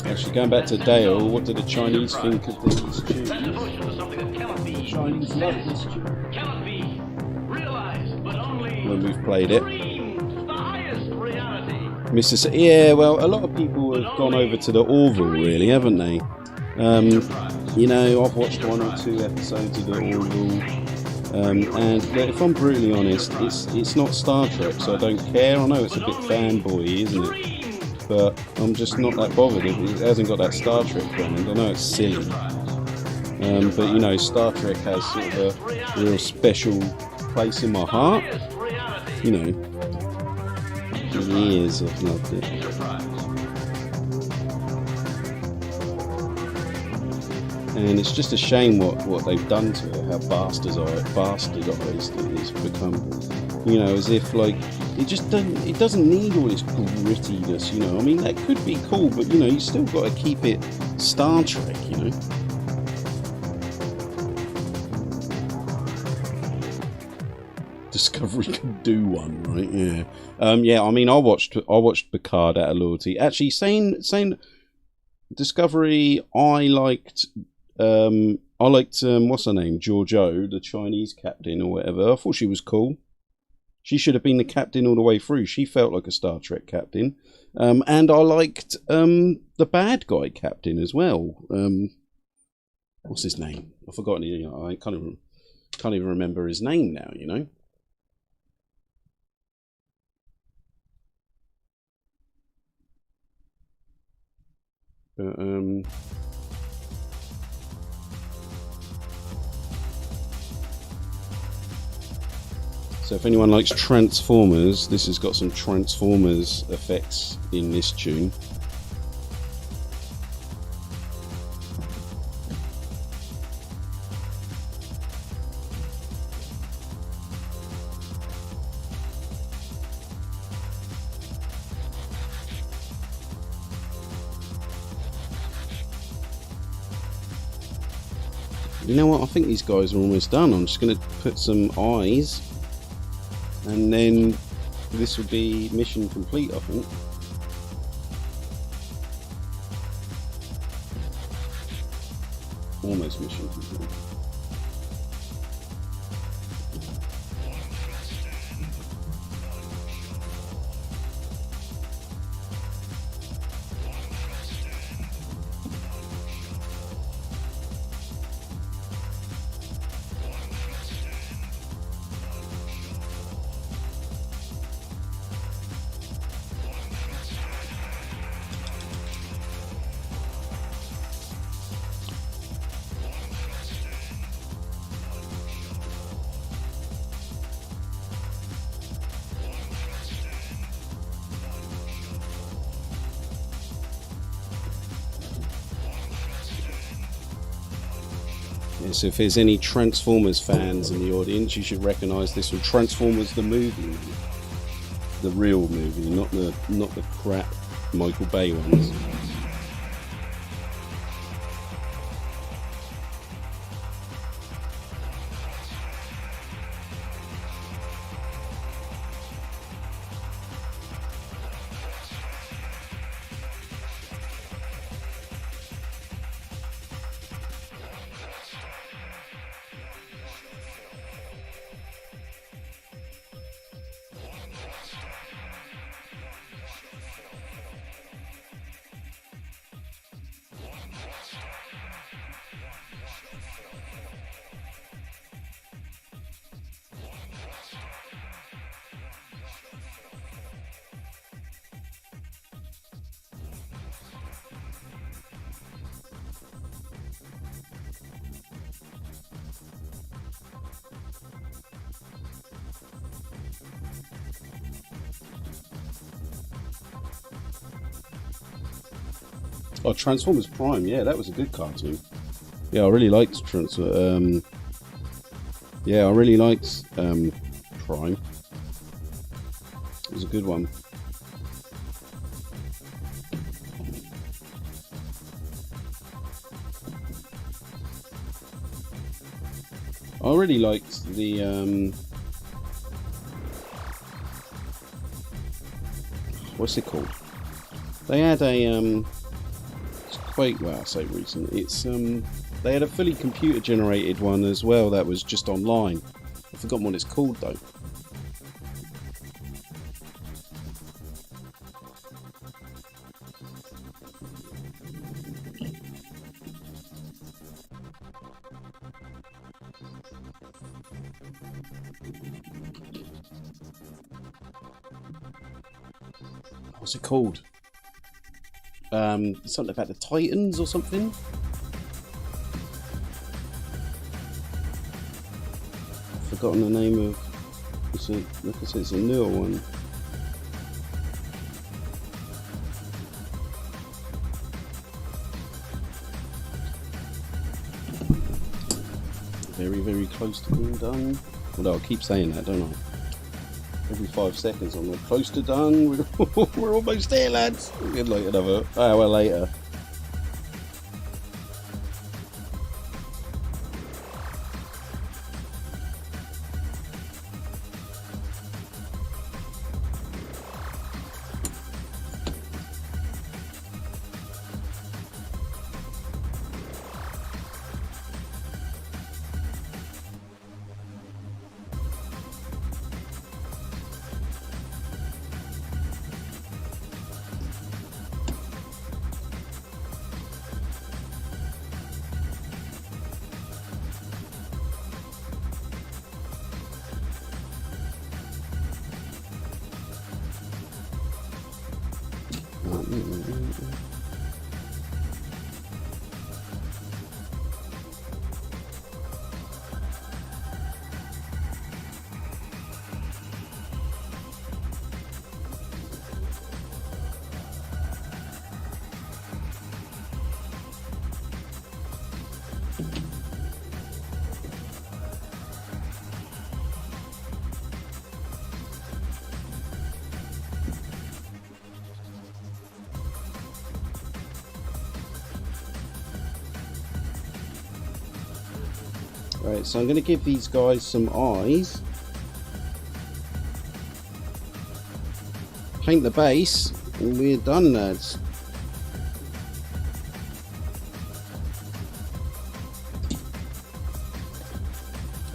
Actually, going back to Dale, what did the Chinese think of this tune? The Chinese love this tune. When we've played it. Yeah, well, a lot of people have gone over to the Orville, really, haven't they? You know, I've watched 1 or 2 episodes of the Orville, and if I'm brutally honest, it's not Star Trek, so I don't care. I know it's a bit fanboy, isn't it? But I'm just not that bothered. It hasn't got that Star Trek brand. I know it's silly, but you know, Star Trek has sort of a real special place in my heart. You know, years I've loved it. And it's just a shame what they've done to it, how bastardized it's become. You know, as if like it doesn't need all this grittiness, you know. I mean, that could be cool, but you know, you still got to keep it Star Trek, you know. Discovery could do one, right? Yeah. Yeah. I mean, I watched Picard out of loyalty. Actually, saying Discovery, I liked what's her name, Georgiou, the Chinese captain or whatever. I thought she was cool. She should have been the captain all the way through. She felt like a Star Trek captain. And I liked the bad guy captain as well. What's his name? I've forgotten. You know, I can't even remember his name now. You know. But so if anyone likes Transformers, this has got some Transformers effects in this tune. You know what? I think these guys are almost done. I'm just going to put some eyes, and then this will be mission complete, I think. Almost mission complete. So if there's any Transformers fans in the audience, you should recognise this from Transformers the movie, the real movie, not the crap Michael Bay ones. Oh, Transformers Prime, yeah, that was a good cartoon. Yeah, I really liked yeah, I really liked Prime. It was a good one. I really liked the what's it called? They had a quite well, I say recent. It's they had a fully computer generated one as well that was just online. I've forgotten what it's called though. What's it called? Something about the Titans or something. I've forgotten the name of. Like I said, it's a newer one. very close to being done. Although I keep saying that, don't I? Every 5 seconds I'm like, close to done. We're almost there, lads. We'll get like another hour later. Right, so I'm going to give these guys some eyes. Paint the base, and we're done, lads.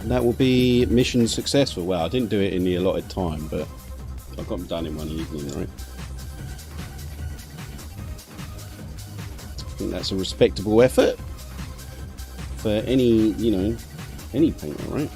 And that will be mission successful. Well, I didn't do it in the allotted time, but I got them done in one evening, right? I think that's a respectable effort for any, you know, any painter, right?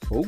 Cool.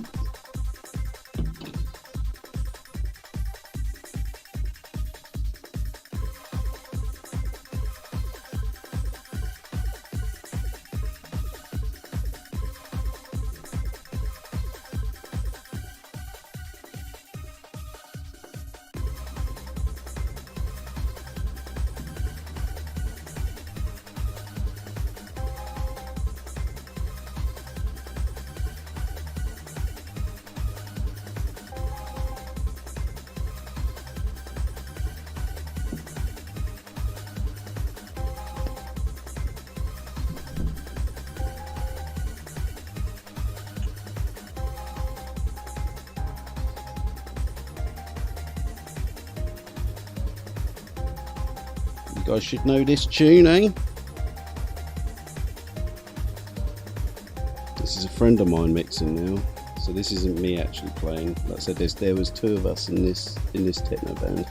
You guys should know this tune, eh? This is a friend of mine mixing now, so this isn't me actually playing. Like I said, there was two of us in this techno band.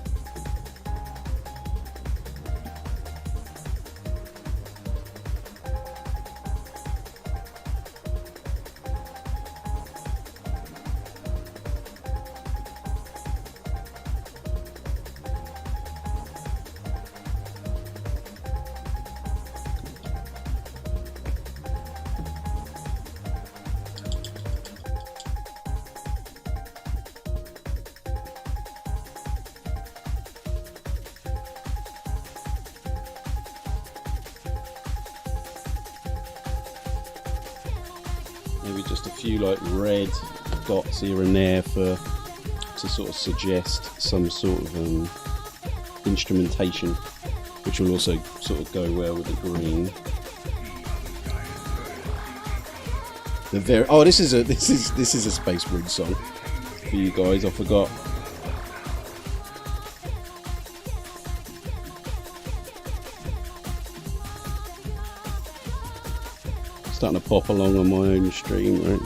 Maybe just a few like red dots here and there to sort of suggest some sort of instrumentation, which will also sort of go well with the green. This is a Space Bridge song for you guys. I forgot. Starting to pop along on my own stream, right?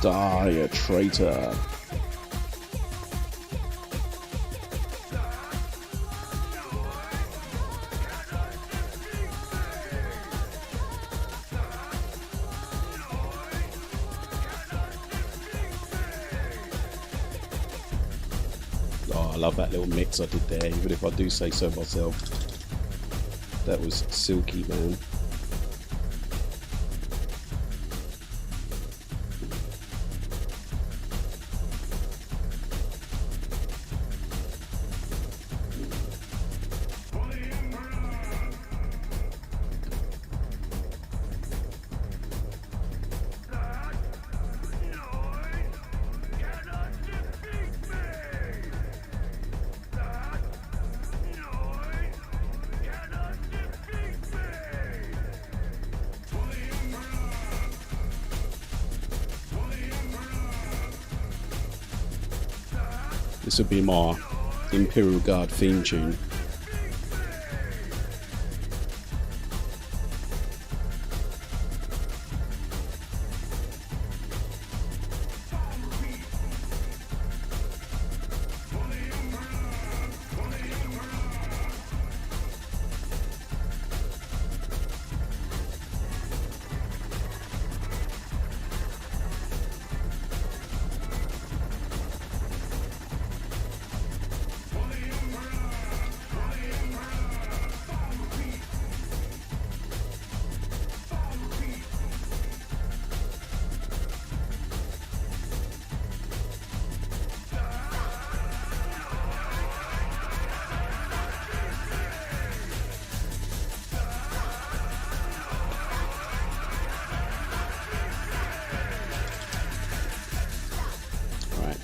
Die, a traitor. Oh, I love that little mix I did there, even if I do say so myself. That was silky, man. This would be my Imperial Guard theme tune.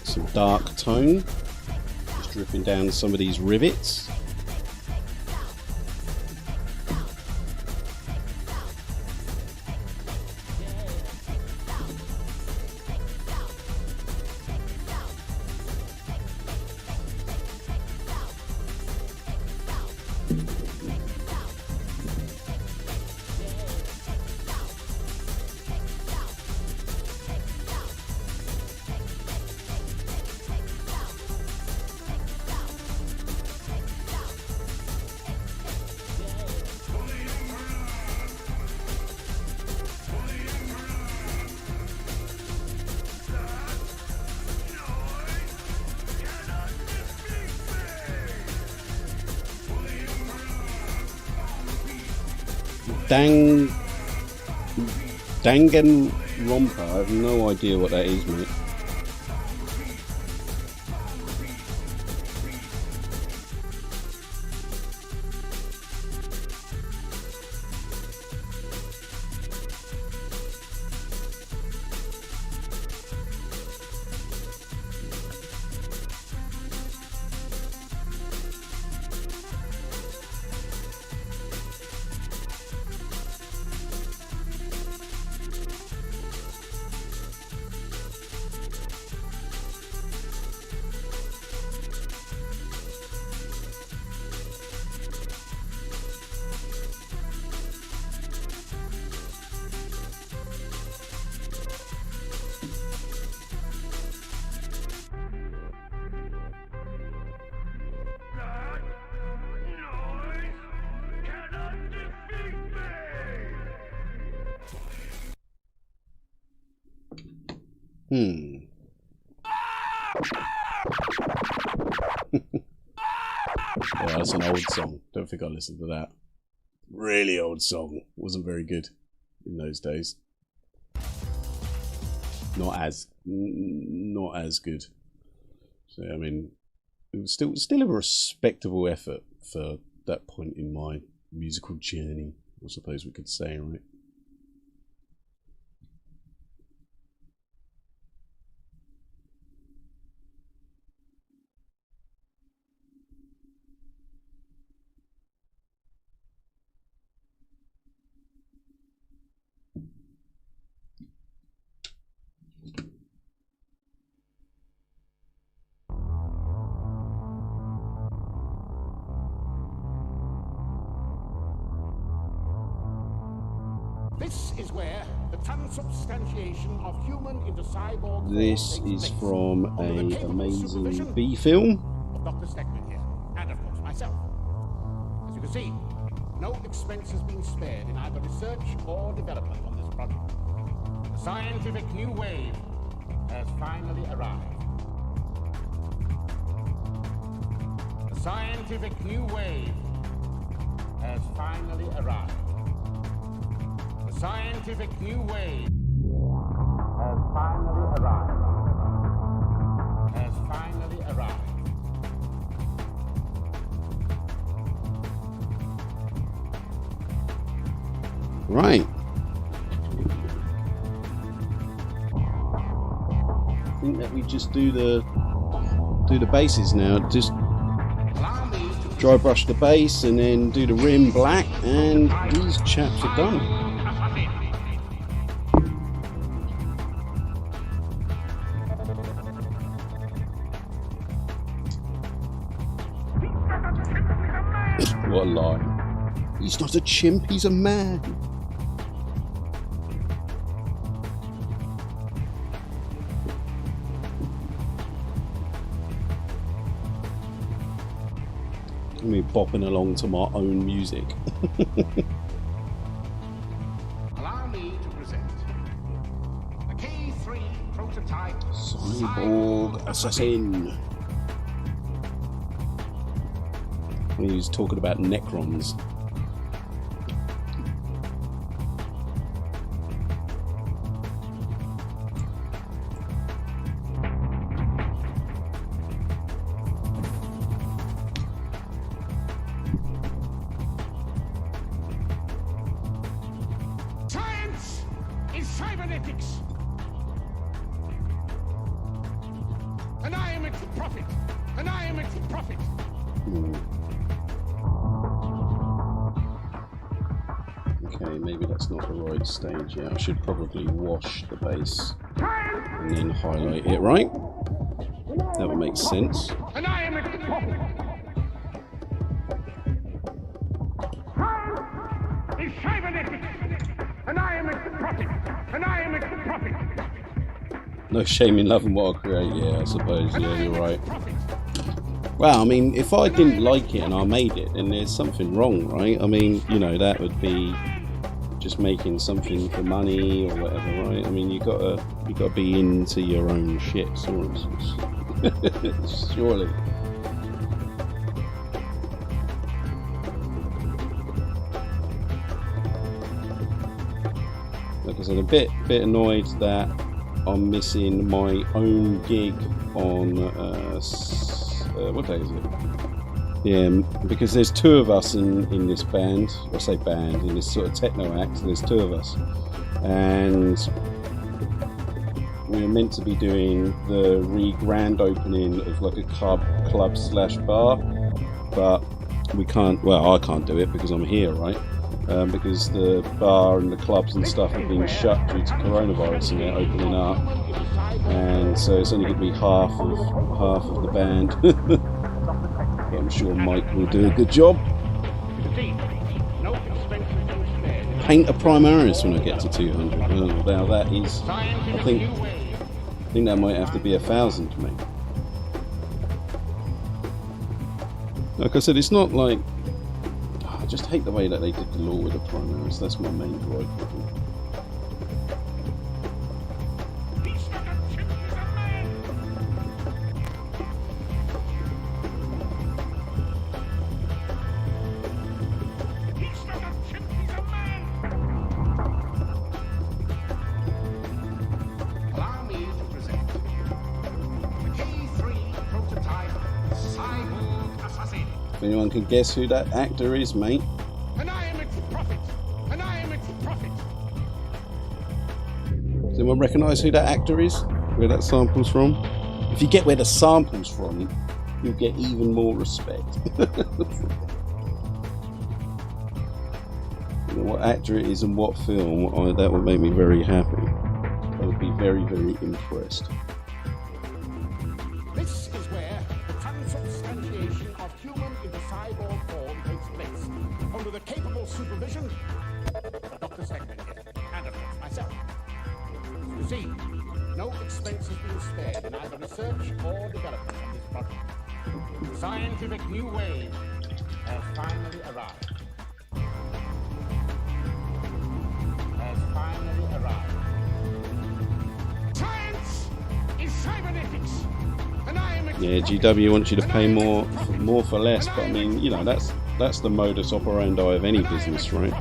Some dark tone, just dripping down some of these rivets. Danganronpa, I have no idea what that is, mate. Yeah, that's an old song. Don't think I listened to that. Really old song. Wasn't very good in those days. Not as good. So I mean, it was still a respectable effort for that point in my musical journey, I suppose we could say, right? transubstantiation of human into cyborg. This is from an amazing B film. Of Dr. Steckman here, and of course myself. As you can see, no expense has been spared in either research or development on this project. The scientific new wave has finally arrived. The scientific new wave has finally arrived. The scientific new wave has finally arrived. Has finally arrived. Right. I think that we just do the bases now. Just dry brush the base and then do the rim black, and these chaps are done. What a lie. He's not a chimp, he's a man. Me bopping along to my own music. Allow me to present the K3 prototype Cyborg Assassin. He's talking about Necrons. Science is cybernetics, and I am its prophet, and I am its prophet. Okay, maybe that's not the right stage yet. I should probably wash the base and then highlight it, right? That would make sense. And I am its prophet. Science is cybernetics, and I am its prophet, and I am its prophet. No shame in loving what I create, yeah, I suppose, yeah, you're right. Well, I mean, if I didn't like it and I made it, then there's something wrong, right? I mean, you know, that would be just making something for money or whatever, right? I mean, you gotta be into your own shit, sort of. Surely. Like I said, a bit annoyed that I'm missing my own gig on what day is it? Yeah, because there's two of us in this band. I say band, in this sort of techno act. There's two of us, and we're meant to be doing the grand opening of like a club slash bar, but we can't. Well, I can't do it because I'm here, right? Because the bar and the clubs and stuff have been shut due to coronavirus, and they're opening up, and so it's only going to be half of the band. But I'm sure Mike will do a good job. Paint a Primaris when I get to 200. Now that is, I think that might have to be 1,000 to me. Like I said, it's not like, I just hate the way that they did the law with the Primaris. That's my main gripe. Anyone can guess who that actor is, mate? And I am its prophet, and I am its prophet. Does anyone recognise who that actor is? Where that sample's from? If you get where the sample's from, you'll get even more respect. You know what actor it is and what film, that would make me very happy. I would be very, very impressed. This is where the transubstantiation of human into cyborg form takes place, under the capable supervision of Dr. Steckman here, and of course myself. you see, no expense has been spared in either research or development on this project. The scientific new wave has finally arrived. Science is cybernetics, and I am. Yeah, GW wants you to pay more for less, but I mean, you know, that's the modus operandi of any business, right?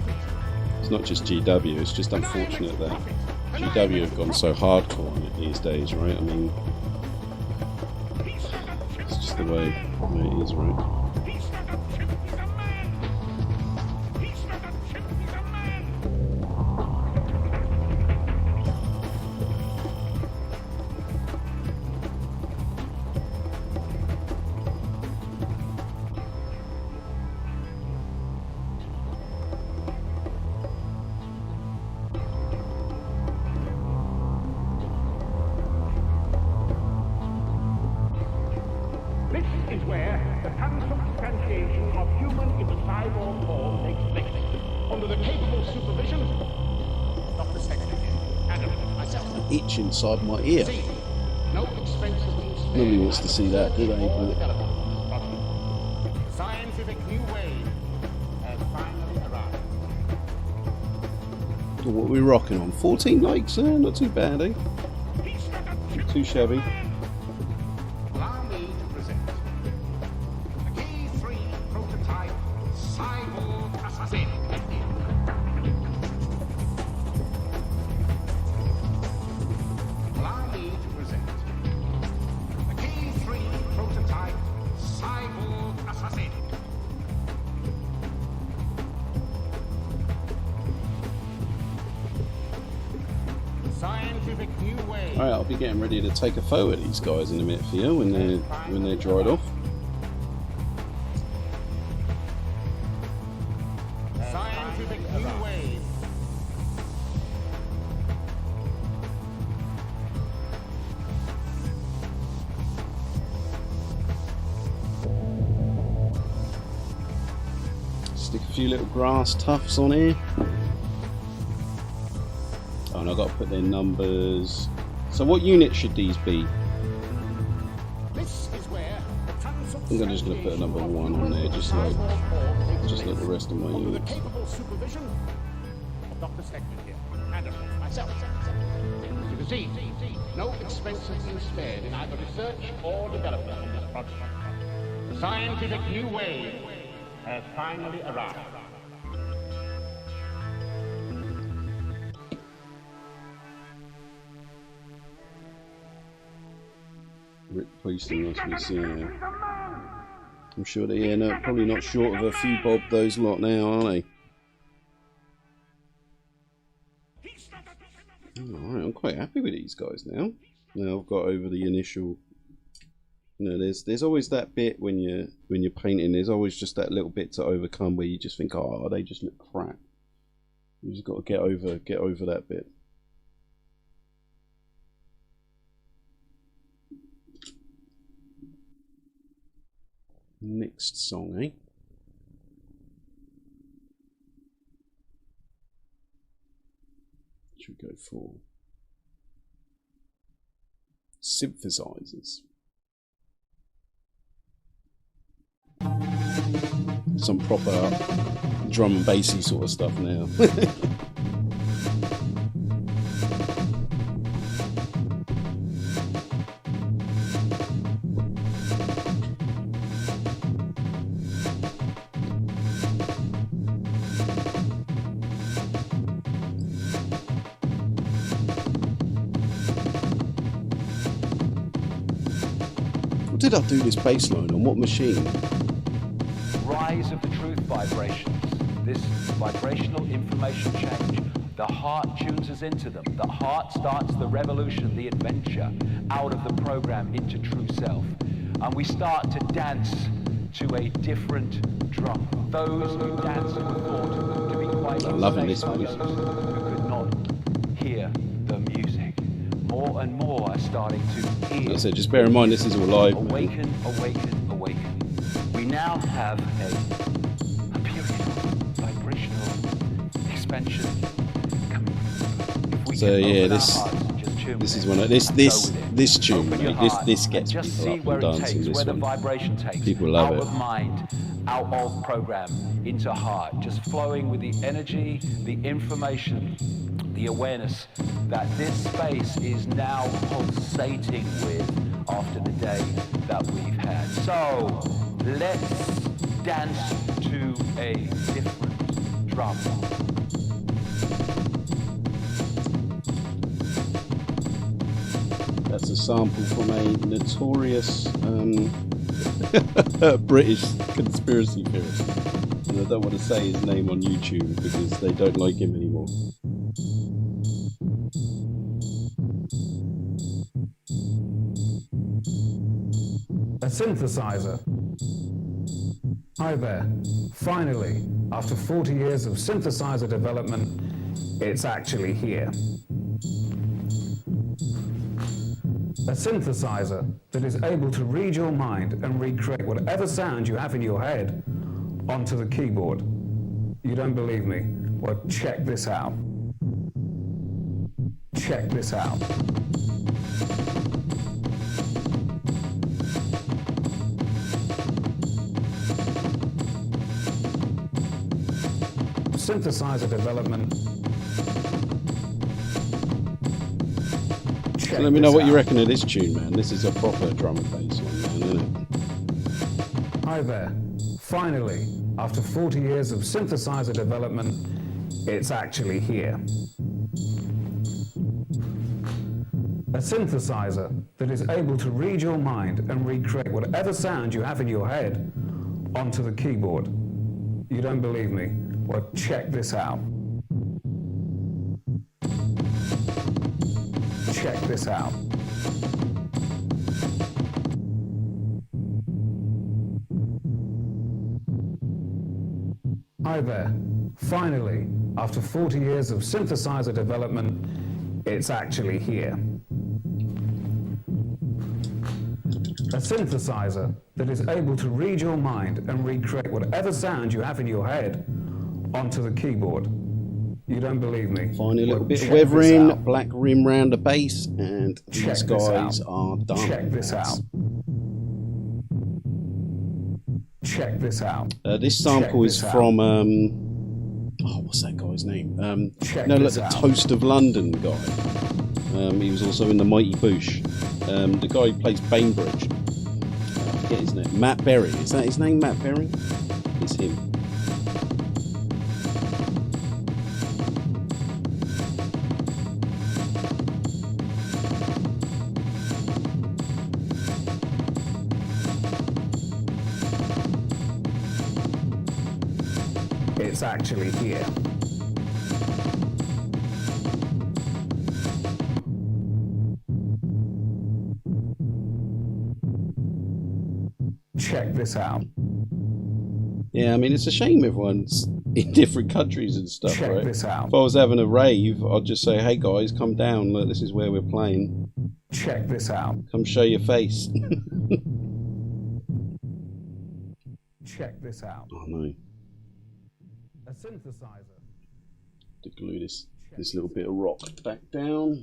It's not just GW. It's just unfortunate that GW have gone so hardcore on it these days, right? I mean, it's just the way it is, right? Itch inside my ear. Nobody wants to see that, do they? But scientific new wave has finally arrived. what are we rocking on? 14 likes? Not too bad, eh? Not too shabby. Allow me to present the K3 prototype cyborg assassin. Allow me to present the K3 prototype cyborg assassin. Scientific new wave. Alright, I'll be getting ready to take a photo of these guys in a minute for you when they're dried off. Scientific new wave. Stick a few little grass tufts on here. Oh, and I've got to put their numbers. So what unit should these be? This is where the I think I'm just going to put a number 1 on there, just like the rest of my under the units. capable supervision of Dr. Stegman here, and of course myself. You can see, no expense has been spared in either research or development on this project. The scientific new wave has finally arrived. Rick Priestley must be seeing it. I'm sure they're probably not short of a few bob those lot now, are they? Alright, I'm quite happy with these guys now. Now I've got over the initial. You know, there's always that bit when you're painting. There's always just that little bit to overcome where you just think, oh, they just look crap. You just got to get over that bit. Next song, eh? Should we go for synthesizers? Some proper drum and bassy sort of stuff now. What did I do this bass line on? What machine? Rise of the truth vibrations. This vibrational information change. The heart tunes us into them. The heart starts the revolution, the adventure out of the program into true self. And we start to dance to a different drum. Those who dance were thought to be quite I'm loving this insane voice. by those who could not hear the music. More and more are starting to hear. Like I said, just bear in mind this is all live. Awaken, awaken, awaken. We now have a period of vibrational expansion coming. If we So, can yeah, open this- our hearts and just This is minutes. one of this and this go with it. this tune, Open your mate. This heart this and gets just people see up where and it dancing. takes, This where the one, vibration takes. people love out it. of mind, out of program, into heart, just flowing with the energy, the information, the awareness that this space is now pulsating with after the day that we've had. So let's dance to a different drum. That's a sample from a notorious British conspiracy theorist. And I don't want to say his name on YouTube because they don't like him anymore. A synthesizer. Hi there. Finally, after 40 years of synthesizer development, it's actually here. A synthesizer that is able to read your mind and recreate whatever sound you have in your head onto the keyboard. You don't believe me? Well, check this out. Check this out. Synthesizer development. So let me know what you reckon of this tune, man. This is a proper drum and bass one, man, isn't it? Hi there. Finally, after 40 years of synthesizer development, it's actually here. A synthesizer that is able to read your mind and recreate whatever sound you have in your head onto the keyboard. You don't believe me? Well, check this out. Check this out. Hi there. Finally, after 40 years of synthesizer development, it's actually here. A synthesizer that is able to read your mind and recreate whatever sound you have in your head onto the keyboard. You don't believe me? Finally, a little Well, bit of check this weathering, out. black rim round the base, and Check these this guys out. are done. Check this out. Check this out. This sample Check is this out. from what's that guy's name? Check no, like this the out. Toast of London guy. He was also in the Mighty Boosh. The guy who plays Bainbridge. I forget his name. Matt Berry. Is that his name? Matt Berry? It's him. It's actually here. Check this out. Yeah, I mean, it's a shame everyone's in different countries and stuff, Check right? this out. If I was having a rave, I'd just say, hey guys, come down. Look, this is where we're playing. Check this out. Come show your face. Check this out. Oh no. A synthesizer. To glue this little bit of rock back down.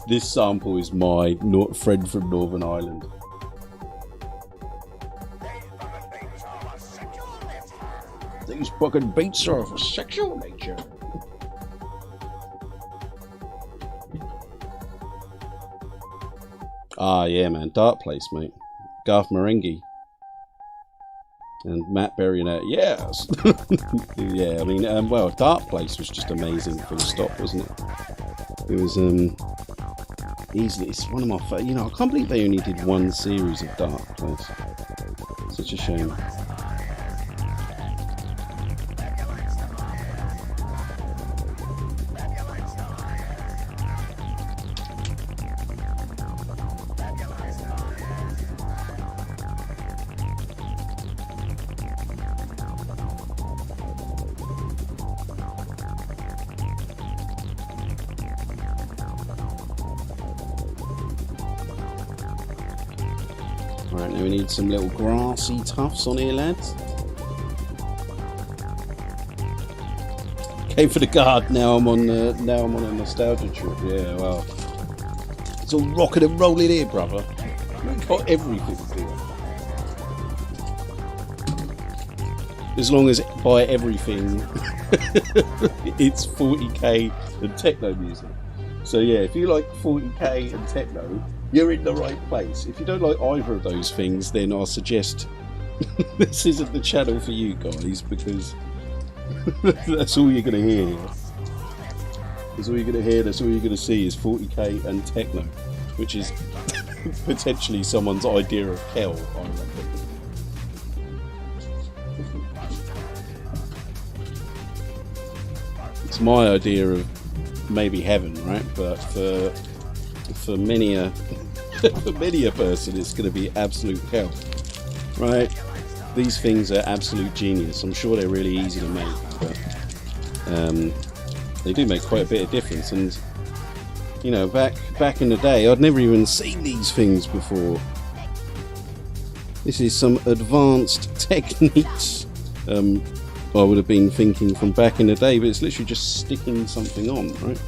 This sample is my friend from Northern Ireland. These fucking beats are of a sexual nature. Ah, yeah, man. Dark Place, mate. Garth Marenghi. And Matt Berry and yes. Yeah, I mean, well, Dark Place was just amazing full stop, wasn't it? It was, easily, it's one of my favorite. You know, I can't believe they only did one series of Dark Place. Such a shame. we need some little grassy tufts on here, lads. Came for the guard. Now I'm on a nostalgia trip. Yeah, well, it's all rocking and rolling here, brother. We've got everything here. As long as by everything, it's 40k and techno music. So yeah, if you like 40k and techno, you're in the right place. If you don't like either of those things, then I suggest this isn't the channel for you guys, because that's all you're going to hear. That's all you're going to hear, that's all you're going to see is 40k and techno, which is potentially someone's idea of hell, I reckon. It's my idea of maybe heaven, right? But for many a for many a person, it's going to be absolute hell, right? These things are absolute genius. I'm sure they're really easy to make, but they do make quite a bit of difference. And you know, back in the day, I'd never even seen these things before. This is some advanced techniques. I would have been thinking from back in the day, but it's literally just sticking something on, right?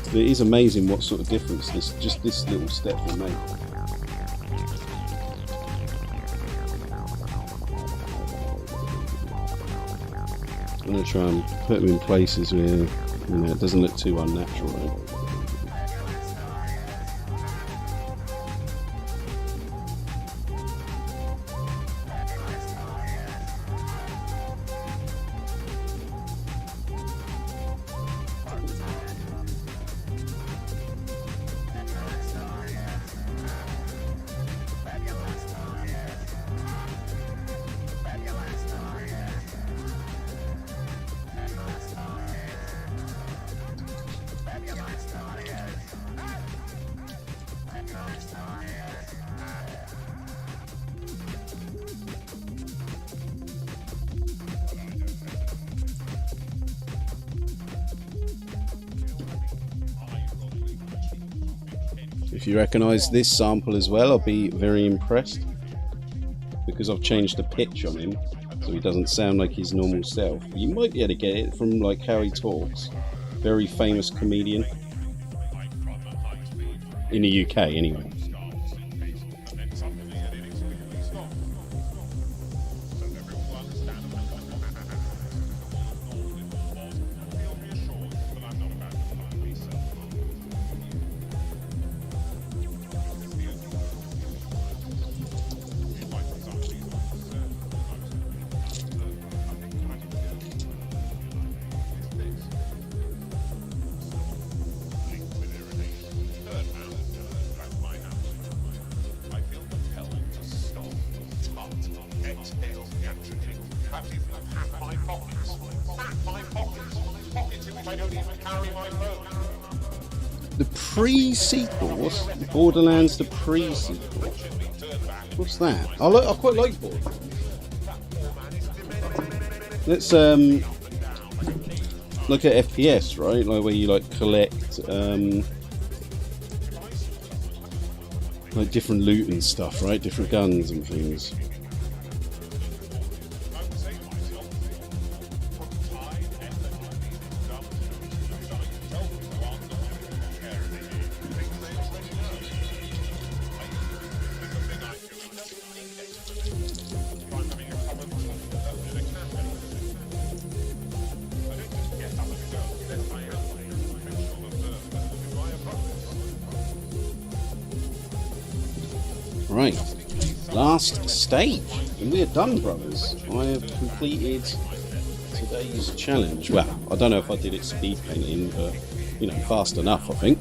It is amazing what sort of difference this little step will make. I'm going to try and put them in places where, you know, it doesn't look too unnatural, right? If you recognise this sample as well, I'll be very impressed, because I've changed the pitch on him so he doesn't sound like his normal self. You might be able to get it from like how he talks. Very famous comedian in the UK anyway. The pre-sequel? What's Borderlands the pre-sequel? What's that? I quite like Borderlands. Let's look at FPS, right? Like where you like collect like different loot and stuff, right? Different guns and things. Right, last stage, and we're done, brothers. I have completed today's challenge. Well, I don't know if I did it speed painting, but you know, fast enough, I think.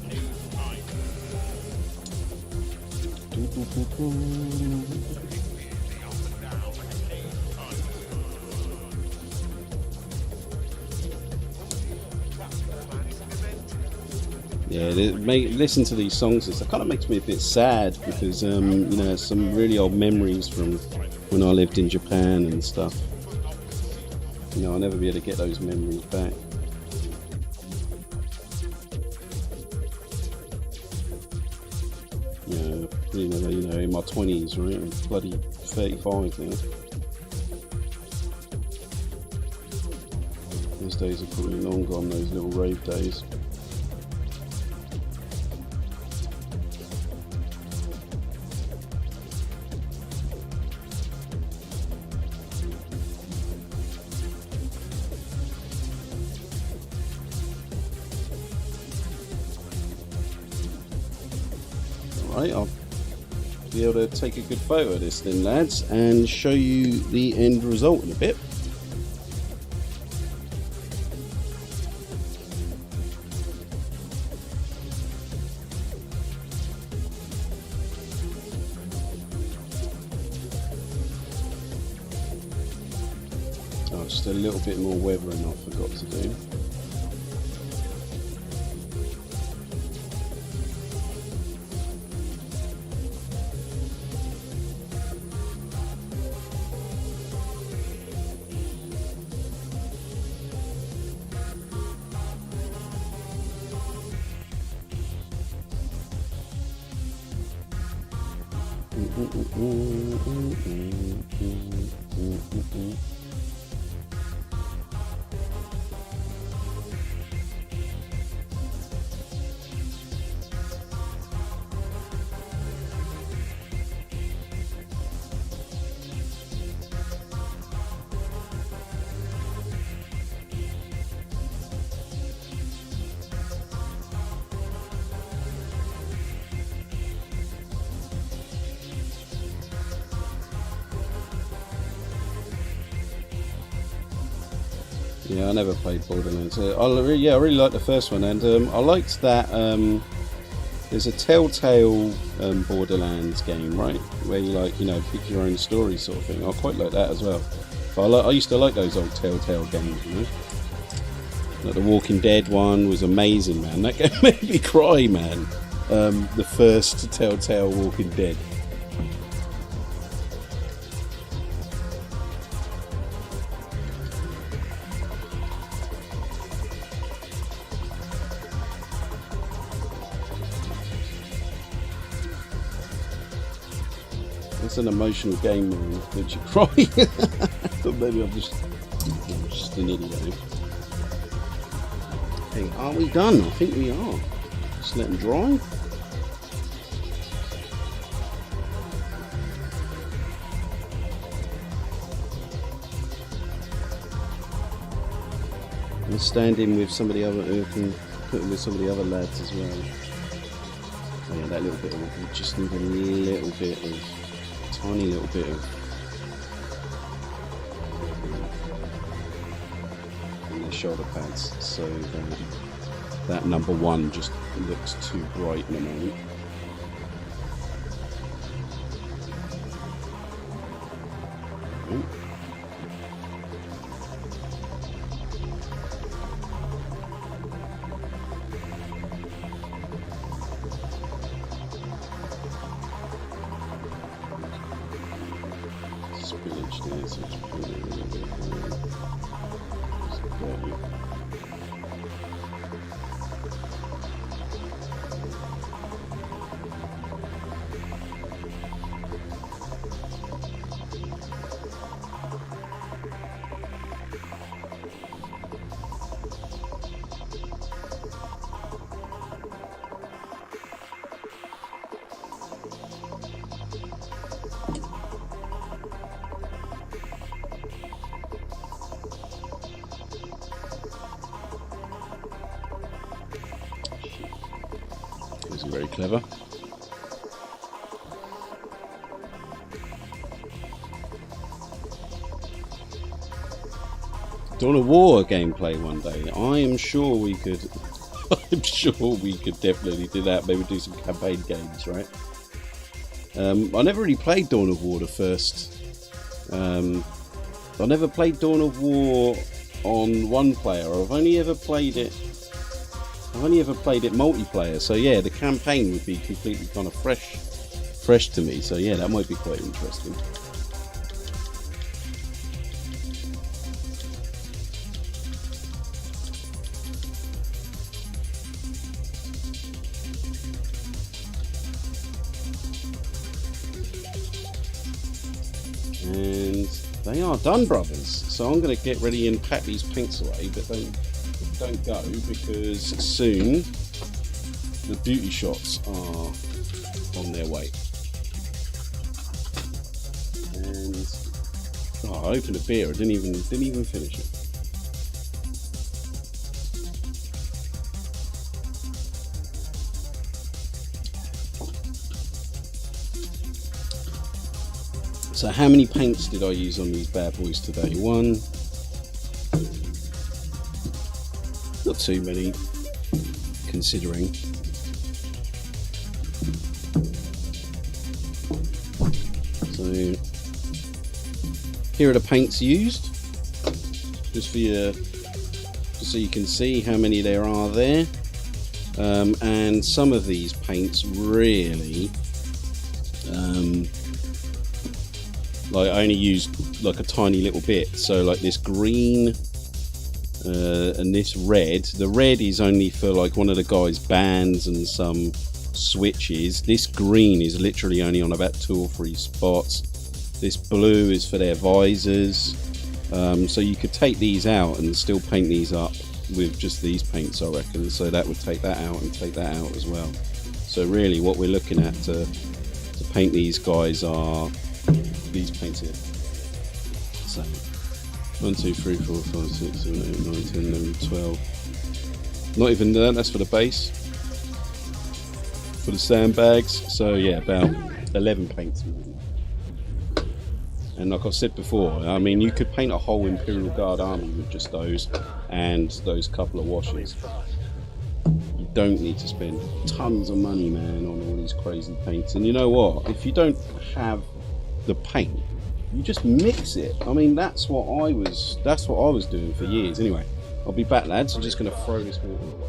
Yeah, listen to these songs. It kind of makes me a bit sad because, you know, some really old memories from when I lived in Japan and stuff. You know, I'll never be able to get those memories back. You know, you know, in my 20s, right? I'm bloody 35 now. Those days are probably long gone, those little rave days. Alright, I'll be able to take a good photo of this then, lads, and show you the end result in a bit. Oh, just a little bit more weathering I forgot to do. Yeah, I never played Borderlands. I really liked the first one, and I liked that there's a Telltale Borderlands game, right, where you pick your own story sort of thing. I quite like that as well. But I used to like those old Telltale games, you know. Like the Walking Dead one was amazing, man. That game made me cry, man. The first Telltale Walking Dead. It's an emotional game, man. Makes you cry. But maybe I'm just an idiot. Hey, are we done? I think we are. Just let them dry. And stand in with some of the other, can put them with some of the other lads as well. Oh yeah, that little bit of, we just need a little bit of, tiny little bit of on the shoulder pads, so that number one just looks too bright in a moment. Ooh. Spillage there, so it's probably a little bit dirty. Isn't very clever. Dawn of War gameplay one day. I am sure we could. I'm sure we could definitely do that. Maybe do some campaign games, right? I never really played Dawn of War the first. I never played Dawn of War on one player. I've only ever played it multiplayer, so yeah, the campaign would be completely kind of fresh to me, so yeah, that might be quite interesting. They are done, brothers. So I'm going to get ready and pack these paints away, but don't go, because soon the beauty shots are on their way. And I opened a beer. I didn't even finish it. So how many paints did I use on these bad boys today? One. Not too many, considering. So here are the paints used, just for you, just so you can see how many there are there. And some of these paints really, like I only used like a tiny little bit. So like this green and this red. The red is only for like one of the guys' bands and some switches. This green is literally only on about 2 or 3 spots. This blue is for their visors. So you could take these out and still paint these up with just these paints, I reckon. So that would take that out and take that out as well. So really what we're looking at to paint these guys are these paints here. So 1, 2, 3, 4, 5, 6, 7, 8, 9, 10, 11, 12. Not even that, that's for the base. For the sandbags. So yeah, about 11 paints. And like I said before, I mean, you could paint a whole Imperial Guard army with just those and those couple of washes. You don't need to spend tons of money, man, on all these crazy paints. And you know what? If you don't have the paint, you just mix it. I mean, that's what I was doing for years. Anyway, I'll be back, lads. I'm just going to throw this water away.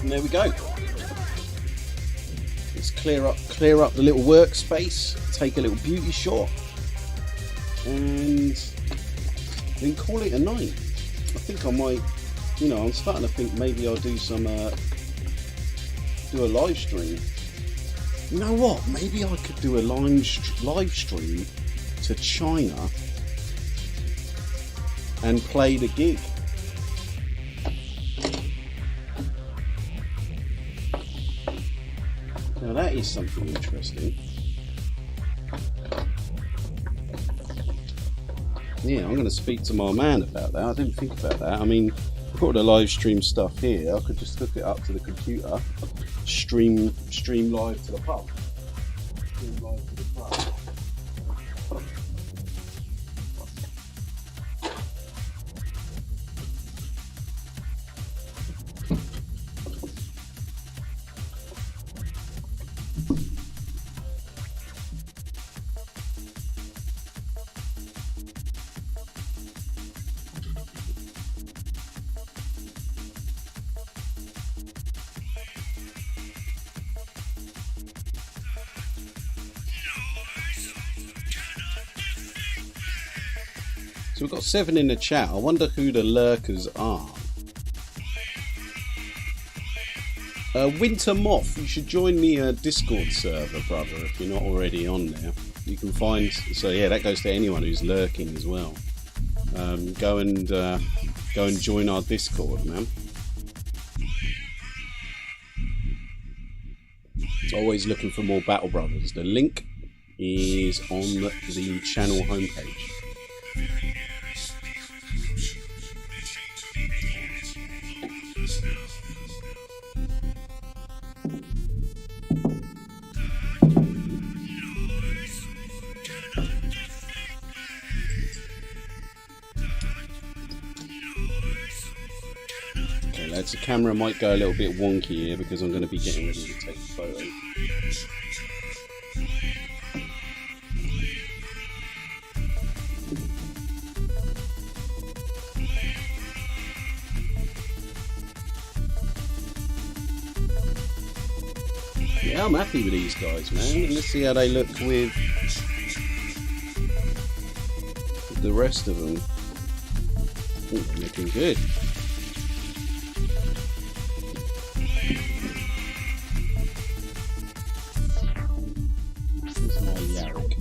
And there we go. Let's clear up the little workspace, take a little beauty shot, and then call it a night. I think I might, I'm starting to think maybe I'll do a live stream. You know what? Maybe I could do a live stream to China and play the gig. Now that is something interesting. Yeah, I'm going to speak to my man about that. I didn't think about that. I mean, I've got the live stream stuff here. I could just hook it up to the computer, stream live to the pub. Stream live to the pub. So we've got 7 in the chat. I wonder who the lurkers are. Winter Moth, you should join the Discord server, brother, if you're not already on there. You can find, so yeah, that goes to anyone who's lurking as well. Go and join our Discord, man. Always looking for more Battle Brothers. The link is on the channel homepage. Okay, lads, the camera might go a little bit wonky here because I'm going to be getting ready to take a photo. Yeah, I'm happy with these guys, man. Let's see how they look with the rest of them. Ooh, they're looking good. Here's my Yarrick.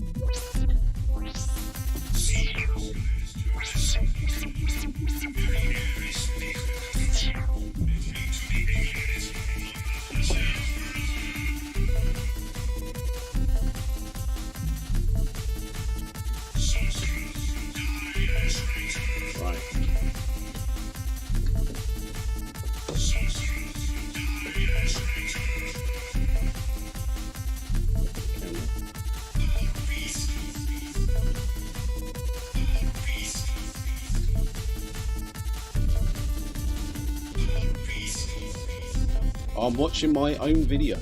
I'm watching my own video.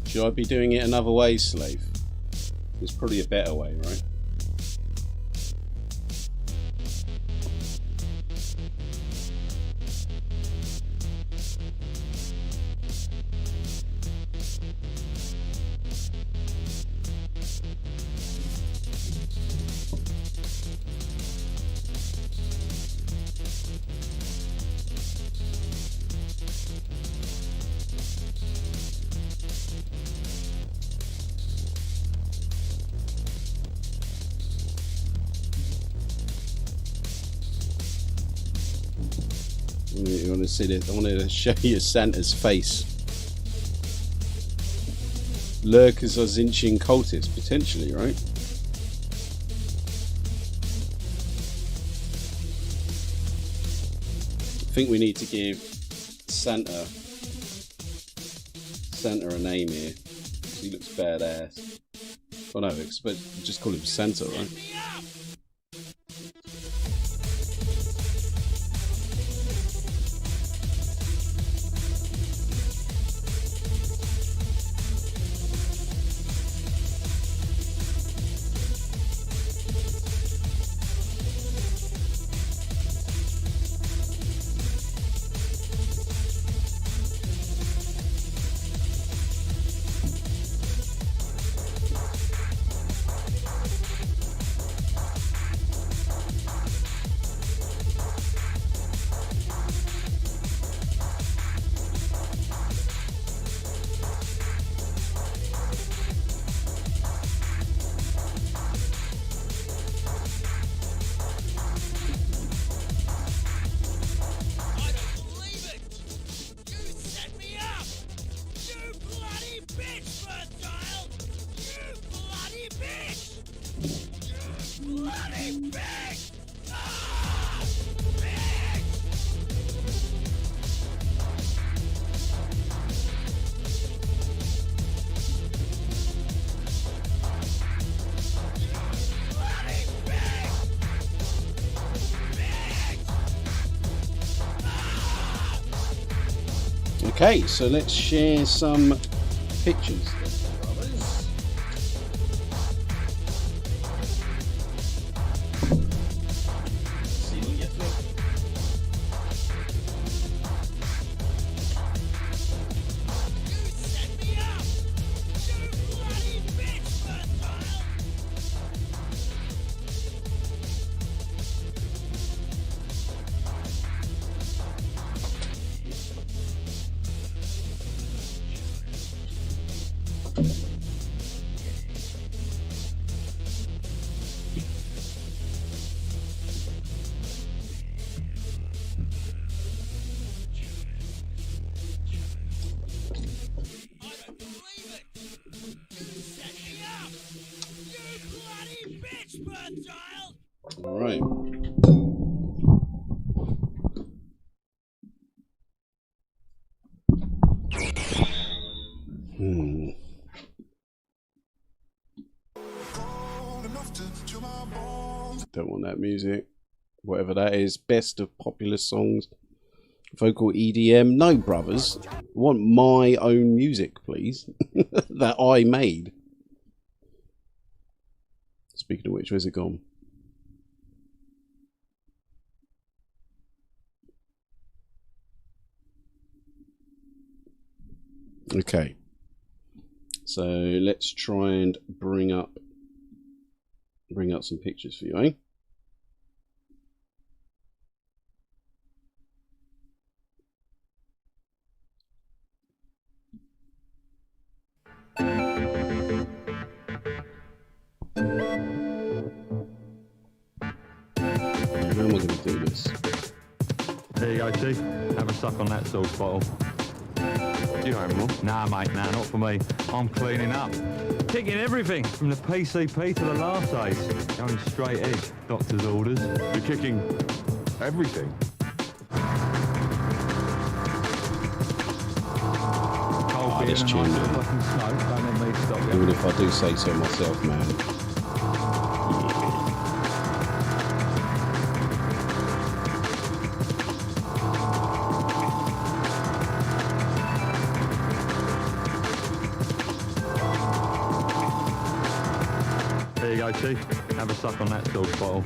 Should I be doing it another way, Slave? There's probably a better way, right? You want to see it? I wanted to show you Santa's face. Lurkers are Zinchian cultists, potentially, right? I think we need to give Santa a name here. He looks badass. Oh no, but just call him Santa, right? Okay, so let's share some pictures. See what you think. Don't want that music. Whatever that is. Best of popular songs. Vocal EDM. No, brothers. I want my own music, please. That I made. Speaking of which, where's it gone? Okay. So let's try and bring up some pictures for you, eh? How am I going to do this? There you go, Chief. Have a suck on that sauce bottle. Do you know more? Nah, mate, nah, not for me. I'm cleaning up. Kicking everything from the PCP to the last ace. Going straight edge. Doctor's orders. You're kicking everything. Cold beer this and a tune, nice man. fucking smoke. Don't let me stop you. Even if I do say so myself, man. There you go, Chief. Have a suck on that sauce bottle.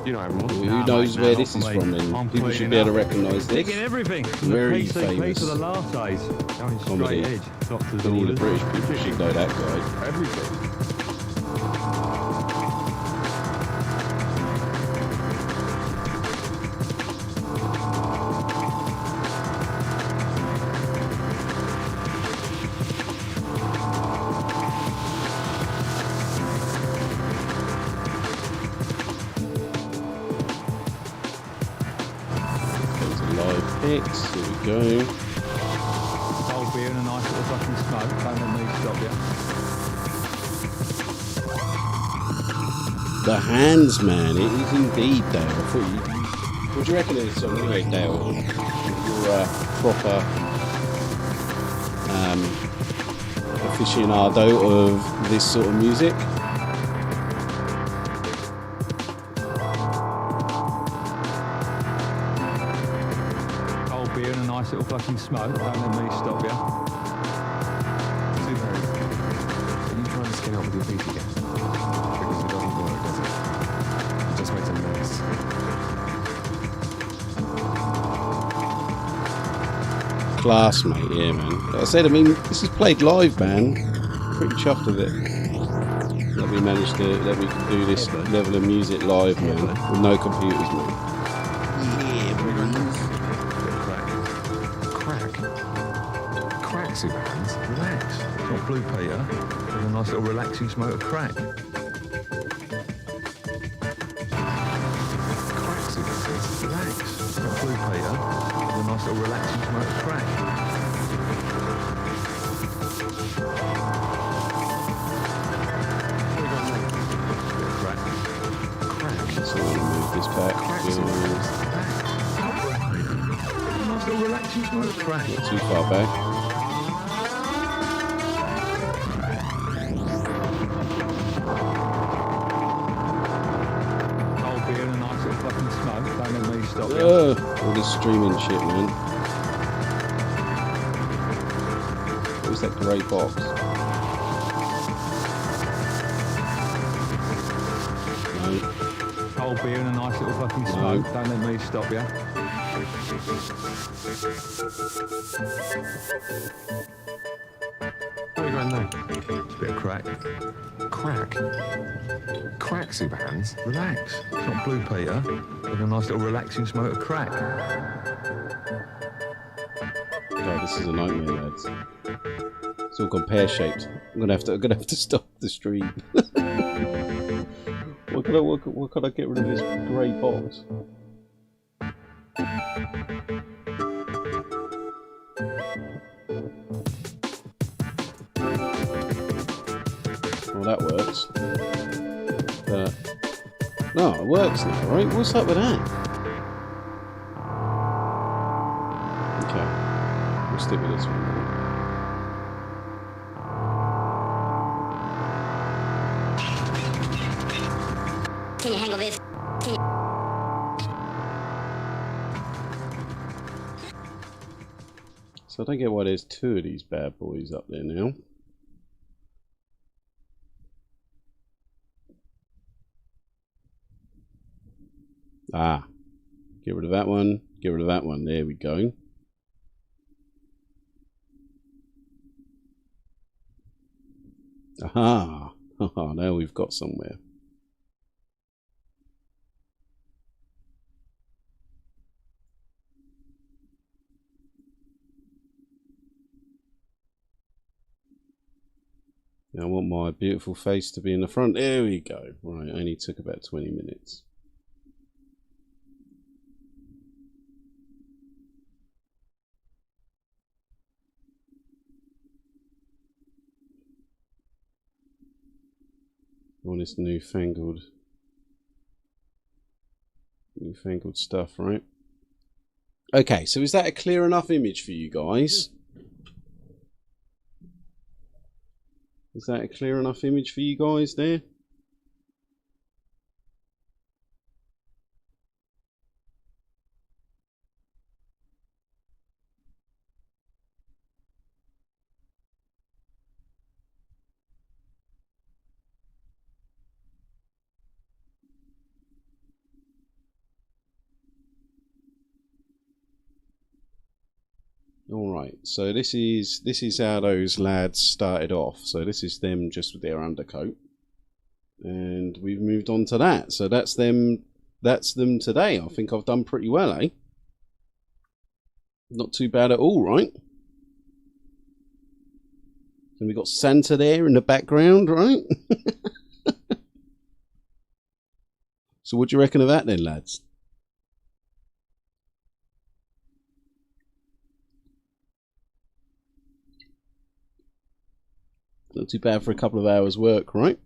You know more. Who knows where this is from, and people should be able to recognise this. Kicking everything from Very the PCP famous to the last ace. Going comedy. straight edge. Doctor's All the orders. British people should know that guy. Everything. There's a live pics. Here we go. Cold beer and a nice little fucking smoke. Don't let me stop you. The hands, man. It is indeed, Dale. I thought you. What do you reckon of this song anyway, Dale? You're a proper aficionado of this sort of music. Cold beer and a nice little fucking smoke. Don't let me stop you. Are you trying to skin out with your feet again? Because it doesn't work, does it? It just makes a mess. Class, mate. Yeah, man. Like I said, I mean, this is played live, man. Pretty chuffed with it. That we managed to, that we could do this level of music live, man, with no computers, man. Crack, super hands. Relax. It's not Blue Peter. With a nice little relaxing smoke of crack. Crack, super hands. Relax. It's not Blue Peter. With a nice little relaxing smoke of crack. So I'm going to move this back. Nice little relaxing smoke of crack. Not too far back. Cold beer and a nice little fucking smoke. Don't let me stop you. All this streaming shit, man. What was that grey box? No. Cold beer and a nice little fucking smoke. Don't let me stop you. What are you going now? It's a bit of crack. Crack. Crack, super hands. Relax. It's not Blue Peter. With a nice little relaxing smoke of crack. God, this is a nightmare, lads. It's all gone pear-shaped. I'm gonna have to stop the stream. What could I get rid of this grey box? Well, that works. But No, it works now, right? What's up with that? Okay, we'll stick with this one. Can you handle this? So I don't get why there's two of these bad boys up there now. Ah, get rid of that one, get rid of that one. There we go. Aha, now we've got somewhere. Now I want my beautiful face to be in the front. There we go. Right, only took about 20 minutes. All this newfangled stuff, right? Okay, so is that a clear enough image for you guys? Is that a clear enough image for you guys there? All right, so this is how those lads started off. So this is them just with their undercoat, and we've moved on to that. So that's them. That's them today. I think I've done pretty well, eh? Not too bad at all, right? And we got Santa there in the background, right? So what do you reckon of that then, lads? Not too bad for a couple of hours work, right?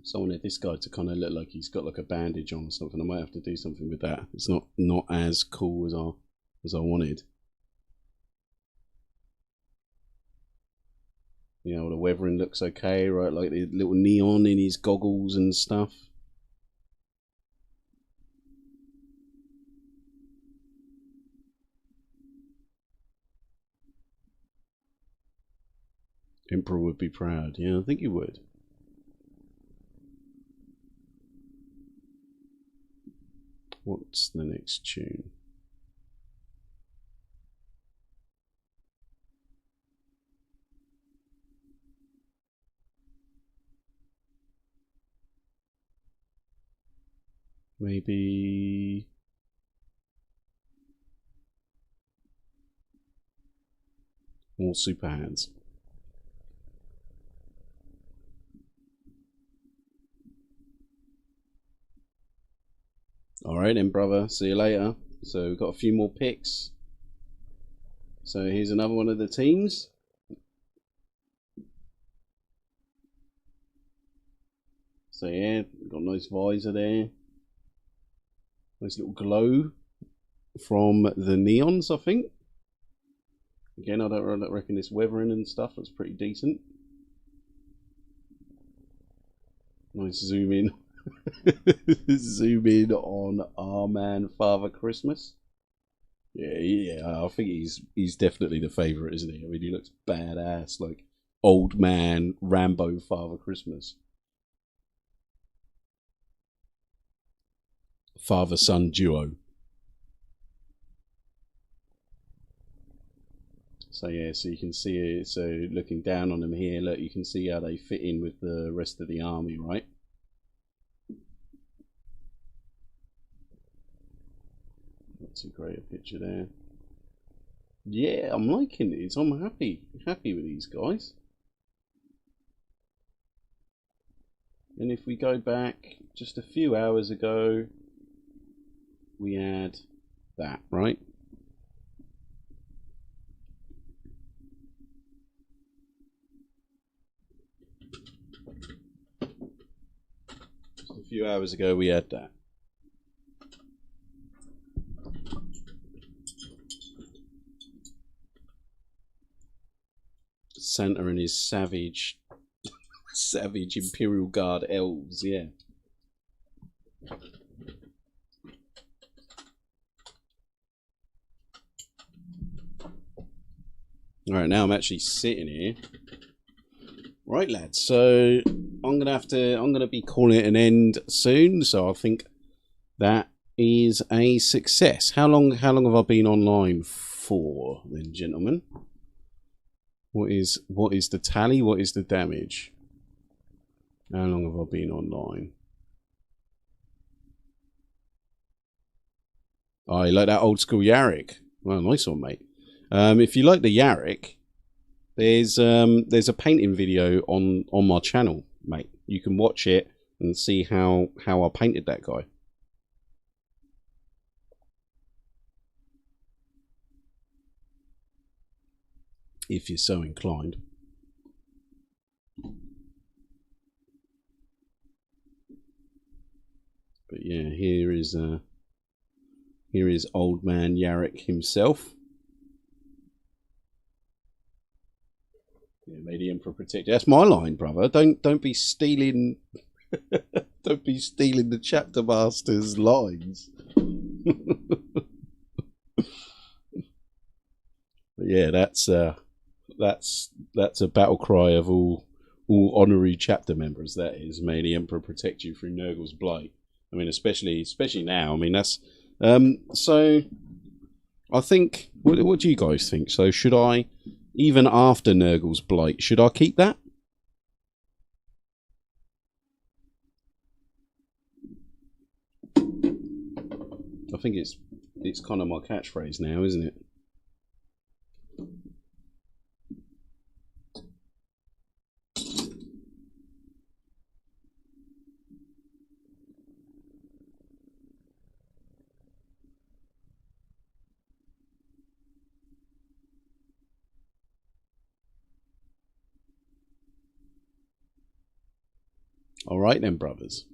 So I wanted this guy to kind of look like he's got like a bandage on or something. I might have to do something with that. It's not as cool as I wanted. You know, the weathering looks okay, right? Like the little neon in his goggles and stuff. Emperor would be proud. Yeah, I think he would. What's the next tune? Maybe more super hands. All right then, brother. See you later. So we've got a few more picks. So here's another one of the teams. So yeah, got a nice visor there. Nice little glow from the neons, I think. Again, I don't reckon this weathering and stuff looks pretty decent. Nice zoom in. Zoom in on our man Father Christmas. Yeah, I think he's definitely the favourite, isn't he? I mean, he looks badass, like old man Rambo Father Christmas. Father-son duo. So yeah, so you can see it. So looking down on them here, look, you can see how they fit in with the rest of the army, right? Not too great a picture there. Yeah, I'm liking it. I'm happy with these guys. And if we go back just a few hours ago, we had that, right? Just a few hours ago we had that. Santa and his savage Imperial Guard elves, yeah. Alright, now I'm actually sitting here. Right, lads, so I'm gonna be calling it an end soon, so I think that is a success. How long have I been online for then, gentlemen? What is the tally? What is the damage? How long have I been online? Oh, you like that old school Yarrick? Well, nice one, mate. If you like the Yarrick, there's a painting video on my channel, mate. You can watch it and see how I painted that guy. If you're so inclined. But yeah, here is old man Yarrick himself. Yeah, may the Emperor protect you. That's my line, brother. Don't be stealing don't be stealing the chapter master's lines. But yeah, that's a battle cry of all honorary chapter members. That is, may the Emperor protect you through Nurgle's blight. I mean, especially now. I mean, that's so. I think. What do you guys think? So, should I, even after Nurgle's blight, should I keep that? I think it's kind of my catchphrase now, isn't it? All right then, brothers.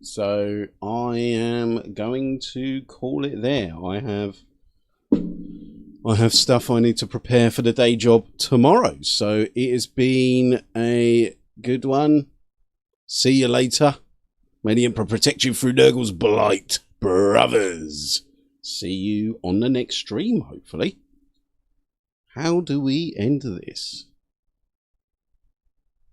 So I am going to call it there. I have stuff I need to prepare for the day job tomorrow. So it has been a good one. See you later. May the Emperor protect you through Nurgle's blight, brothers. See you on the next stream, hopefully. How do we end this?